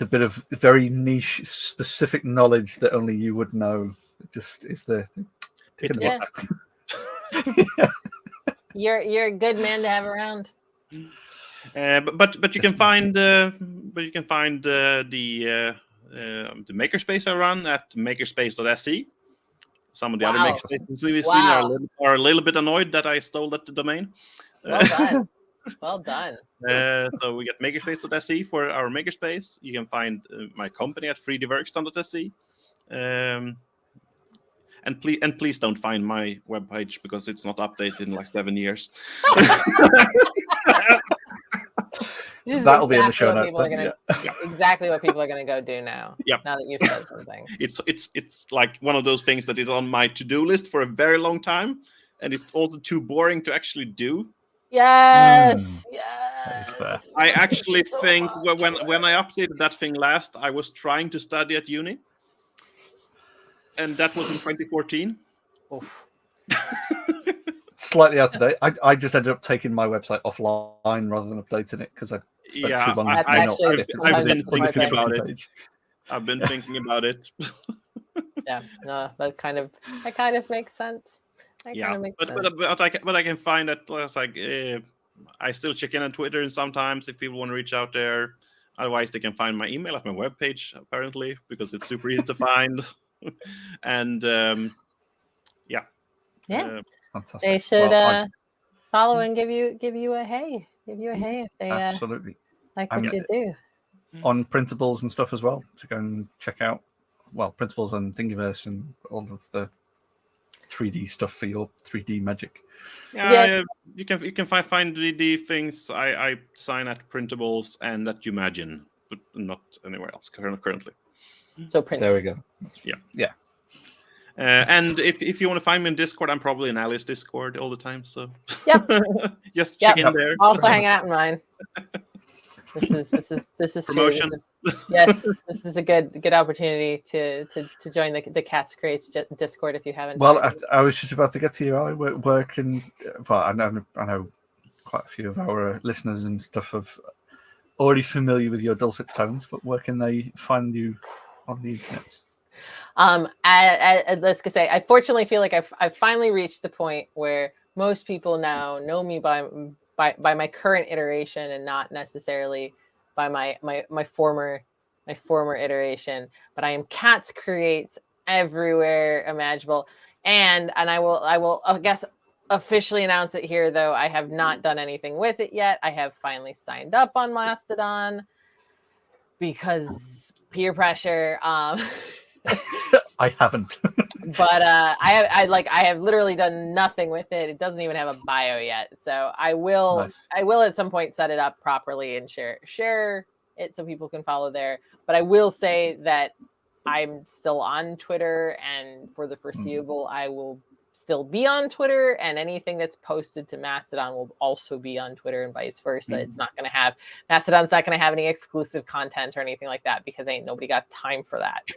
bit of very niche, specific knowledge that only you would know. It just is the tick in the box. You're a good man to have around. But you can find the makerspace I run at makerspace.se. Some of the other makerspaces are a little bit annoyed that I stole that domain. Well done. Well done. So we get makerspace.se for our makerspace. You can find my company at freedeverkstan.se. And please don't find my webpage because it's not updated in like 7 years. So that'll be in the show notes. Exactly what people are going to go do now. Yep. Now that you've said something. It's like one of those things that is on my to-do list for a very long time, and it's also too boring to actually do. Yes. That is fair. I actually think when I updated that thing last, I was trying to study at uni, and that was in 2014. Slightly out of date. I just ended up taking my website offline rather than updating it because I spent too long. I've been thinking about it. I've been thinking about it. Yeah, no, that kind of makes sense. But I can find that I still check in on Twitter and sometimes if people want to reach out there. Otherwise, they can find my email at my webpage apparently because it's super easy to find. And fantastic. They should follow and give you a hey. Give you a hey if they absolutely like what you do. on printables and stuff as well to go and check out. Well, printables and Thingiverse and all of the 3D stuff for your 3D magic. Yeah. You can find 3D things. I sign at printables and at Imagine, but not anywhere else currently. So printables. There we go. Yeah. And if you want to find me in Discord, I'm probably in Allie's Discord all the time. So Yep. just check in there. Also hanging out in mine. This is promotion. Yes, this is a good opportunity to join the Cats Creates Discord if you haven't. Well, I was just about to get to you. I work in. Well, I know quite a few of our listeners and stuff are already familiar with your dulcet tones, but where can they find you on the internet? Let's say, I fortunately feel like I've finally reached the point where most people now know me by my current iteration and not necessarily by my former iteration. But I am Cats Creates everywhere imaginable, and I will I guess officially announce it here, though I have not done anything with it yet. I have finally signed up on Mastodon because peer pressure. I haven't. But I have literally done nothing with it. It doesn't even have a bio yet. So I will at some point set it up properly and share it so people can follow there. But I will say that I'm still on Twitter, and for the foreseeable, I will still be on Twitter, and anything that's posted to Mastodon will also be on Twitter and vice versa. It's not going to have Mastodon's not going to have any exclusive content or anything like that because ain't nobody got time for that.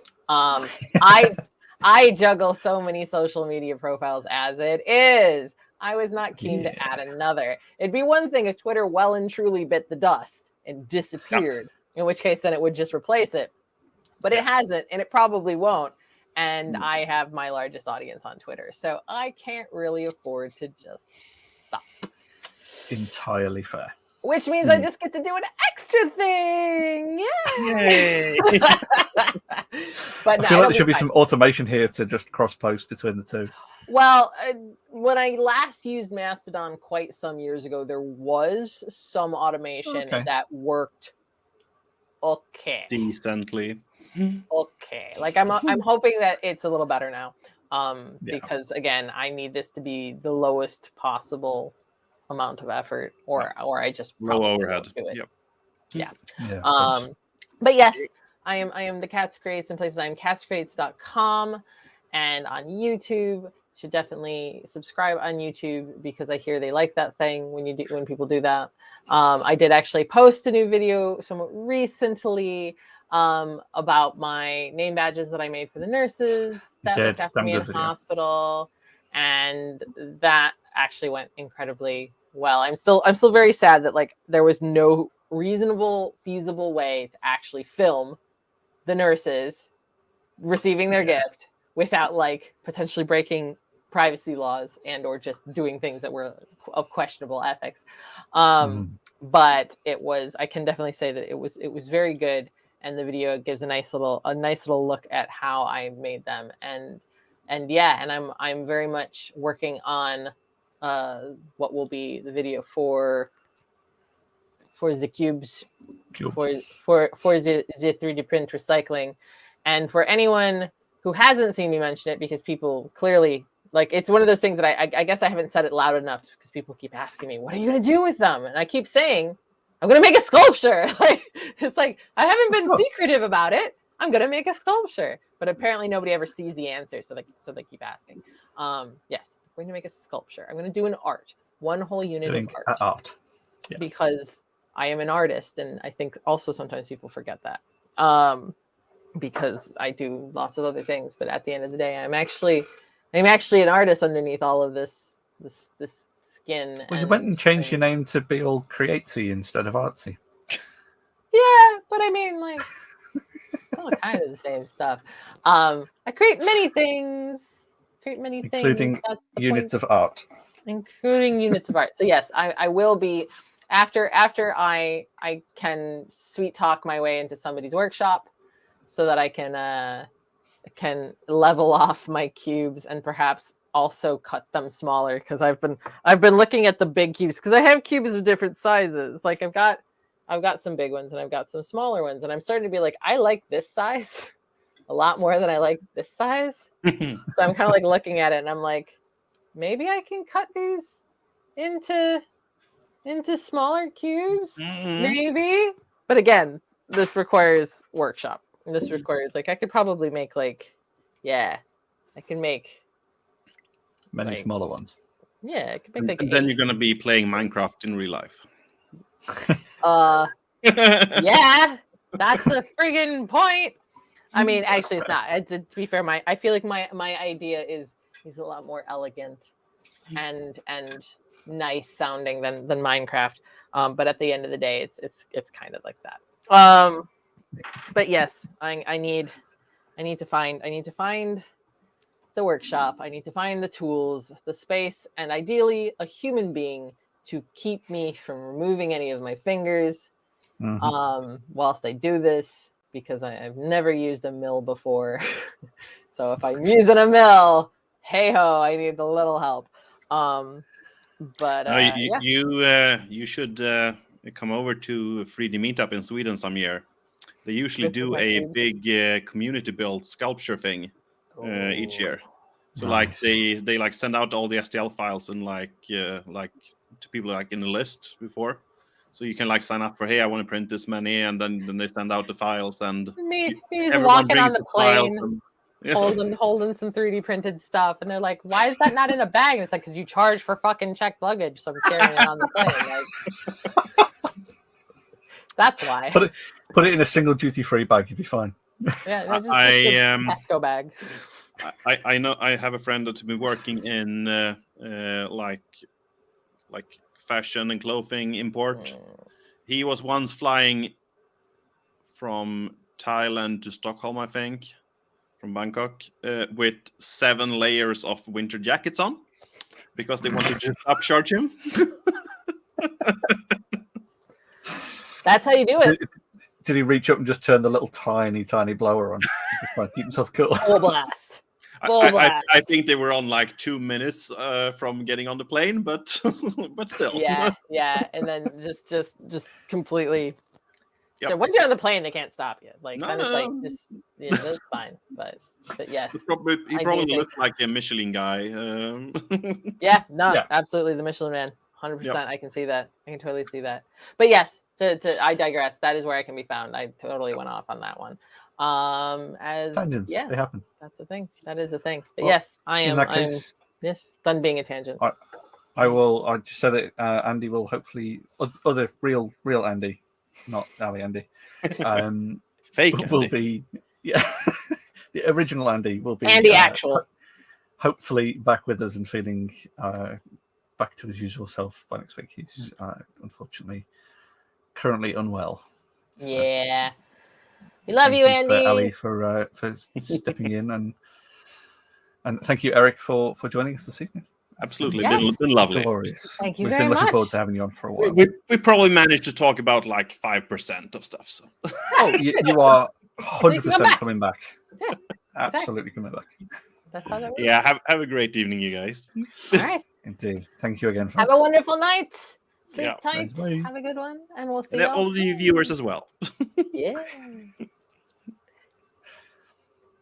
I juggle so many social media profiles as it is. I was not keen to add another. It'd be one thing if Twitter well and truly bit the dust and disappeared, in which case then it would just replace it. But it hasn't, and it probably won't. And I have my largest audience on Twitter, so I can't really afford to just stop. Entirely fair. Which means I just get to do an extra thing. Yay! But I feel like there should be some automation here to just cross-post between the two. Well, when I last used Mastodon quite some years ago, there was some automation that worked decently. Okay, like I'm hoping that it's a little better now, because again, I need this to be the lowest possible amount of effort, or I just low overhead. Do it. Yep. Yeah. But yes, I am the Cats Creates in places. I'm catscreates.com, and on YouTube. Should definitely subscribe on YouTube because I hear they like that thing when people do that. I did actually post a new video somewhat recently about my name badges that I made for the nurses that looked after me in hospital, and that actually went incredibly well. I'm still very sad that like there was no reasonable, feasible way to actually film the nurses receiving their gift without like potentially breaking privacy laws and or just doing things that were of questionable ethics. But I can definitely say that it was very good, and the video gives a nice little look at how I made them, and I'm very much working on what will be the video for the cubes. For the 3D print recycling. And for anyone who hasn't seen me mention it, because people clearly like, it's one of those things that I guess I haven't said it loud enough because people keep asking me, what are you going to do with them? And I keep saying, I'm going to make a sculpture. Like, it's like, I haven't been secretive about it. I'm going to make a sculpture. But apparently nobody ever sees the answer. So they keep asking. Yes, I'm going to make a sculpture. I'm going to do an art, one whole unit of art. Yeah. Because I am an artist. And I think also sometimes people forget that. Because I do lots of other things. But at the end of the day, I'm actually an artist underneath all of this skin. Well, you went and changed your name to be all createsy instead of artsy. Yeah, but I mean, like, it's all kind of the same stuff. I create many things. Including units of art. Including units of art. So yes, I will be, after I can sweet talk my way into somebody's workshop so that I can level off my cubes and perhaps also cut them smaller, because I've been looking at the big cubes because I have cubes of different sizes. Like I've got I've got some big ones and I've got some smaller ones, and I'm starting to be like, I like this size a lot more than I like this size. So I'm kind of like looking at it and I'm like, maybe I can cut these into smaller cubes, maybe. But again, this requires workshop. This requires I could probably make I can make many smaller ones. Yeah, I could make and then you're gonna be playing Minecraft in real life. Yeah, that's the friggin' point. I mean, actually, it's not. To be fair, I feel like my idea is a lot more elegant and nice sounding than Minecraft. But at the end of the day, it's kind of like that. But yes, I need to find the workshop. I need to find the tools, the space, and ideally a human being to keep me from removing any of my fingers whilst I do this, because I've never used a mill before. So if I'm using a mill, hey ho, I need a little help. But you should come over to 3D Meetup in Sweden some year. They usually do a big community built sculpture thing each year. So nice. they send out all the STL files and to people in the list before. So you can sign up for, hey, I want to print this many, and then they send out the files, and me just walking on the plane holding some 3D printed stuff, and they're like, why is that not in a bag? And it's like, because you charge for fucking checked luggage, so I'm carrying it on the plane. That's why. Put it in a single duty-free bag, you'd be fine. Yeah, just a Tesco bag. I know I have a friend that's been working in fashion and clothing import. He was once flying from Thailand to Stockholm, I think, from Bangkok, with 7 layers of winter jackets on, because they wanted to upcharge him. That's how you do it. Did he reach up and just turn the little tiny blower on to try to keep himself cool? Full blast. I think they were on 2 minutes from getting on the plane, but still. Yeah, and then just completely. Yep. So once you're on the plane, they can't stop you. That's fine. But yes, he probably looks like a Michelin guy. Absolutely, the Michelin man, 100%. Yep. I can see that. I can totally see that. But yes, I digress. That is where I can be found. I totally went off on that one. Tangents, they happen. That's the thing. That is the thing. But yes, I am. Done being a tangent. I'll just say that Andy will hopefully, other real Andy, not Allie Andy, fake will Andy. Be the original Andy will be Andy actual. Hopefully back with us and feeling back to his usual self by next week. He's unfortunately currently unwell. So. Yeah. We love you, Andy. Thank you, Allie, for stepping in, and thank you, Erik, for joining us this evening. Absolutely, yes. been lovely. Glorious. Thank you We've very been looking much. forward to having you on for a while. We probably managed to talk about 5% of stuff. So. Oh, you are 100% coming back. Yeah, absolutely coming back. That's how that works. Yeah, have a great evening, you guys. All right. Indeed. Thank you again. Have a wonderful night. Sleep tight. Bye. Have a good one, and we'll see you all the viewers as well. Yeah.